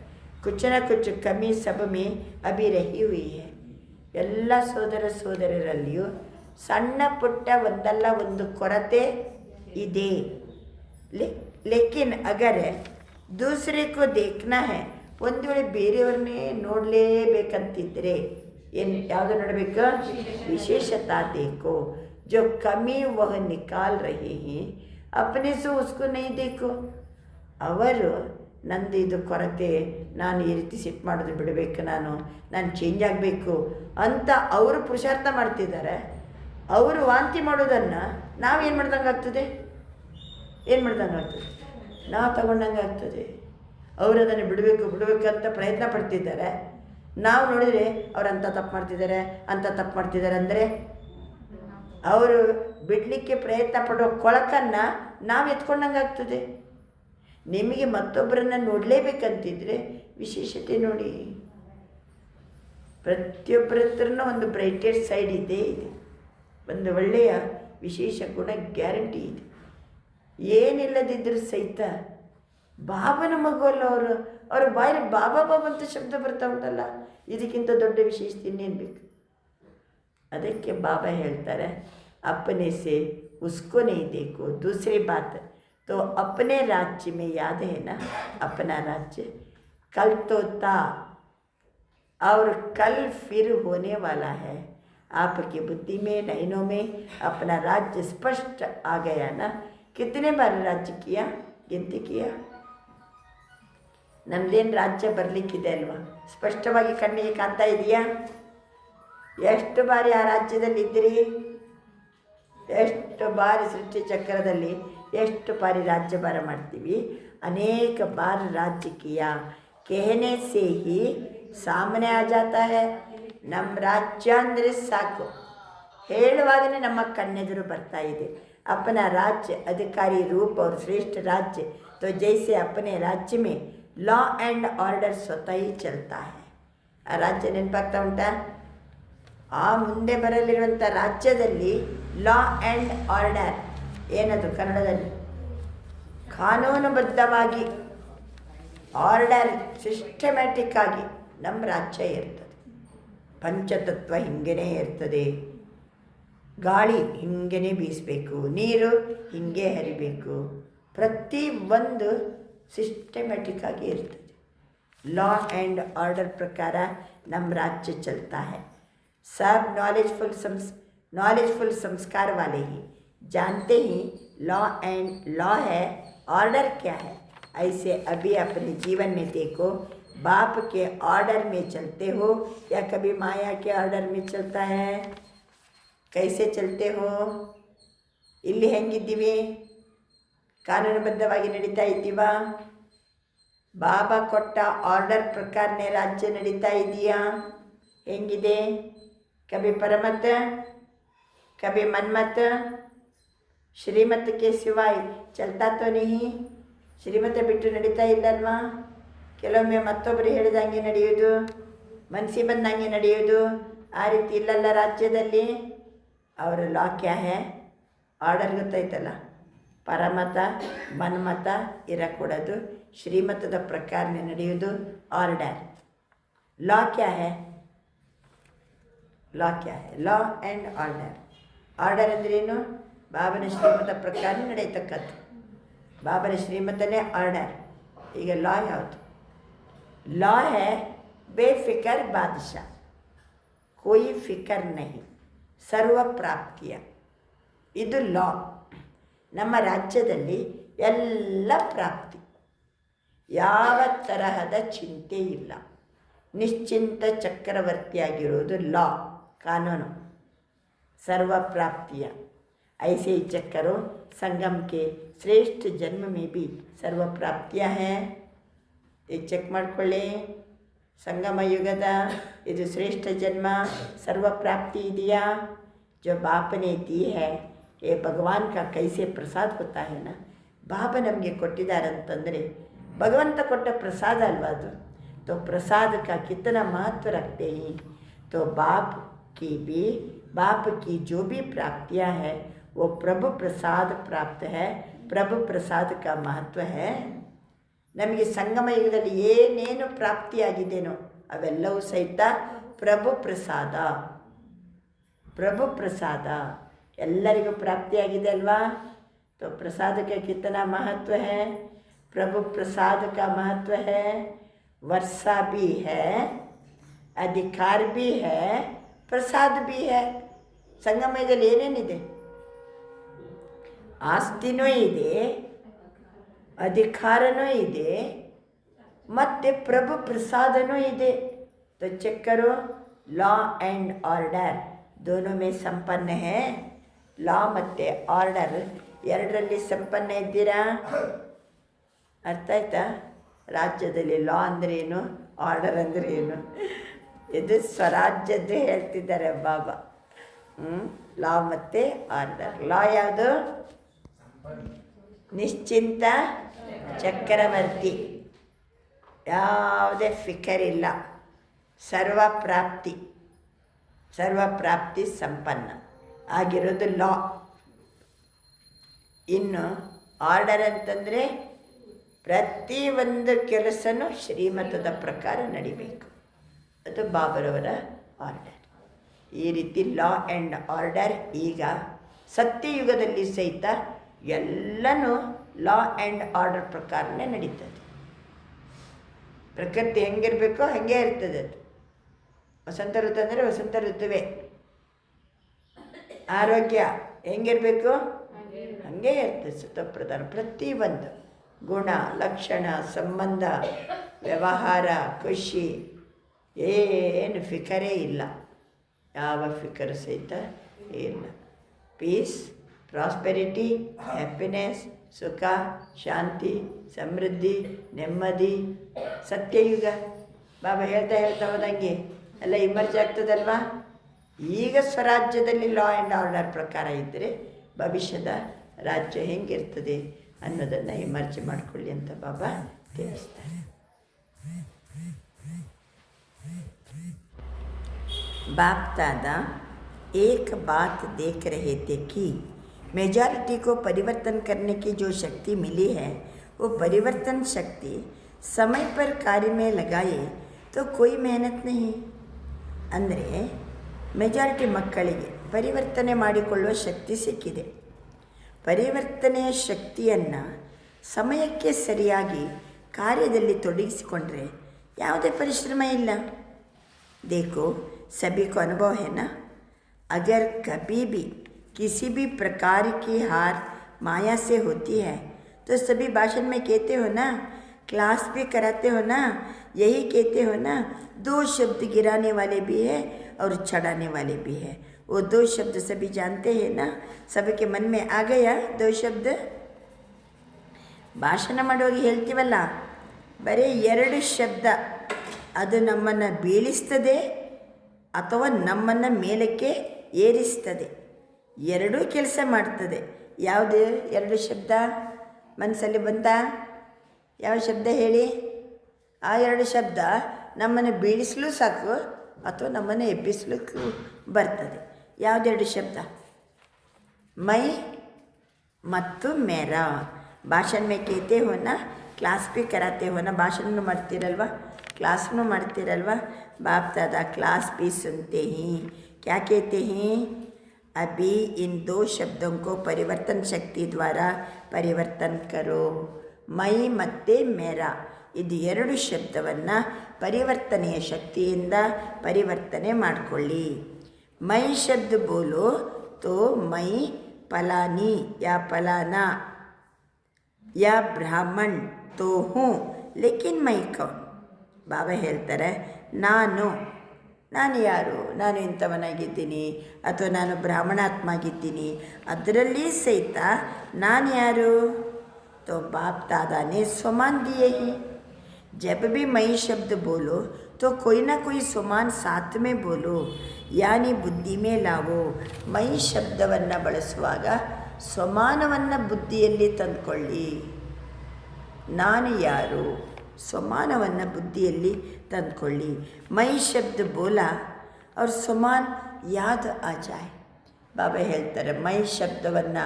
[SPEAKER 3] ಕುछ न कुछ ಕಮಿ सब में अभी रही हुई है. ಎಲ್ಲ ಸೋದರ ಸೋದರರಲ್ಲಿಯೂ ಸಣ್ಣ ಪುಟ್ಟ ಒಂದಲ್ಲ ಒಂದು ಕೊರತೆ ಇದೆ. ಲೇಕಿನ್ ಅಗರ್ ದೂಸರೆ ಕೋ ದೇಖ್ನಾ ಹೈ, ಒಂದು ವೇಳೆ ಬೇರೆಯವ್ರನ್ನೇ ನೋಡಲೇಬೇಕಂತಿದ್ರೆ ಏನು ಯಾವುದು ನೋಡಬೇಕು? ವಿಶೇಷತಾ देखो, जो कमी वह निकाल रहे हैं अपने से उसको नहीं देखो. ಅವರು ನಂದು ಇದು ಕೊರತೆ, ನಾನು ಈ ರೀತಿ ಸಿಟ್ಟು ಮಾಡೋದು ಬಿಡಬೇಕು, ನಾನು ಚೇಂಜ್ ಆಗಬೇಕು ಅಂತ ಅವರು ಪುರುಷಾರ್ಥ ಮಾಡ್ತಿದ್ದಾರೆ. ಅವರು ವಾಂತಿ ಮಾಡೋದನ್ನು ನಾವೇನು ಮಾಡ್ದಂಗೆ ಆಗ್ತದೆ? ಏನು ಮಾಡ್ದಂಗೆ ಆಗ್ತದೆ? ನಾವು ತಗೊಂಡಂಗೆ ಆಗ್ತದೆ. ಅವರು ಅದನ್ನು ಬಿಡಬೇಕು ಅಂತ ಪ್ರಯತ್ನ ಪಡ್ತಿದ್ದಾರೆ. ನಾವು ನೋಡಿದರೆ ಅವ್ರು ಅಂಥ ತಪ್ಪು ಮಾಡ್ತಿದ್ದಾರೆ ಅಂದರೆ ಅವರು ಬಿಡಲಿಕ್ಕೆ ಪ್ರಯತ್ನ ಪಡೋ ಕೊಳಕನ್ನು ನಾವು ಎತ್ಕೊಂಡಂಗೆ ಆಗ್ತದೆ. ನಿಮಗೆ ಮತ್ತೊಬ್ಬರನ್ನು ನೋಡಲೇಬೇಕಂತಿದ್ರೆ ವಿಶೇಷತೆ ನೋಡಿ. ಪ್ರತಿಯೊಬ್ಬರ ಹತ್ರನೂ ಒಂದು ಬ್ರೈಟೆಡ್ ಸೈಡ್ ಇದೆ, ಒಂದು ಒಳ್ಳೆಯ ವಿಶೇಷ ಗುಣ ಗ್ಯಾರಂಟಿ ಇದೆ. ಏನಿಲ್ಲದಿದ್ದರೂ ಸಹಿತ ಬಾಬನ ಮಗುವಲ್ಲ ಅವರು. ಅವ್ರ ಬಾಯಲ್ಲಿ ಬಾಬಾ ಅಂತ ಶಬ್ದ ಬರ್ತಾ ಉಂಟಲ್ಲ, ಇದಕ್ಕಿಂತ ದೊಡ್ಡ ವಿಶೇಷತೆ ಇನ್ನೇನು ಬೇಕು? ಅದಕ್ಕೆ ಬಾಬಾ ಹೇಳ್ತಾರೆ, अपने से उसको नहीं देखो. दूसरी बात तो अपने राज्य में याद है ना, अपना राज्य कल तो था और कल फिर होने वाला है. आपकी बुद्धि में, नयनों में अपना राज्य स्पष्ट आ गया ना. कितने बार राज्य किया? गिनती किया? ನಮ್ಮದೇನು ರಾಜ್ಯ ಬರಲಿಕ್ಕಿದೆ ಅಲ್ವಾ? ಸ್ಪಷ್ಟವಾಗಿ ಕಣ್ಣಿಗೆ ಕಾಣ್ತಾ ಇದೆಯಾ? ಎಷ್ಟು ಬಾರಿ ಆ ರಾಜ್ಯದಲ್ಲಿ ಇದ್ದೀರಿ? ಎಷ್ಟು ಬಾರಿ ಸೃಷ್ಟಿ ಚಕ್ರದಲ್ಲಿ ಎಷ್ಟು ಬಾರಿ ರಾಜ್ಯಭಾರ ಮಾಡ್ತೀವಿ? ಅನೇಕ ಬಾರ್ ರಾಜ್ಯ ಕಿಯಾ. कहने से ही सामने आ जाता है. ನಮ್ಮ ರಾಜ್ಯ ಅಂದರೆ ಸಾಕು, ಹೇಳುವಾಗಲೇ ನಮ್ಮ ಕಣ್ಣೆದುರು ಬರ್ತಾ ಇದೆ. अपना राज्य अधिकारी रूप और श्रेष्ठ राज्य, तो जैसे अपने राज्य में लॉ एंड ऑर्डर स्वतः ही चलता है. ಆ ರಾಜ್ಯ ನೆನಪಾಗ್ತಾ ಉಂಟಾ? ಆ ಮುಂದೆ ಬರಲಿರುವಂಥ ರಾಜ್ಯದಲ್ಲಿ ಲಾ ಆ್ಯಂಡ್ ಆರ್ಡರ್, ಏನದು ಕನ್ನಡದಲ್ಲಿ? ಕಾನೂನುಬದ್ಧವಾಗಿ, ಆರ್ಡರ್ ಸಿಸ್ಟಮ್ಯಾಟಿಕ್ ಆಗಿ ನಮ್ಮ ರಾಜ್ಯ ಇರ್ತದೆ. ಪಂಚತತ್ವ ಹಿಂಗೇ ಇರ್ತದೆ. ಗಾಳಿ ಹಿಂಗೇ ಬೀಸಬೇಕು, ನೀರು ಹಿಂಗೆ ಹರಿಬೇಕು, ಪ್ರತಿ ಒಂದು ಸಿಸ್ಟಮ್ಯಾಟಿಕ್ ಆಗಿ ಇರ್ತದೆ. लॉ एंड ऑर्डर प्रकार नम राज्य चलता है. सब नॉलेजफुल संस्कार वाले ही जानते ही लॉ है, ऑर्डर क्या है. ऐसे अभी अपने जीवन में देखो, बाप के ऑर्डर में चलते हो या कभी माया के ऑर्डर में चलता है? कैसे चलते हो? ಇಲ್ಲಿ ಹೆಂಗಿದ್ದೀವಿ? ಕಾನೂನುಬದ್ಧವಾಗಿ ನಡೀತಾ ಇದ್ದೀವಾ? ಬಾಬಾ ಕೊಟ್ಟ ಆರ್ಡರ್ ಪ್ರಕಾರನೇ ರಾಜ್ಯ ನಡೀತಾ ಇದೆಯಾ? ಹೆಂಗಿದೆ? ಕಭಿ ಪರಮತ, ಕಭಿ ಮನ್ಮತ, ಶ್ರೀಮತ್ ಕೆ ಸಿವಾಯ್ ಚಲ್ತಾ ತೋ ನೀ. ಶ್ರೀಮತ ಬಿಟ್ಟು ನಡೀತಾ ಇಲ್ಲಲ್ವಾ? ಕೆಲವೊಮ್ಮೆ ಮತ್ತೊಬ್ಬರು ಹೇಳಿದಂಗೆ ನಡೆಯೋದು, ಮನಸ್ಸಿಗೆ ಬಂದಂಗೆ ನಡೆಯೋದು, ಆ ರೀತಿ ಇಲ್ಲಲ್ಲ ರಾಜ್ಯದಲ್ಲಿ. ಅವರ ಲಾ ಕ್ಯಾ ಹೇ? ಆರ್ಡರ್ ಗೊತ್ತಾಯ್ತಲ್ಲ, ಪರಮತ ಮನ್ಮತ ಇರಕೂಡದು, ಶ್ರೀಮತದ ಪ್ರಕಾರ ನಡೆಯುವುದು ಆರ್ಡರ್. ಲಾ ಕ್ಯಾ ಹೇ? ಲಾ ಕ್ಯಾ ಹೇ? Law and order. ಆರ್ಡರ್ ಅಂದ್ರೇನು? ಬಾಬನ ಶ್ರೀಮತ ಪ್ರಕಾರ ನಡೆಯತಕ್ಕದ್ದು. ಬಾಬನ ಶ್ರೀಮತನೇ ಆರ್ಡರ್. ಈಗ ಲಾ ಯಾವುದು? ಲಾ ಹೇ ಬೇಫಿಕರ್ ಬಾದಶಾ, ಕೋಯಿ ಫಿಕರ್ ನಹಿ, ಸರ್ವ ಪ್ರಾಪ್ತಿಯ. ಇದು ಲಾ. ನಮ್ಮ ರಾಜ್ಯದಲ್ಲಿ ಎಲ್ಲ ಪ್ರಾಪ್ತಿ, ಯಾವ ತರಹದ ಚಿಂತೆ ಇಲ್ಲ, ನಿಶ್ಚಿಂತ ಚಕ್ರವರ್ತಿಯಾಗಿರುವುದು ಲಾ, ಕಾನೂನು. सर्व प्राप्तियाँ ऐसे ही चक्करों संगम के श्रेष्ठ जन्म में भी सर्व प्राप्तियाँ हैं. ये ಚೆಕ್ ಮಾಡ್ಕೊಳ್ಳಿ. ಸಂಗಮ ಯುಗದ ಇದು ಶ್ರೇಷ್ಠ ಜನ್ಮ, सर्व प्राप्ति ಇದೆಯಾ? जो बाप ने दी है, ये भगवान का कैसे प्रसाद होता है ना. ಬಾಬ ನಮಗೆ ಕೊಟ್ಟಿದ್ದಾರಂತಂದರೆ ಭಗವಂತ ಕೊಟ್ಟ ಪ್ರಸಾದ ಅಲ್ವಾ ಅದು. तो प्रसाद का कितना महत्व रखते हैं. तो बाप की जो भी प्राप्तियाँ हैं वो प्रभु प्रसाद प्राप्त है. प्रभु प्रसाद का महत्व है. ನಮಗೆ ಸಂಗಮ ಯುಗದಲ್ಲಿ ಏನೇನು ಪ್ರಾಪ್ತಿಯಾಗಿದೆಯೋ ಅವೆಲ್ಲವೂ ಸಹಿತ ಪ್ರಭು ಪ್ರಸಾದ. ಪ್ರಭು ಪ್ರಸಾದ ಎಲ್ಲರಿಗೂ ಪ್ರಾಪ್ತಿಯಾಗಿದೆ ಅಲ್ವಾ. तो प्रसाद का कितना महत्व है. प्रभु प्रसाद का महत्व है. वर्षा भी है, अधिकार भी है, ಪ್ರಸಾದ भी है. ಸಂಗಮದಲ್ಲಿ ಏನೇನಿದೆ? ಆಸ್ತಿನೂ ಇದೆ, ಅಧಿಕಾರನೂ ಇದೆ, ಮತ್ತು ಪ್ರಭು ಪ್ರಸಾದನೂ ಇದೆ. तो चेक करो, लॉ एंड ऑर्डर दोनों में संपन्न है. लॉ ಮತ್ತು ಆರ್ಡರ್ ಎರಡರಲ್ಲಿ ಸಂಪನ್ನ ಇದ್ದೀರಾ? ಅರ್ಥ ಆಯ್ತಾ? ರಾಜ್ಯದಲ್ಲಿ ಲಾ ಅಂದರೆ ಏನು, ಆರ್ಡರ್ ಅಂದರೆ ಏನು? ಇದು ಸ್ವರಾಜ್ಯದ್ದು ಹೇಳ್ತಿದ್ದಾರೆ ಬಾಬಾ. ಲಾ ಮತ್ತು ಆರ್ಡರ್. ಲಾ ಯಾವುದು? ನಿಶ್ಚಿಂತ ಚಕ್ರವರ್ತಿ, ಯಾವುದೇ ಫಿಕರ್ ಇಲ್ಲ, ಸರ್ವ ಪ್ರಾಪ್ತಿ ಸಂಪನ್ನ ಆಗಿರೋದು ಲಾ. ಇನ್ನು ಆರ್ಡರ್ ಅಂತಂದರೆ ಪ್ರತಿಯೊಂದು ಕೆಲಸನೂ ಶ್ರೀಮತದ ಪ್ರಕಾರ ನಡಿಬೇಕು. ಅದು ಬಾಬರವರ ಆರ್ಡರ್. ಈ ರೀತಿ ಲಾ ಆ್ಯಂಡ್ ಆರ್ಡರ್ ಈಗ ಸತ್ಯಯುಗದಲ್ಲಿ ಸಹಿತ ಎಲ್ಲನೂ ಲಾ ಆ್ಯಂಡ್ ಆರ್ಡರ್ ಪ್ರಕಾರನೇ ನಡೀತದೆ. ಪ್ರಕೃತಿ ಹೆಂಗಿರಬೇಕೋ ಹಾಗೇ ಇರ್ತದೆ ಅದು. ವಸಂತ ಋತು ಅಂದರೆ ವಸಂತ ಋತುವೇ. ಆರೋಗ್ಯ ಹೆಂಗಿರಬೇಕು ಹಾಗೇ ಇರ್ತದೆ. ಸ್ವತಃಪ್ರಧಾನ ಪ್ರತಿಯೊಂದು ಗುಣ ಲಕ್ಷಣ ಸಂಬಂಧ ವ್ಯವಹಾರ ಖುಷಿ ಏನು ಫಿಕರೇ ಇಲ್ಲ. ಯಾವ ಫಿಕರ್ ಸಹಿತ ಇಲ್ಲ. ಪೀಸ್, ಪ್ರಾಸ್ಪೆರಿಟಿ, ಹ್ಯಾಪಿನೆಸ್, ಸುಖ, ಶಾಂತಿ, ಸಮೃದ್ಧಿ, ನೆಮ್ಮದಿ. ಸತ್ಯಯುಗ ಬಾಬಾ ಹೇಳ್ತಾ ಹೋದಂಗೆ ಎಲ್ಲ ಇಮರ್ಜ್ ಆಗ್ತದಲ್ವಾ. ಈಗ ಸ್ವರಾಜ್ಯದಲ್ಲಿ ಲಾ ಆ್ಯಂಡ್ ಆರ್ಡರ್ ಪ್ರಕಾರ ಇದ್ದರೆ ಭವಿಷ್ಯದ ರಾಜ್ಯ ಹೆಂಗಿರ್ತದೆ ಅನ್ನೋದನ್ನು ಇಮರ್ಜ್ ಮಾಡಿಕೊಳ್ಳಿ ಅಂತ ಬಾಬಾ ತಿಳಿಸ್ತಾರೆ. बाप दादा एक बात देख रहे थे कि मेजॉरिटी को परिवर्तन करने की जो शक्ति मिली है वो परिवर्तन शक्ति समय पर कार्य में लगाए तो कोई मेहनत नहीं. ಅಂದರೆ ಮೆಜಾರಿಟಿ ಮಕ್ಕಳಿಗೆ ಪರಿವರ್ತನೆ ಮಾಡಿಕೊಳ್ಳುವ ಶಕ್ತಿ ಸಿಕ್ಕಿದೆ. ಪರಿವರ್ತನೆಯ ಶಕ್ತಿಯನ್ನು ಸಮಯಕ್ಕೆ ಸರಿಯಾಗಿ ಕಾರ್ಯದಲ್ಲಿ ತೊಡಗಿಸಿಕೊಂಡ್ರೆ ಯಾವುದೇ ಪರಿಶ್ರಮ ಇಲ್ಲ. देखो सभी को अनुभव है ना. अगर कभी भी किसी भी प्रकार की हार माया से होती है तो सभी भाषण में कहते हो ना, क्लास भी कराते हो ना, यही कहते हो ना, 2 शब्द गिराने वाले भी है और चढ़ाने वाले भी है. वो 2 शब्द सभी जानते हैं ना. सबके मन में आ गया 2 शब्द. ಭಾಷಣ ಮಾಡೋಗಿ ಹೇಳ್ತೀವಲ್ಲ, ಬರೀ 2 ಶಬ್ದ ಅದು ನಮ್ಮನ್ನು ಬೀಳಿಸ್ತದೆ ಅಥವಾ ನಮ್ಮನ್ನು ಮೇಲಕ್ಕೆ ಏರಿಸ್ತದೆ. ಎರಡೂ ಕೆಲಸ ಮಾಡ್ತದೆ. ಯಾವುದು 2 ಶಬ್ದ ಮನಸ್ಸಲ್ಲಿ ಬಂತಾ? ಯಾವ ಶಬ್ದ ಹೇಳಿ? ಆ 2 ಶಬ್ದ ನಮ್ಮನ್ನು ಬೀಳಿಸಲು ಸಾಕು ಅಥವಾ ನಮ್ಮನ್ನು ಎಬ್ಬಿಸಲಿಕ್ಕೂ ಬರ್ತದೆ. ಯಾವುದೆರಡು ಶಬ್ದ? ಮೈ ಮತ್ತು ಮೇರಾ. ಭಾಷಣ ಮೇ ಕೇತೆ ಹೋನ, ಕ್ಲಾಸ್ ಭಿ ಕರಾತೆ ಹೋನ. ಭಾಷಣ ಮಾಡ್ತೀರಲ್ವ, क्लास में ಮಾಡ್ತೀರಲ್ವ. बाप दादा क्लास भी सुनते हैं. क्या कहते हैं? अभी इन दो शब्दों को परिवर्तन शक्ति द्वारा परिवर्तन करो. ಮೈ ಮತ್ತು ಮೇರಾ, ಇದು ಎರಡು ಶಬ್ದವನ್ನು ಪರಿವರ್ತನೆಯ ಶಕ್ತಿಯಿಂದ ಪರಿವರ್ತನೆ ಮಾಡಿಕೊಳ್ಳಿ. ಮೈ ಶಬ್ದ ಬೋಲೋ ತೋ ಮೈ ಫಲಾನಿ ಯಾ ಫಲಾನಾ ಯಾ ಬ್ರಾಹ್ಮಣ್ ತೋ ಹೂँ ಲೇಕಿನ್ ಮೈ ಕೌನ್. ಬಾಬಾ ಹೇಳ್ತಾರೆ, ನಾನು ಯಾರು? ನಾನು ಇಂಥವನಾಗಿದ್ದೀನಿ ಅಥವಾ ನಾನು ಬ್ರಾಹ್ಮಣಾತ್ಮ ಆಗಿದ್ದೀನಿ, ಅದರಲ್ಲಿ ಸಹಿತ ನಾನು ಯಾರು? तो बाप दादा ने स्वमान दिए हैं. जब भी मई शब्द बोलो तो कोई ना कोई स्वमान साथ में बोलो, यानी बुद्धि में लावो. मई ಶಬ್ದವನ್ನು ಬಳಸುವಾಗ ಸ್ವಮಾನವನ್ನು ಬುದ್ಧಿಯಲ್ಲಿ ತಂದುಕೊಳ್ಳಿ. ನಾನು ಯಾರು? ಸ್ವಮಾನವನ್ನು ಬುದ್ಧಿಯಲ್ಲಿ ತಂದುಕೊಳ್ಳಿ. ಮೈ ಶಬ್ದ ಬೋಲಾ और स्वमान याद आ जाए. ಬಾಬಾ ಹೇಳ್ತಾರೆ, ಮೈ ಶಬ್ದವನ್ನು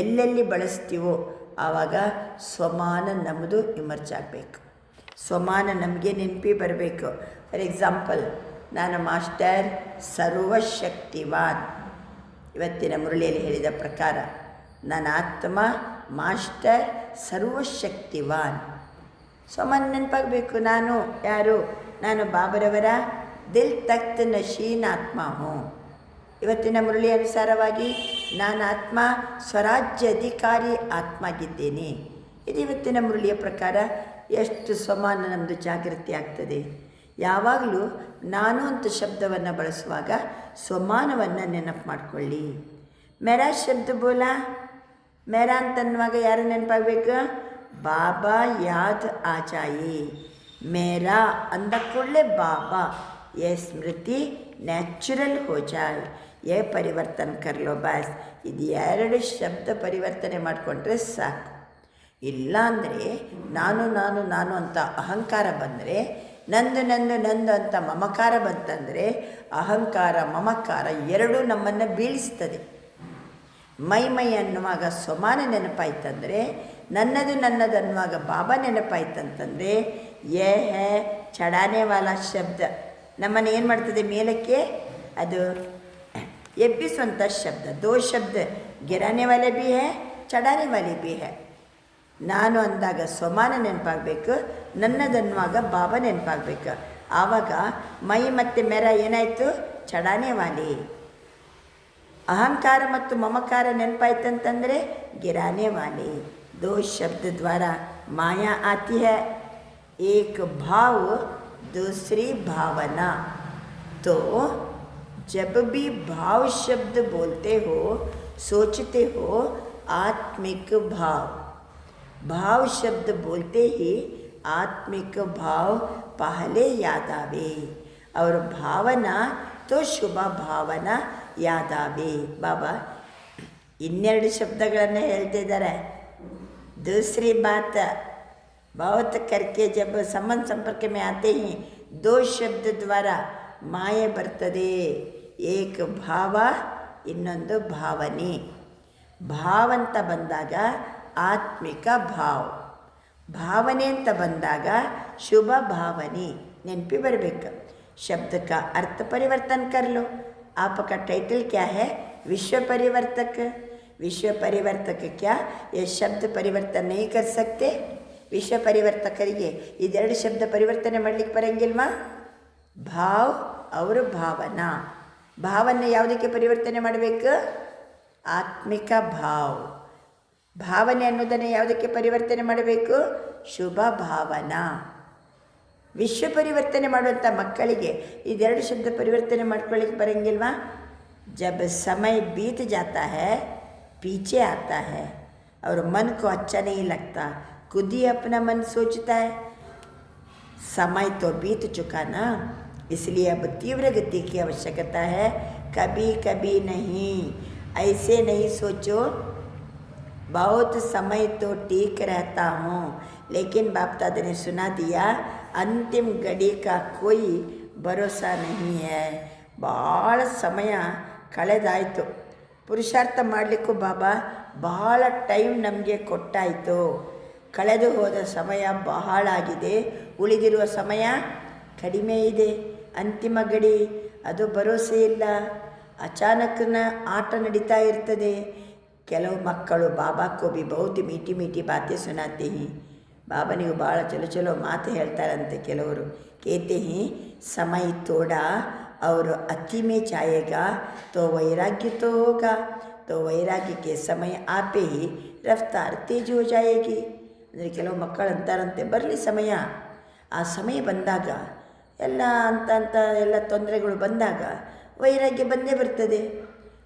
[SPEAKER 3] ಎಲ್ಲೆಲ್ಲಿ ಬಳಸ್ತೀವೋ ಆವಾಗ ಸ್ವಮಾನ ನಮ್ಮದು ಇಮರ್ಜ್ ಆಗಬೇಕು. ಸ್ವಮಾನ ನಮಗೆ ನೆನಪಿ ಬರಬೇಕು. ಫಾರ್ ಎಕ್ಸಾಂಪಲ್, ನಾನು ಮಾಸ್ಟರ್ ಸರ್ವಶಕ್ತಿವಾನ್. ಇವತ್ತಿನ ಮುರಳಿಯಲ್ಲಿ ಹೇಳಿದ ಪ್ರಕಾರ ನನ್ನ ಆತ್ಮ ಮಾಸ್ಟರ್ ಸರ್ವಶಕ್ತಿವಾನ್. ಸ್ವಮಾನ ನೆನಪಾಗಬೇಕು. ನಾನು ಯಾರು? ನಾನು ಬಾಬರವರ ದಿಲ್ ತಖ್ತ್ ನಶೀನ್ ಆತ್ಮ ಹೂँ. ಇವತ್ತಿನ ಮುರಳಿ ಅನುಸಾರವಾಗಿ ನಾನು ಆತ್ಮ ಸ್ವರಾಜ್ಯ ಅಧಿಕಾರಿ ಆತ್ಮ ಆಗಿದ್ದೇನೆ. ಇದು ಇವತ್ತಿನ ಮುರಳಿಯ ಪ್ರಕಾರ ಎಷ್ಟು ಸ್ವಮಾನ ನಮ್ಮದು ಜಾಗೃತಿ ಆಗ್ತದೆ. ಯಾವಾಗಲೂ ನಾನು ಅಂತ ಶಬ್ದವನ್ನು ಬಳಸುವಾಗ ಸ್ವಮಾನವನ್ನು ನೆನಪು ಮಾಡಿಕೊಳ್ಳಿ. ಮೇರಾ ಶಬ್ದ ಬೋಲಾ, ಮೇರಾ ಅಂತನ್ನುವಾಗ ಯಾರು ನೆನಪಾಗಬೇಕು? ಬಾಬಾ ಯಾದ್ ಆ ಜಾಯೆ. ಮೇರಾ ಅಂದ ಕೂಡಲೇ ಬಾಬಾ, ये स्मृति ನ್ಯಾಚುರಲ್ हो जाए. ये ಪರಿವರ್ತನೆ ಕರ್ಲೋ ಬಾಸ್. ಇದು ಎರಡು ಶಬ್ದ ಪರಿವರ್ತನೆ ಮಾಡಿಕೊಂಡ್ರೆ ಸಾಕು. ಇಲ್ಲಾಂದರೆ ನಾನು ನಾನು ನಾನು ಅಂತ ಅಹಂಕಾರ ಬಂದರೆ, ನಂದು ನಂದು ನಂದು ಅಂತ ಮಮಕಾರ ಬಂತಂದರೆ, ಅಹಂಕಾರ ಮಮಕಾರ ಎರಡೂ ನಮ್ಮನ್ನು ಬೀಳಿಸ್ತದೆ. ಮೈ ಮೈ ಅನ್ನುವಾಗ ಸ್ವಮಾನ ನೆನಪಾಯ್ತಂದರೆ, ನನ್ನದು ನನ್ನದು ಅನ್ನುವಾಗ ಬಾಬಾ ನೆನಪಾಯ್ತಂತಂದರೆ, ಯೇ ಹೇ ಚಡಾನೆ ವಾಲಾ ಶಬ್ದ ನಮ್ಮನ್ನು ಏನು ಮಾಡ್ತದೆ? ಮೇಲಕ್ಕೆ ಅದು ಎಬ್ಬಿಸುವಂಥ ಶಬ್ದ. ದೋ ಶಬ್ದ ಗಿರಾನೆ ವಾಲೆ ಭೀ ಹೇ, ಚಡಾನೆ ವಾಲೆ ಭೀ ಹೇ. ನಾನು ಅಂದಾಗ ಸ್ವಮಾನ ನೆನಪಾಗಬೇಕು, ನನ್ನದನ್ನುವಾಗ ಬಾಬಾ ನೆನಪಾಗಬೇಕು. ಆವಾಗ ಮೈ ಮತ್ತು ಮೆರ ಏನಾಯಿತು? ಚಡಾನೆ ವಾಲಿ. ಅಹಂಕಾರ ಮತ್ತು ಮಮಕಾರ ನೆನಪಾಯ್ತಂತಂದರೆ ಗಿರಾನೆ ವಾಲಿ. दो शब्द द्वारा माया आती है. एक भाव दूसरी भावना. तो जब भी भाव शब्द बोलते हो, सोचते हो, आत्मिक भाव. भाव शब्द बोलते ही आत्मिक भाव पहले याद आवे और भावना तो शुभ भावना याद आवे. बाबा ಇನ್ನೆರಡು ಶಬ್ದಗಳನ್ನು ಹೇಳ್ತಿದ್ದಾರೆ. दूसरी बात, बहुत करके जब संबंध संपर्क में आते हैं, दो शब्द द्वारा माये बರ್ತದೆ. एक ಭಾವ, ಇನ್ನೊಂದು ಭಾವನೆ. ಭಾವ ಅಂತ ಬಂದಾಗ ಆತ್ಮಿಕ ಭಾವ, ಭಾವನೆ ಅಂತ ಬಂದಾಗ ಶುಭ ಭಾವನೆ ನೆನಪಿ ಬರಬೇಕು. शब्द का अर्थ परिवर्तन कर लो. आपका टाइटल क्या है? विश्व परिवर्तक. विश्व परिवर्तक क्या? ये शब्द परिवर्तन नहीं कर सकते? विश्व परिवर्तकರಿಗೆ ಇದೆರಡು ಶಬ್ದ ಪರಿವರ್ತನೆ ಮಾಡಲಿಕ್ಕೆ ಬರಂಗಿಲ್ವಾ? ಭಾವ್ ಅವರು ಭಾವನಾ. ಭಾವನೆ ಯಾವುದಕ್ಕೆ ಪರಿವರ್ತನೆ ಮಾಡಬೇಕು? ಆತ್ಮಿಕ ಭಾವ್. ಭಾವನೆ ಅನ್ನೋದನ್ನು ಯಾವುದಕ್ಕೆ ಪರಿವರ್ತನೆ ಮಾಡಬೇಕು? ಶುಭ ಭಾವನಾ. ವಿಶ್ವ ಪರಿವರ್ತನೆ ಮಾಡುವಂಥ ಮಕ್ಕಳಿಗೆ ಇದೆರಡು ಶಬ್ದ ಪರಿವರ್ತನೆ ಮಾಡ್ಕೊಳ್ಳಿಕ್ಕೆ ಬರಂಗಿಲ್ವಾ? जब समय बीत जाता है, पीछे आता है और मन को अच्छा नहीं लगता, खुद ही अपना मन सोचता है समय तो बीत चुका ना, इसलिए अब तीव्र गति की आवश्यकता है. कभी कभी नहीं, ऐसे नहीं सोचो बहुत समय तो ठीक रहता हूँ, लेकिन बाप दादा ने सुना दिया अंतिम घड़ी का कोई ಭರೋಸಾ ನಹಿ ಹೈ. ಭಾಳ ಸಮಯ ಕಳೆದಾಯಿತು. ಪುರುಷಾರ್ಥ ಮಾಡಲಿಕ್ಕೂ ಬಾಬಾ ಬಹಳ ಟೈಮ್ ನಮಗೆ ಕೊಟ್ಟಾಯಿತು. ಕಳೆದು ಹೋದ ಸಮಯ ಬಹಳ ಆಗಿದೆ, ಉಳಿದಿರುವ ಸಮಯ ಕಡಿಮೆ ಇದೆ. ಅಂತಿಮ ಗಡಿ ಅದು ಭರೋಸೆ ಇಲ್ಲ. ಅಚಾನಕ್ನ ಆಟ ನಡೀತಾ ಇರ್ತದೆ. ಕೆಲವು ಮಕ್ಕಳು ಬಾಬಾಕ್ಕೂ ಭಿ ಬಹುತ್ ಮೀಠಿ ಮೀಠಿ ಬಾತೆ ಸುನಾತೆ ಹಿ. ಬಾಬಾ ನೀವು ಭಾಳ ಚಲೋ ಚಲೋ ಮಾತು ಹೇಳ್ತಾರಂತೆ. ಕೆಲವರು ಕೇತೆ ಹಿ ಸಮಯ ತೋಡಾ और अति में जाएगा तो वैराग्य तो होगा, तो वैराग्य के समय आपे ही रफ्तार तेज हो जाएगी. ಅಂದರೆ ಕೆಲವು ಮಕ್ಕಳು ಅಂತಾರಂತೆ, ಬರಲಿ ಸಮಯ, ಆ ಸಮಯ ಬಂದಾಗ ಎಲ್ಲ ಅಂತ ಎಲ್ಲ ತೊಂದರೆಗಳು ಬಂದಾಗ ವೈರಾಗ್ಯ ಬಂದೇ ಬರ್ತದೆ.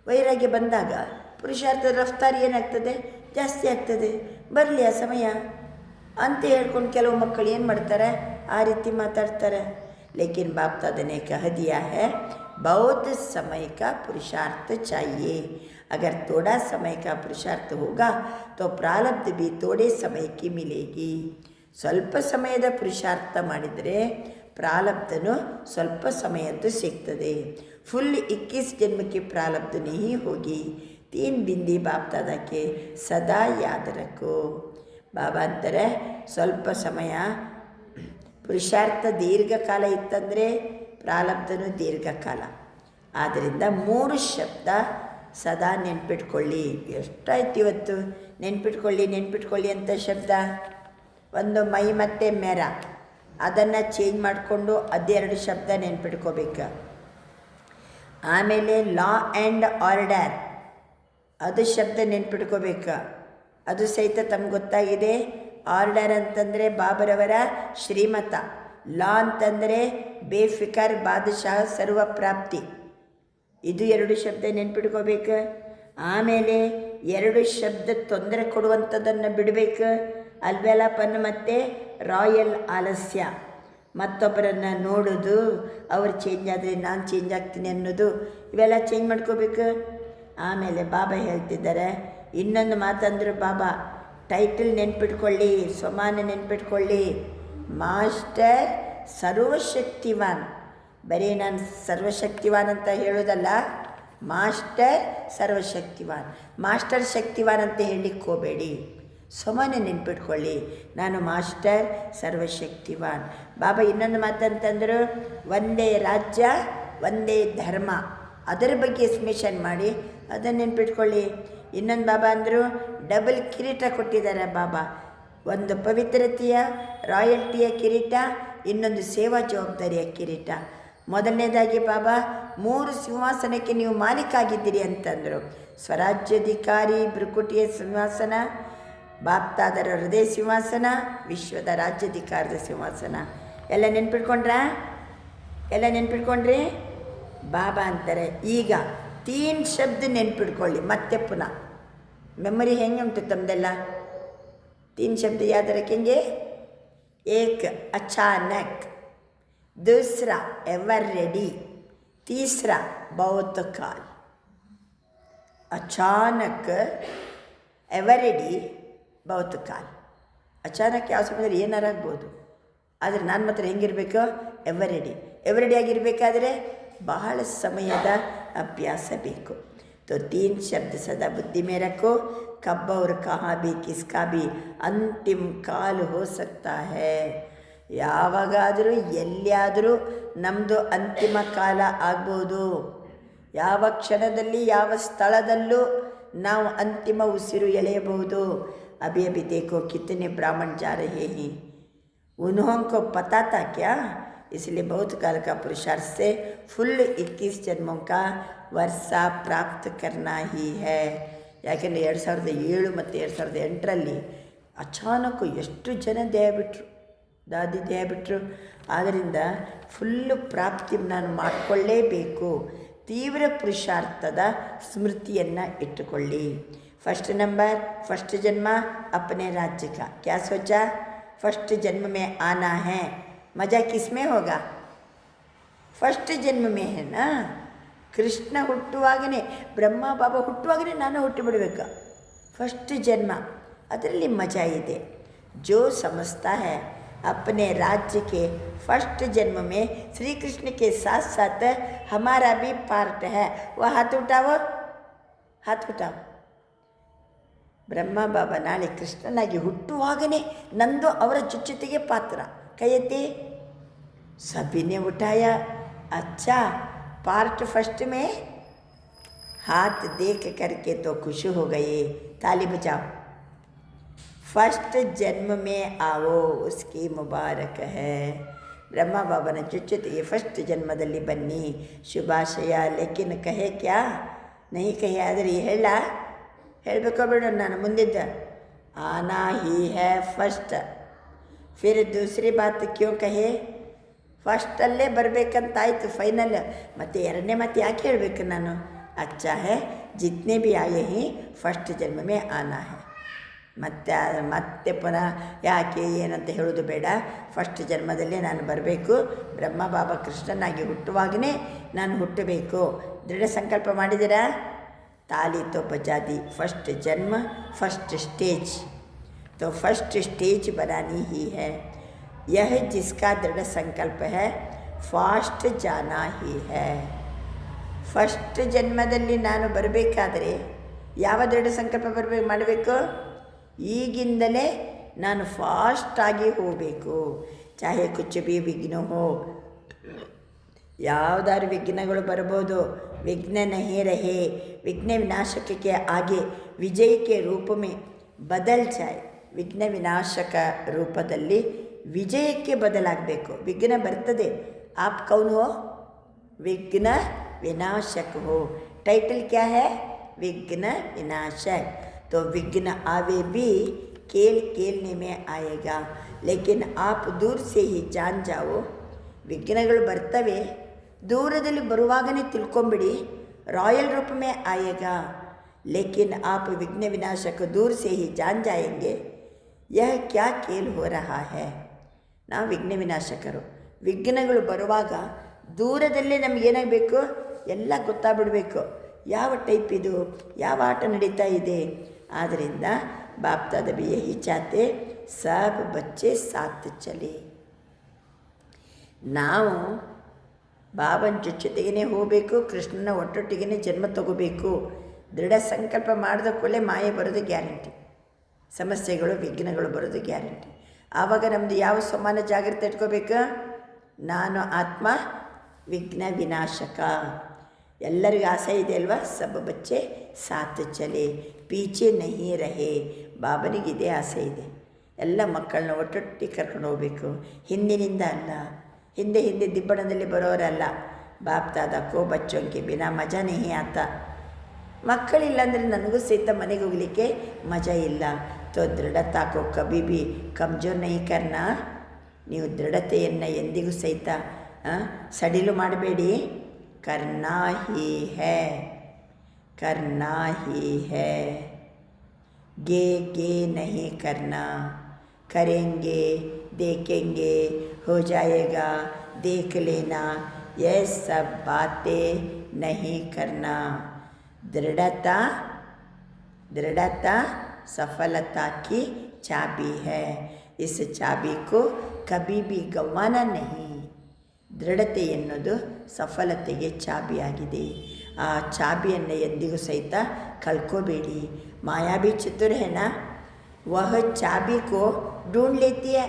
[SPEAKER 3] ವೈರಾಗ್ಯ ಬಂದಾಗ ಪುರುಷಾರ್ಥದ ರಫ್ತಾರಿ ಏನಾಗ್ತದೆ, ಜಾಸ್ತಿ ಆಗ್ತದೆ. ಬರಲಿ ಆ ಸಮಯ ಅಂತ ಹೇಳ್ಕೊಂಡು ಕೆಲವು ಮಕ್ಕಳು ಏನು ಮಾಡ್ತಾರೆ, ಆ ರೀತಿ ಮಾತಾಡ್ತಾರೆ. लेकिन बाप दादा ने कह दिया है बहुत समय का पुरुषार्थ चाहिए. अगर थोड़ा समय का पुरुषार्थ होगा तो प्रारब्ध भी थोड़े समय की मिलेगी. ಸ್ವಲ್ಪ ಸಮಯದ ಪುರುಷಾರ್ಥ ಮಾಡಿದರೆ ಪ್ರಾರಬ್ಧನು ಸ್ವಲ್ಪ ಸಮಯದ್ದು ಸಿಗ್ತದೆ. ಫುಲ್ 21 जन्म की प्रारब्ध नहीं होगी. 3 बिंदी बाप दादा के सदा याद रखो. ಬಾಬಾ ಅಂತಾರೆ ಸ್ವಲ್ಪ ಸಮಯ ಪುರುಷಾರ್ಥ ದೀರ್ಘಕಾಲ ಇತ್ತಂದರೆ ಪ್ರಾರಬ್ಧನೂ ದೀರ್ಘಕಾಲ. ಆದ್ದರಿಂದ 3 ಶಬ್ದ ಸದಾ ನೆನ್ಪಿಟ್ಕೊಳ್ಳಿ. ಎಷ್ಟಾಯ್ತು ಇವತ್ತು ನೆನ್ಪಿಟ್ಕೊಳ್ಳಿ ಅಂತ ಶಬ್ದ. ಒಂದು ಮೈ ಮತ್ತು ಮೆರ, ಅದನ್ನು ಚೇಂಜ್ ಮಾಡಿಕೊಂಡು 12 ಶಬ್ದ ನೆನ್ಪಿಟ್ಕೋಬೇಕು. ಆಮೇಲೆ ಲಾ ಆ್ಯಂಡ್ ಆರ್ಡರ್, ಅದು ಶಬ್ದ ನೆನ್ಪಿಟ್ಕೋಬೇಕು. ಅದು ಸಹಿತ ತಮ್ಗೆ ಗೊತ್ತಾಗಿದೆ. ಆರ್ಡರ್ ಅಂತಂದರೆ ಬಾಬರವರ ಶ್ರೀಮತ, ಲಾ ಅಂತಂದರೆ ಬೇಫಿಕರ್ ಬಾದಶಾಹ ಸರ್ವ ಪ್ರಾಪ್ತಿ. ಇದು 2 ಶಬ್ದ ನೆನ್ಪಿಟ್ಕೋಬೇಕು. ಆಮೇಲೆ 2 ಶಬ್ದ ತೊಂದರೆ ಕೊಡುವಂಥದ್ದನ್ನು ಬಿಡಬೇಕು. ಅಲ್ವೆಲಪನ್ ಮತ್ತು ರಾಯಲ್ ಆಲಸ್ಯ, ಮತ್ತೊಬ್ಬರನ್ನು ನೋಡೋದು, ಅವ್ರು ಚೇಂಜ್ ಆದರೆ ನಾನು ಚೇಂಜ್ ಆಗ್ತೀನಿ ಅನ್ನೋದು, ಇವೆಲ್ಲ ಚೇಂಜ್ ಮಾಡ್ಕೋಬೇಕು. ಆಮೇಲೆ ಬಾಬಾ ಹೇಳ್ತಿದ್ದಾರೆ ಇನ್ನೊಂದು ಮಾತಂದ್ರೆ, ಬಾಬಾ ಟೈಟಲ್ ನೆನ್ಪಿಟ್ಕೊಳ್ಳಿ, ಸ್ವಮಾನ ನೆನ್ಪಿಟ್ಕೊಳ್ಳಿ. ಮಾಸ್ಟರ್ ಸರ್ವಶಕ್ತಿವಾನ್. ಬರೀ ನಾನು ಸರ್ವಶಕ್ತಿವಾನ್ ಅಂತ ಹೇಳೋದಲ್ಲ, ಮಾಸ್ಟರ್ ಸರ್ವಶಕ್ತಿವಾನ್. ಮಾಸ್ಟರ್ ಶಕ್ತಿವಾನ್ ಅಂತ ಹೇಳಲಿಕ್ಕೆ ಹೋಗಬೇಡಿ, ಸ್ವಮಾನ ನೆನ್ಪಿಟ್ಕೊಳ್ಳಿ, ನಾನು ಮಾಸ್ಟರ್ ಸರ್ವಶಕ್ತಿವಾನ್. ಬಾಬಾ ಇನ್ನೊಂದು ಮಾತಂತಂದರು, ಒಂದೇ ರಾಜ್ಯ ಒಂದೇ ಧರ್ಮ, ಅದರ ಬಗ್ಗೆ ಎಸ್ಮೇಷನ್ ಮಾಡಿ ಅದನ್ನು ನೆನ್ಪಿಟ್ಕೊಳ್ಳಿ. ಇನ್ನೊಂದು ಬಾಬಾ ಅಂದರು ಡಬಲ್ ಕಿರೀಟ ಕೊಟ್ಟಿದ್ದಾರೆ ಬಾಬಾ. ಒಂದು ಪವಿತ್ರತೆಯ ರಾಯಲ್ಟಿಯ ಕಿರೀಟ, ಇನ್ನೊಂದು ಸೇವಾ ಜವಾಬ್ದಾರಿಯ ಕಿರೀಟ. ಮೊದಲನೇದಾಗಿ ಬಾಬಾ 3 ಸಿಂಹಾಸನಕ್ಕೆ ನೀವು ಮಾಲೀಕಾಗಿದ್ದೀರಿ ಅಂತಂದರು. ಸ್ವರಾಜ್ಯಾಧಿಕಾರಿ ಭೃಕುಟಿಯ ಸಿಂಹಾಸನ, ಬಾಪ್ತಾದರ ಹೃದಯ ಸಿಂಹಾಸನ, ವಿಶ್ವದ ರಾಜ್ಯಾಧಿಕಾರದ ಸಿಂಹಾಸನ. ಎಲ್ಲ ನೆನ್ಪಿಟ್ಕೊಂಡ್ರಿ? ಬಾಬಾ ಅಂತಾರೆ ಈಗ 3 ಶಬ್ದ ನೆನ್ಪಿಟ್ಕೊಳ್ಳಿ. ಮತ್ತೆ ಪುನಃ ಮೆಮೊರಿ ಹೆಂಗೆ ಉಂಟು ತಮ್ಮದೆಲ್ಲ? 3 ಶಬ್ದ ಯಾद रखेंगे. एक अचानक, दूसरा एवर रेडी, तीसरा बहुत काल. अचानक, एवर रेडी, बहुत काल. ಅಚಾನಕ್ ಯಾವ ಸಮಯದಲ್ಲಿ ಏನಾರಾಗ್ಬೋದು, ಆದರೆ ನಾನು ಮಾತ್ರ ಹೆಂಗಿರಬೇಕು, ಎವರ್ ರೆಡಿ ಆಗಿರಬೇಕಾದ್ರೆ ಬಹಳ ಸಮಯದ ಅಭ್ಯಾಸ ಬೇಕು. तो 3 शब्द सदा बुद्धि में रखो. कब और कहाँ भी किसका भी अंतिम काल हो सकता है. ಯಾವಾಗಾದರೂ ಎಲ್ಲಿಯಾದರೂ ನಮ್ಮದು ಅಂತಿಮ ಕಾಲ ಆಗ್ಬೋದು. ಯಾವ ಕ್ಷಣದಲ್ಲಿ ಯಾವ ಸ್ಥಳದಲ್ಲೂ ನಾವು ಅಂತಿಮ ಉಸಿರು ಎಳೆಯಬಹುದು. अभी अभी देखो कितने ब्राह्मण जा रहे हैं, उन्हों को पता था क्या? इसलिए बहुत काल का पुरुषार्थ से फुल 21 जन्मों का वर्षा प्राप्त करना ही है. ಯಾಕೆಂದರೆ 2007 ಮತ್ತು 2008ರಲ್ಲಿ ಅಚಾನಕ್ಕು ಎಷ್ಟು ಜನ ದೇಹ ಬಿಟ್ಟರು, ದಾದಿ ದೇಹ ಬಿಟ್ಟರು. ಆದ್ದರಿಂದ ಫುಲ್ಲು ಪ್ರಾಪ್ತಿ ನಾನು ಮಾಡಿಕೊಳ್ಳೇಬೇಕು. ತೀವ್ರ ಪುರುಷಾರ್ಥದ ಸ್ಮೃತಿಯನ್ನು ಇಟ್ಟುಕೊಳ್ಳಿ. फर्स्ट नंबर, फर्स्ट जन्म अपने राज्य का. क्या सोचा? फर्स्ट जन्म में आना है. मज़ा किस में होगा? फर्स्ट जन्म में है ना. ಕೃಷ್ಣ ಹುಟ್ಟುವಾಗನೇ, ಬ್ರಹ್ಮ ಬಾಬಾ ಹುಟ್ಟುವಾಗನೇ ನಾನು ಹುಟ್ಟಿಬಿಡಬೇಕು. ಫಸ್ಟ್ ಜನ್ಮ, ಅದರಲ್ಲಿ ಮಜಾ ಇದೆ. ಜೋ ಸಮಜ್ತಾ ಹೈ अपने राज्य के फर्स्ट जन्म में श्री कृष्ण के साथ साथ हमारा भी पार्ट है। वह हाथ उठाओ, हाथ उठाओ। ಬ್ರಹ್ಮ ಬಾಬಾ ನಾಳೆ ಕೃಷ್ಣನಾಗಿ ಹುಟ್ಟುವಾಗನೇ ನಂದು ಅವರ ಜೊತೆಗೆ ಪಾತ್ರ. ಕೈ ಎತ್ತಿ. सभी ने उठाया। अच्छा, पार्ट फर्स्ट में हाथ देख करके तो खुश हो गए। ताली बजाओ। फर्स्ट जन्म में आओ, उसकी मुबारक है। ಬ್ರಹ್ಮ ಬಾಬನ ಜೊತೆಗೆ ಫಸ್ಟ್ ಜನ್ಮದಲ್ಲಿ ಬನ್ನಿ, ಶುಭಾಶಯ. ಲೇಕಿನ್ ಕಹೆ ಕ್ಯಾ ನಹಿ ಕಹೆ, ಆದರೆ ಹೇಳಬೇಕೋ ಬೇಡ, ನಾನು ಮುಂದಿದ್ದ ಆನಾ ಹಿ ಹೈ ಫಸ್ಟ್. ಫಿರ್ ದೂಸರಿ ಬಾತ್ ಕ್ಯೋ ಕಹೆ, ಫಸ್ಟಲ್ಲೇ ಬರಬೇಕಂತಾಯ್ತು ಫೈನಲ್, ಮತ್ತು ಎರಡನೇ ಮಾತು ಯಾಕೆ ಹೇಳಬೇಕು ನಾನು? ಅಚ್ಚಾ ಹೈ ಜಿತ್ನೆ ಭಿ ಆಯೆ ಹಿ ಫಸ್ಟ್ ಜನ್ಮ ಮೇ ಆನಾ ಹೈ. ಮತ್ತೆ ಪುನಃ ಯಾಕೆ ಏನಂತ ಹೇಳೋದು ಬೇಡ. ಫಸ್ಟ್ ಜನ್ಮದಲ್ಲೇ ನಾನು ಬರಬೇಕು. ಬ್ರಹ್ಮ ಬಾಬಾ ಕೃಷ್ಣನಾಗಿ ಹುಟ್ಟುವಾಗನೇ ನಾನು ಹುಟ್ಟಬೇಕು. ದೃಢ ಸಂಕಲ್ಪ ಮಾಡಿದ್ದೀರಾ? ताली तो बजा दी। फर्स्ट जन्म फर्स्ट स्टेज, तो फर्स्ट स्टेज बनानी ही है। यह जिसका दृढ़ संकल्प है, फास्ट जाना ही है। ಫಸ್ಟ್ ಜನ್ಮದಲ್ಲಿ ನಾನು ಬರಬೇಕಾದರೆ ಯಾವ ದೃಢ ಸಂಕಲ್ಪ ಮಾಡಬೇಕು? ಈಗಿಂದಲೇ ನಾನು ಫಾಸ್ಟಾಗಿ ಹೋಗಬೇಕು. ಚಾಹೆ ಕುಚ್ ಭಿ ವಿಘ್ನ ಹೋ, ಯಾವುದಾದ್ರು ವಿಘ್ನಗಳು ಬರ್ಬೋದು. विघ्न नहीं रहे, विघ्न विनाशक के आगे विजय के रूप में बदल जाए. विघ्न विनाशक ರೂಪದಲ್ಲಿ ವಿಜಯಕ್ಕೆ ಬದಲಾಗಬೇಕು. ವಿಘ್ನ ಬರ್ತದೆ. आप कौन हो? विघ्न विनाशक हो. टाइटल क्या है? विघ्न विनाशक. तो विघ्न आवे भी खेलने में आएगा, लेकिन आप दूर से ही जान जाओ. ವಿಘ್ನಗಳು ಬರ್ತವೆ, दूरदल्लि बरुवागने तिल्कोंबिड़ी. रॉयल रूप में आएगा, लेकिन आप विघ्न विनाशक दूर से ही जान जाएंगे यह क्या खेल हो रहा है. ನಾವು ವಿಘ್ನ ವಿನಾಶಕರು. ವಿಘ್ನಗಳು ಬರುವಾಗ ದೂರದಲ್ಲೇ ನಮಗೇನಾಗಬೇಕು? ಎಲ್ಲ ಗೊತ್ತಾಗ್ಬಿಡಬೇಕು. ಯಾವ ಟೈಪ್ ಇದು, ಯಾವ ಆಟ ನಡೀತಾ ಇದೆ. ಆದ್ದರಿಂದ ಬಾಪ್ ದಾದಾ ಭಿ ಯಹಿ ಚಾಹತೆ ಸಬ್ ಬಚ್ಚೆ ಸಾಥ್ ಚಲೆ. ನಾವು ಬಾಬನ ಜೊತೆಗೇ ಹೋಗಬೇಕು, ಕೃಷ್ಣನ ಒಟ್ಟೊಟ್ಟಿಗೆ ಜನ್ಮ ತಗೋಬೇಕು. ದೃಢ ಸಂಕಲ್ಪ ಮಾಡಿದ ಕೂಡಲೇ ಮಾಯೆ ಬರೋದು ಗ್ಯಾರಂಟಿ, ಸಮಸ್ಯೆಗಳು ವಿಘ್ನಗಳು ಬರೋದು ಗ್ಯಾರಂಟಿ. ಆವಾಗ ನಮ್ಮದು ಯಾವ ಸಮಾನ ಜಾಗ್ರತೆ ಇಟ್ಕೋಬೇಕು? ನಾನು ಆತ್ಮ ವಿಘ್ನ ವಿನಾಶಕ. ಎಲ್ಲರಿಗೂ ಆಸೆ ಇದೆ ಅಲ್ವಾ? ಸಬ್ ಬಚ್ಚೆ ಸಾಥ್ ಚಲೆ, ಪೀಚೆ ನಹಿ ರಹೆ. ಬಾಬನಿಗೆ ಇದೇ ಆಸೆ ಇದೆ. ಎಲ್ಲ ಮಕ್ಕಳನ್ನ ಒಟ್ಟೊಟ್ಟಿಗೆ ಕರ್ಕೊಂಡು ಹೋಗಬೇಕು, ಹಿಂದಿನಿಂದ ಅಲ್ಲ. ಹಿಂದೆ ದಿಬ್ಬಣದಲ್ಲಿ ಬರೋರಲ್ಲ. ಬಾಪ್ ದಾದಾ ಕೋ ಬಚ್ಚೋಂಗೆ ಬಿನಾ ಮಜಾ ನಹಿ ಆತ. ಮಕ್ಕಳಿಲ್ಲ ಅಂದರೆ ನನಗೂ ಸಹಿತ ಮನೆಗೆ ಹೋಗಲಿಕ್ಕೆ ಮಜಾ ಇಲ್ಲ. ತೋ ದೃಢತಾ ಕೋ ಕಭಿ ಭಿ ಕಮ್ಜೋರ್ ನಹಿ ಕರ್ನಾ. ನೀವು ದೃಢತೆಯನ್ನು ಎಂದಿಗೂ ಸಹಿತ ಸಡಿಲು ಮಾಡಬೇಡಿ. ಕರ್ನಾ ಹಿ ಹೈ, ಕರ್ನಾ ಹಿ ಹೈ. ಗೆ ನಹಿ ಕರ್ನಾ. करेंगे, देखेंगे, हो जाएगा, देख लेना, ये सब बातें नहीं करना. दृढ़ता सफलता की चाबी है. इस चाबी को कभी भी गंवाना नहीं. ದೃಢತೆ ಎನ್ನುವುದು ಸಫಲತೆಗೆ ಚಾಬಿಯಾಗಿದೆ. ಆ ಚಾಬಿಯನ್ನು ಎಂದಿಗೂ ಸಹಿತ ಕಳ್ಕೋಬೇಡಿ. ಮಾಯಾ ಭಿ ಚತುರ್ है ना, वह चाबी को ढूंढ लेती है.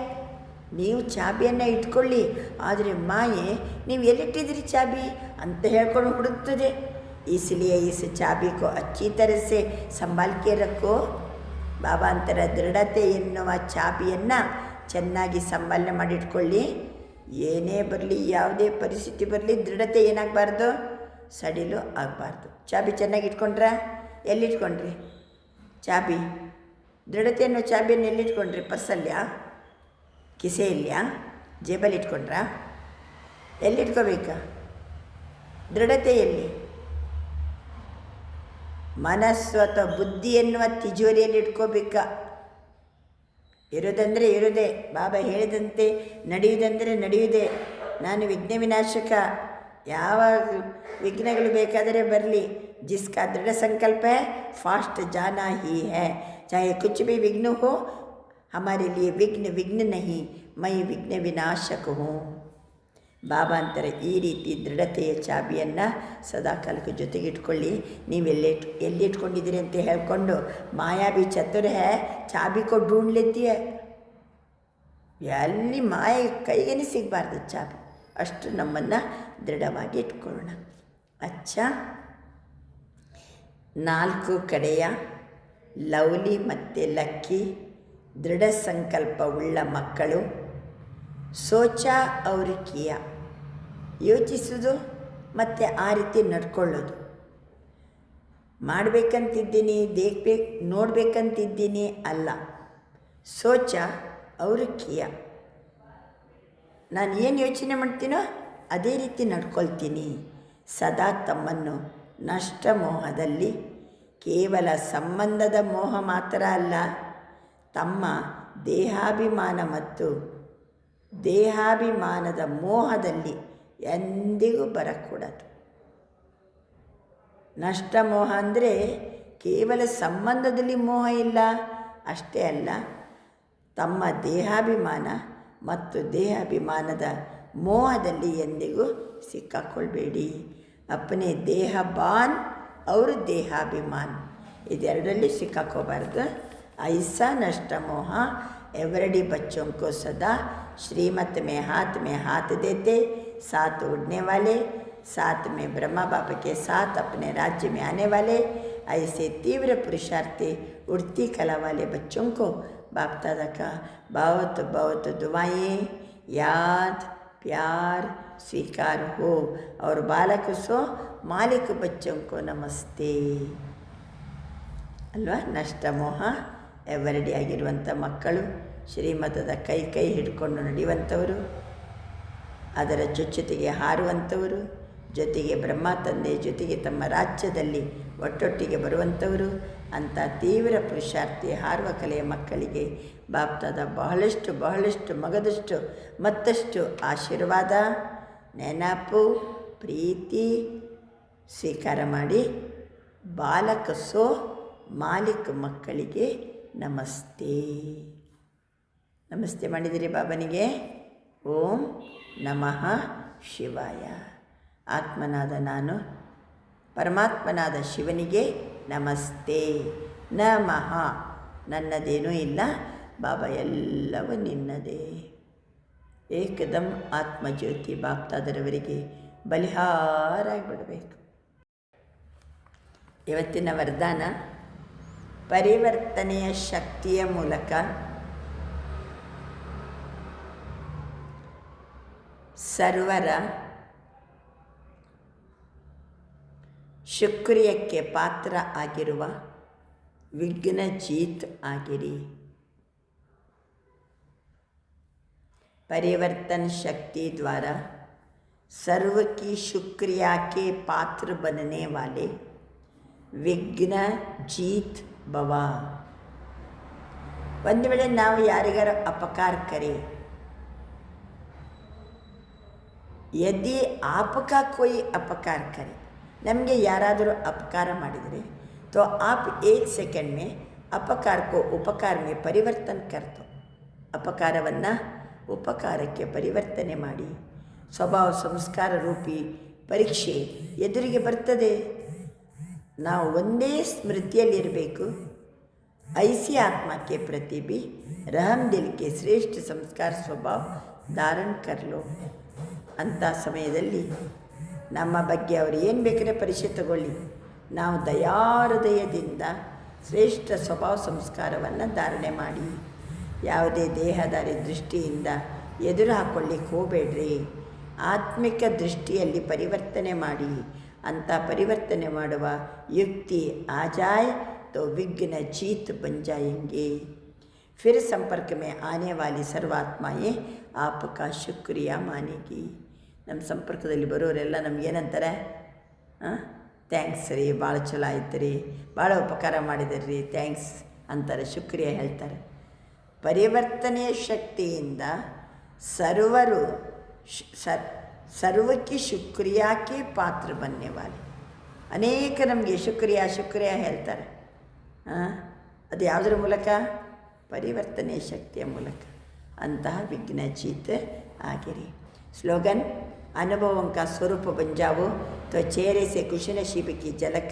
[SPEAKER 3] ನೀವು ಚಾಬಿಯನ್ನು ಇಟ್ಕೊಳ್ಳಿ, ಆದರೆ ಮಾಯೆ ನೀವು ಎಲ್ಲಿಟ್ಟಿದ್ರಿ ಚಾಬಿ ಅಂತ ಹೇಳ್ಕೊಂಡು ಹುಡುಕ್ತದೆ. इसलिए इस चाबी को अच्छी तरह से संभाल के रखो. ಬಾಬಾ ಅಂತರ ದೃಢತೆ ಎನ್ನುವ ಚಾಬಿಯನ್ನು ಚೆನ್ನಾಗಿ ಸಂಭಾಲನೆ ಮಾಡಿಟ್ಕೊಳ್ಳಿ. ಏನೇ ಬರಲಿ, ಯಾವುದೇ ಪರಿಸ್ಥಿತಿ ಬರಲಿ, ದೃಢತೆ ಏನಾಗಬಾರ್ದು? ಸಡಿಲು ಆಗಬಾರ್ದು. ಚಾಬಿ ಚೆನ್ನಾಗಿ ಇಟ್ಕೊಂಡ್ರಾ? ಎಲ್ಲಿಟ್ಕೊಂಡ್ರಿ ಚಾಬಿ? ದೃಢತೆಯನ್ನು ಚಾಬಿಯನ್ನು ಎಲ್ಲಿಟ್ಕೊಂಡ್ರಿ? ಪರ್ಸಲ್ಯಾ, ಕಿಸೆಯಲ್ಯಾ, ಜೇಬಲ್ಲಿ ಇಟ್ಕೊಂಡ್ರಾ? ಎಲ್ಲಿಟ್ಕೋಬೇಕಾ? ದೃಢತೆಯಲ್ಲಿ ಮನಸ್ಸು ಅಥವಾ ಬುದ್ಧಿ ಎನ್ನುವ ತಿಜೋರಿಯಲ್ಲಿ ಇಟ್ಕೋಬೇಕಾ? ಇರೋದಂದರೆ ಇರೋದೇ, ಬಾಬಾ ಹೇಳಿದಂತೆ ನಡೆಯುವುದಂದರೆ ನಡೆಯುವುದೇ. ನಾನು ವಿಘ್ನ ವಿನಾಶಕ. ಯಾವ ವಿಘ್ನಗಳು ಬೇಕಾದರೆ ಬರಲಿ, ಜಿಸ್ಕಾ ದೃಢ ಸಂಕಲ್ಪ है फास्ट जाना ही है. चाहे कुछ भी विघ्न हो, ಹಮಾರೆ ಲಿಯೆ ವಿಘ್ನ ವಿಘ್ನ ನಹಿ ಮೈ ವಿಘ್ನ ವಿನಾಶಕ ಹೂँ. ಬಾಬಾ ಅಂತಾರೆ, ಈ ರೀತಿ ದೃಢತೆಯ ಚಾಬಿಯನ್ನು ಸದಾಕಾಲಕ್ಕೆ ಜೊತೆಗಿಟ್ಕೊಳ್ಳಿ. ನೀವು ಎಲ್ಲಿ ಇಟ್ಕೊಂಡಿದ್ದೀರಿ ಅಂತ ಹೇಳ್ಕೊಂಡು ಮಾಯಾವಿ ಚತುರ ಹೇ ಚಾಬಿ ಕೊ ಢೂಂಢ ಲೇತಿ ಹೈ. ಎಲ್ಲಿ ಮಾಯ ಕೈಗೇನೆ ಸಿಗಬಾರ್ದು ಚಾಬಿ, ಅಷ್ಟು ನಮ್ಮನ್ನು ದೃಢವಾಗಿ ಇಟ್ಕೊಳ್ಳೋಣ. ಅಚ್ಚಾ, 4 ಕಡೆಯ ಲವ್ಲಿ ಮತ್ತು ಲಕ್ಕಿ ದೃಢ ಸಂಕಲ್ಪವುಳ್ಳ ಮಕ್ಕಳು ಸೋಚಾ ಅವ್ರ ಕಿಯಾ, ಯೋಚಿಸೋದು ಮತ್ತು ಆ ರೀತಿ ನಡ್ಕೊಳ್ಳೋದು. ಮಾಡಬೇಕಂತಿದ್ದೀನಿ, ನೋಡಬೇಕಂತಿದ್ದೀನಿ ಅಲ್ಲ, ಸೋಚ ಅವರು ಕಿಯಾ, ನಾನು ಏನು ಯೋಚನೆ ಮಾಡ್ತೀನೋ ಅದೇ ರೀತಿ ನಡ್ಕೊಳ್ತೀನಿ. ಸದಾ ತಮ್ಮನ್ನು ನಷ್ಟ ಮೋಹದಲ್ಲಿ, ಕೇವಲ ಸಂಬಂಧದ ಮೋಹ ಮಾತ್ರ ಅಲ್ಲ, ತಮ್ಮ ದೇಹಾಭಿಮಾನ ಮತ್ತು ದೇಹಾಭಿಮಾನದ ಮೋಹದಲ್ಲಿ ಎಂದಿಗೂ ಬರಕೂಡದು. ನಷ್ಟ ಮೋಹ ಅಂದರೆ ಕೇವಲ ಸಂಬಂಧದಲ್ಲಿ ಮೋಹ ಇಲ್ಲ ಅಷ್ಟೇ ಅಲ್ಲ, ತಮ್ಮ ದೇಹಾಭಿಮಾನ ಮತ್ತು ದೇಹಾಭಿಮಾನದ ಮೋಹದಲ್ಲಿ ಎಂದಿಗೂ ಸಿಕ್ಕಾಕೊಳ್ಬೇಡಿ. ಅಪ್ಪನೇ ದೇಹಬಾನ್ ಅವರು ದೇಹಾಭಿಮಾನ್, ಇದೆರಡರಲ್ಲಿ ಸಿಕ್ಕಾಕೋಬಾರ್ದು. ಐಸಾ ನಷ್ಟ ಮೋಹ एवरडी बच्चों को सदा श्रीमत में हाथ देते, साथ उड़ने वाले, साथ में ब्रह्मा बाबा के साथ अपने राज्य में आने वाले, ऐसे तीव्र पुरुषार्थी उड़ती कला वाले बच्चों को बाप दादा का बहुत बहुत दुआएं, याद, प्यार स्वीकार हो. और बालक सो मालिक बच्चों को नमस्ते. ಅಲ್ವಾ, ನಷ್ಟ ಮೋಹ ಎವರಡಿ ಆಗಿರುವಂಥ ಮಕ್ಕಳು ಶ್ರೀಮತದ ಕೈ ಹಿಡ್ಕೊಂಡು ನಡೆಯುವಂಥವರು, ಅದರ ಜೊತೆಗೆ ಹಾರುವಂಥವರು, ಜೊತೆಗೆ ಬ್ರಹ್ಮ ತಂದೆ ಜೊತೆಗೆ ತಮ್ಮ ರಾಜ್ಯದಲ್ಲಿ ಒಟ್ಟೊಟ್ಟಿಗೆ ಬರುವಂಥವರು. ಅಂಥ ತೀವ್ರ ಪುರುಷಾರ್ಥಿ ಹಾರುವ ಕಲೆಯ ಮಕ್ಕಳಿಗೆ ಬಾಪ್ತಾದ ಬಹಳಷ್ಟು ಮಗದಷ್ಟು ಮತ್ತಷ್ಟು ಆಶೀರ್ವಾದ, ನೆನಪು, ಪ್ರೀತಿ ಸ್ವೀಕಾರ ಮಾಡಿ. ಬಾಲಕ ಸೋ ಮಾಲಿಕ್ ಮಕ್ಕಳಿಗೆ ನಮಸ್ತೆ. ನಮಸ್ತೆ ಮಾಡಿದಿರಿ ಬಾಬನಿಗೆ. ಓಂ ನಮಃ ಶಿವಾಯ. ಆತ್ಮನಾದ ನಾನು ಪರಮಾತ್ಮನಾದ ಶಿವನಿಗೆ ನಮಸ್ತೆ. ನಮಃ, ನನ್ನದೇನೂ ಇಲ್ಲ ಬಾಬಾ, ಎಲ್ಲವೂ ನಿನ್ನದೇ. ಏಕದಂ ಆತ್ಮಜ್ಯೋತಿ ಬಾಪ್ತಾದರವರಿಗೆ ಬಲಿಹಾರಾಗಿಬಿಡಬೇಕು. ಇವತ್ತಿನ ವರದಾನ, ಪರಿವರ್ತನೆಯ ಶಕ್ತಿಯ ಮೂಲಕ ಸರ್ವರ ಶುಕ್ರಿಯಕ್ಕೆ ಪಾತ್ರ ಆಗಿರುವ ವಿಘ್ನಜೀತ್ ಆಗಿರಿ. परिवर्तन शक्ति द्वारा सर्व की शुक्रिया के पात्र बनने वाले ವಿಘ್ನ ಜೀತ್ ಭವ. ಒಂದು ವೇಳೆ ನಾವು ಯಾರಿಗಾರ ಅಪಕಾರ ಕರೆ, ಯದಿ ಆಪಕಾ ಕೋಯಿ ಅಪಕಾರ ಕರೆ, ನಮಗೆ ಯಾರಾದರೂ ಅಪಕಾರ ಮಾಡಿದರೆ तो आप 1 सेकंड में अपकार को उपकार में परिवर्तन कर दो. ಅಪಕಾರವನ್ನು ಉಪಕಾರಕ್ಕೆ ಪರಿವರ್ತನೆ ಮಾಡಿ. ಸ್ವಭಾವ ಸಂಸ್ಕಾರ ರೂಪಿ ಪರೀಕ್ಷೆ ಎದುರಿಗೆ ಬರ್ತದೆ. ನಾವು ಒಂದೇ ಸ್ಮೃತಿಯಲ್ಲಿರಬೇಕು. ಐಸಿ ಆತ್ಮಕ್ಕೆ ಪ್ರತಿ भी रहम दिल के श्रेष्ठ संस्कार स्वभाव धारण कर लो. ಅಂಥ ಸಮಯದಲ್ಲಿ ನಮ್ಮ ಬಗ್ಗೆ ಅವರು ಏನು ಬೇಕಾದ್ರೆ ಪರೀಕ್ಷೆ ತಗೊಳ್ಳಿ, ನಾವು ದಯಾಹೃದಯದಿಂದ ಶ್ರೇಷ್ಠ ಸ್ವಭಾವ ಸಂಸ್ಕಾರವನ್ನು ಧಾರಣೆ ಮಾಡಿ. ಯಾವುದೇ ದೇಹದಾರಿ ದೃಷ್ಟಿಯಿಂದ ಎದುರು ಹಾಕ್ಕೊಳ್ಳಿಕ್ಕೆ ಹೋಗಬೇಡ್ರಿ. ಆತ್ಮಿಕ ದೃಷ್ಟಿಯಲ್ಲಿ ಪರಿವರ್ತನೆ ಮಾಡಿ. ಅಂಥ ಪರಿವರ್ತನೆ ಮಾಡುವ ಯುಕ್ತಿ ಆ ಜಾಯ್ तो विघ्न जीत बन जाएंगे. फिर संपर्क में आने वाली सर्वात्माएँ आपका शुक्रिया मानेगी. ನಮ್ಮ ಸಂಪರ್ಕದಲ್ಲಿ ಬರೋರೆಲ್ಲ ನಮಗೇನಂತಾರೆ, ಥ್ಯಾಂಕ್ಸ್ ರೀ, ಭಾಳ ಚಲೋ ಆಯ್ತು ರೀ, ಭಾಳ ಉಪಕಾರ ಮಾಡಿದಿರಿ ರೀ, ಥ್ಯಾಂಕ್ಸ್ ಅಂತಾರೆ, ಶುಕ್ರಿಯ ಹೇಳ್ತಾರೆ. ಪರಿವರ್ತನೆಯ ಶಕ್ತಿಯಿಂದ ಸರ್ವರು ಸರ್ವಕ್ಕೆ ಶುಕ್ರಿಯಾಕ್ಕೆ ಪಾತ್ರ ಬನ್ನೇವಾಲಿ. ಅನೇಕ ನಮಗೆ ಶುಕ್ರಿಯ ಹೇಳ್ತಾರೆ. ಅದು ಯಾವುದರ ಮೂಲಕ? ಪರಿವರ್ತನೆ ಶಕ್ತಿಯ ಮೂಲಕ ಅಂತಹ ವಿಘ್ನಚಿತ್ ಆಗಿರಿ. ಸ್ಲೋಗನ್: अनुभवों का स्वरूप बन जाओ तो चेहरे से खुश नसीब की झलक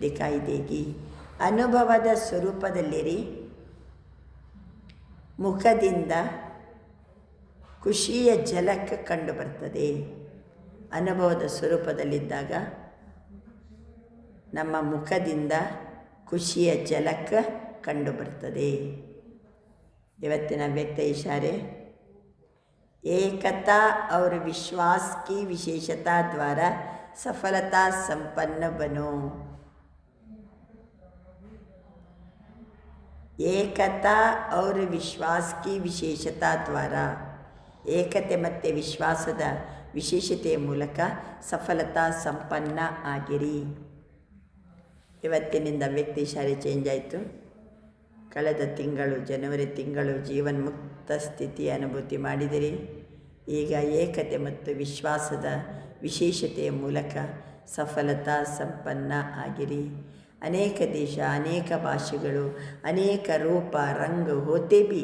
[SPEAKER 3] दिखाई देगी. ಅನುಭವದ ಸ್ವರೂಪದಲ್ಲಿರಿ, ಮುಖದಿಂದ ಖುಷಿಯ ಝಲಕ್ ಕಂಡು ಬರ್ತದೆ. ಅನುಭವದ ಸ್ವರೂಪದಲ್ಲಿದ್ದಾಗ ನಮ್ಮ ಮುಖದಿಂದ ಖುಷಿಯ ಝಲಕ್ ಕಂಡು ಬರ್ತದೆ. ಇವತ್ತಿನ ವ್ಯಕ್ತ ಇಶಾರೆ: एकता और विश्वास की विशेषता द्वारा सफलता संपन्न बनो. ಏಕತಾ और विश्वास की विशेषता द्वारा, ಏಕತೆ ಮತ್ತು ವಿಶ್ವಾಸದ ವಿಶೇಷತೆಯ ಮೂಲಕ ಸಫಲತಾ ಸಂಪನ್ನ ಆಗಿರಿ. ಇವತ್ತಿನಿಂದ ವ್ಯಕ್ತಿ ಇಶಾರೆ ಚೇಂಜ್ ಆಯಿತು. ಕಳೆದ ತಿಂಗಳು ಜನವರಿ ತಿಂಗಳು ಜೀವನ್ಮುಕ್ತ ಸ್ಥಿತಿಯ ಅನುಭೂತಿ ಮಾಡಿದಿರಿ. ಈಗ ಏಕತೆ ಮತ್ತು ವಿಶ್ವಾಸದ ವಿಶೇಷತೆಯ ಮೂಲಕ ಸಫಲತಾ ಸಂಪನ್ನ ಆಗಿರಿ. ಅನೇಕ ದೇಶ, ಅನೇಕ ಭಾಷೆಗಳು, ಅನೇಕ ರೂಪ ರಂಗ್ ಹೋತೆ ಭಿ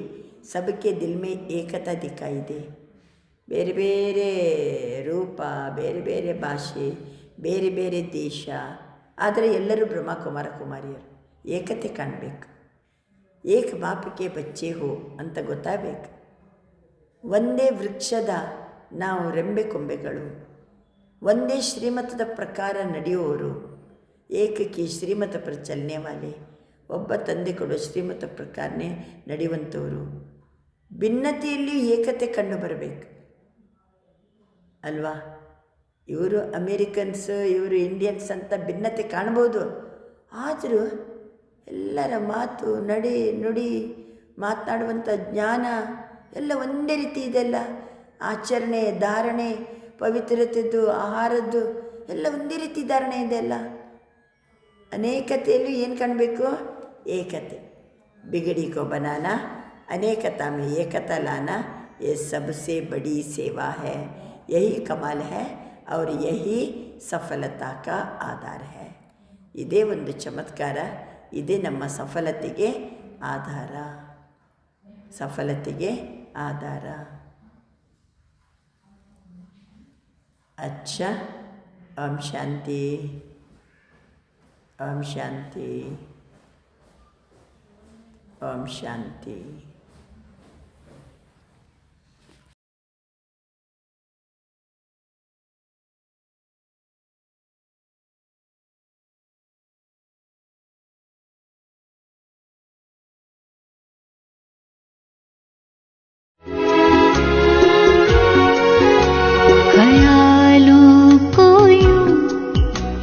[SPEAKER 3] ಸಬಕೆ ದಿಲ್ ಮೇ ಏಕತಾ ದಿಕ್ಕಾಯಿ ದೆ. ಬೇರೆ ಬೇರೆ ರೂಪ, ಬೇರೆ ಬೇರೆ ಭಾಷೆ, ಬೇರೆ ಬೇರೆ ದೇಶ, ಆದರೆ ಎಲ್ಲರೂ ಬ್ರಹ್ಮಕುಮಾರ ಕುಮಾರಿಯರು. ಏಕತೆ ಕಾಣಬೇಕು. ಏಕ ಬಾಪಿಗೆ ಬಚ್ಚೆ ಹೋ ಅಂತ ಗೊತ್ತಾಗಬೇಕು. ಒಂದೇ ವೃಕ್ಷದ ನಾವು ರೆಂಬೆ ಕೊಂಬೆಗಳು, ಒಂದೇ ಶ್ರೀಮತದ ಪ್ರಕಾರ ನಡೆಯುವವರು, ಏಕಕ್ಕೆ ಶ್ರೀಮತ ಪರ ಚಲನೆ ವಾಲೆ, ಒಬ್ಬ ತಂದೆ ಕೊಡೋ ಶ್ರೀಮತ ಪ್ರಕಾರನೇ ನಡೆಯುವಂಥವರು. ಭಿನ್ನತೆಯಲ್ಲಿ ಏಕತೆ ಕಂಡು ಬರಬೇಕು ಅಲ್ವಾ? ಇವರು ಅಮೇರಿಕನ್ಸ್, ಇವರು ಇಂಡಿಯನ್ಸ್ ಅಂತ ಭಿನ್ನತೆ ಕಾಣ್ಬೋದು. ಆದರೂ ಎಲ್ಲರ ಮಾತು, ನಡೆ, ನುಡಿ, ಮಾತನಾಡುವಂಥ ಜ್ಞಾನ ಎಲ್ಲ ಒಂದೇ ರೀತಿ ಇದೆಲ್ಲ. ಆಚರಣೆ, ಧಾರಣೆ, ಪವಿತ್ರತೆದ್ದು, ಆಹಾರದ್ದು ಎಲ್ಲ ಒಂದೇ ರೀತಿ ಧಾರಣೆ ಇದೆಲ್ಲ. ಅನೇಕತೆಯಲ್ಲಿ ಏನು ಕಾಣಬೇಕು? ಏಕತೆ. ಬಿಗಡಿ ಕೋ ಬನಾನ, ಅನೇಕತಾ ಮೇ ಏಕತಾ ಲಾನಾ, ये सबसे बड़ी सेवा है. यही कमाल है और यही सफलता का आधार है. ಇದೇ ಒಂದು ಚಮತ್ಕಾರ, ಇದೇ ನಮ್ಮ ಸಫಲತೆಗೆ ಆಧಾರ. ಸಫಲತೆಗೆ ಆಧಾರ. अच्छा, ओम शांति, ओम शांति, ओम शांति.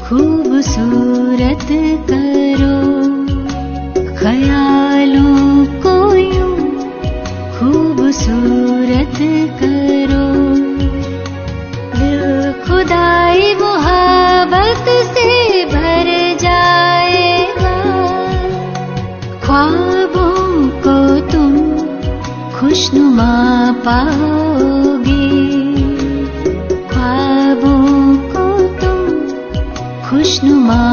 [SPEAKER 4] खूबसूरत करो ख्यालों को यूं खूबसूरत करो. दिल खुदाई मोहब्बत से भर जाएगा. ख्वाबों को तुम खुशनुमा पाओगे. ख्वाबों को तुम खुशनुमा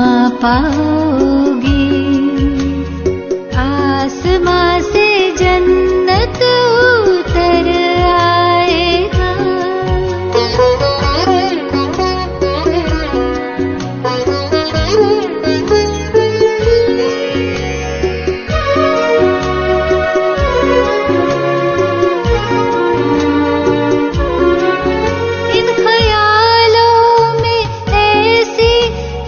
[SPEAKER 4] पाओगे. आसमां से जन्नत उतर आएगा. इन ख्यालों में ऐसी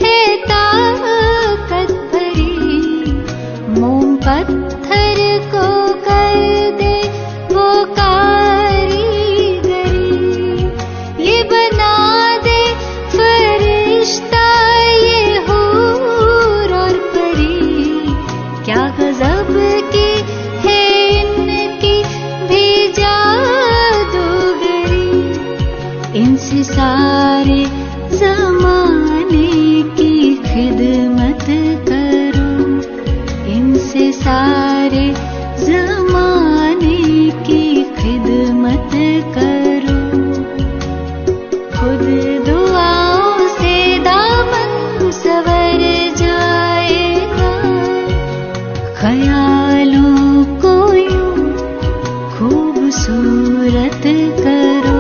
[SPEAKER 4] है ताकत भरी, मोम पत्थर को कर दे वो कारीगरी. ये बना दे फरिश्ता, ये हूर और परी. क्या गजब की है इनकी भी जादूगरी. इनसे सारे ज़माने की खिदमत करो. इनसे सारे ज़माने की खिदमत करो. खुद दुआओं से दामन संवर जाएगा. ख्यालों को खूबसूरत करो।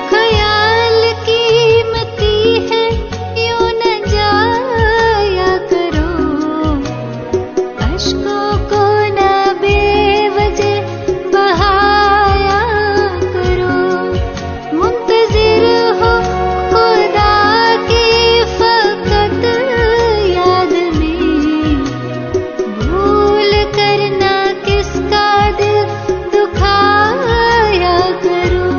[SPEAKER 4] ख्याल कीमती है यूं न जाया करो, अश्कों को न बेवजह बहाया करो। मुंतजिर हो खुदा की फकत याद में, भूल करना किसका दिल दुखाया करो।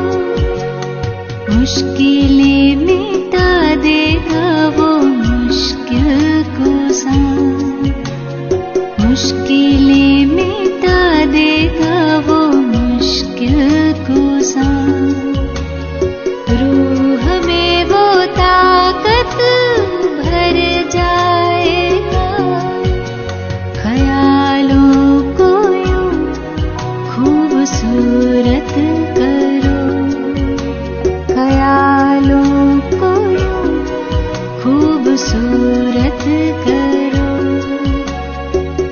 [SPEAKER 4] मुश्किलें मिटा देगा वो मुश्किल को सान, मुश्किलें मिटा देगा वो मुश्किल को सान। रूह में वो ताकत भर जाएगा, ख्यालों को यूं खूबसूरत करो। ख्यालों को यूं खूबसूरत करो।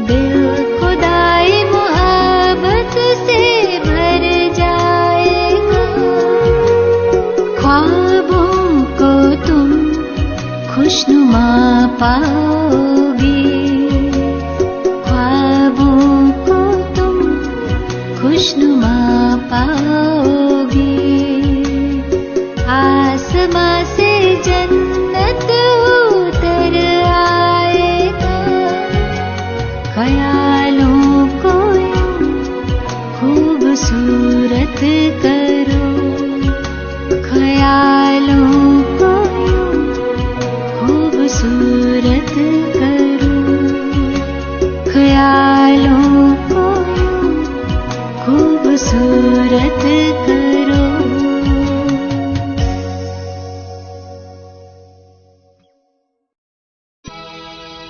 [SPEAKER 4] दिल खुदाई मोहब्बत से भर जाएगा, ख्वाबों को तुम खुशनुमा पाओगे। ख्वाबों को तुम खुशनुमा पाओगे। आसमां से जन्नत उतर आएगा, ख्यालों को यूं खूबसूरत करो। ख्यालों को यूं खूबसूरत करो। ख्यालों को यूं खूबसूरत करो।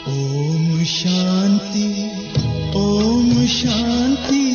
[SPEAKER 1] ओम शांति, ओम शांति,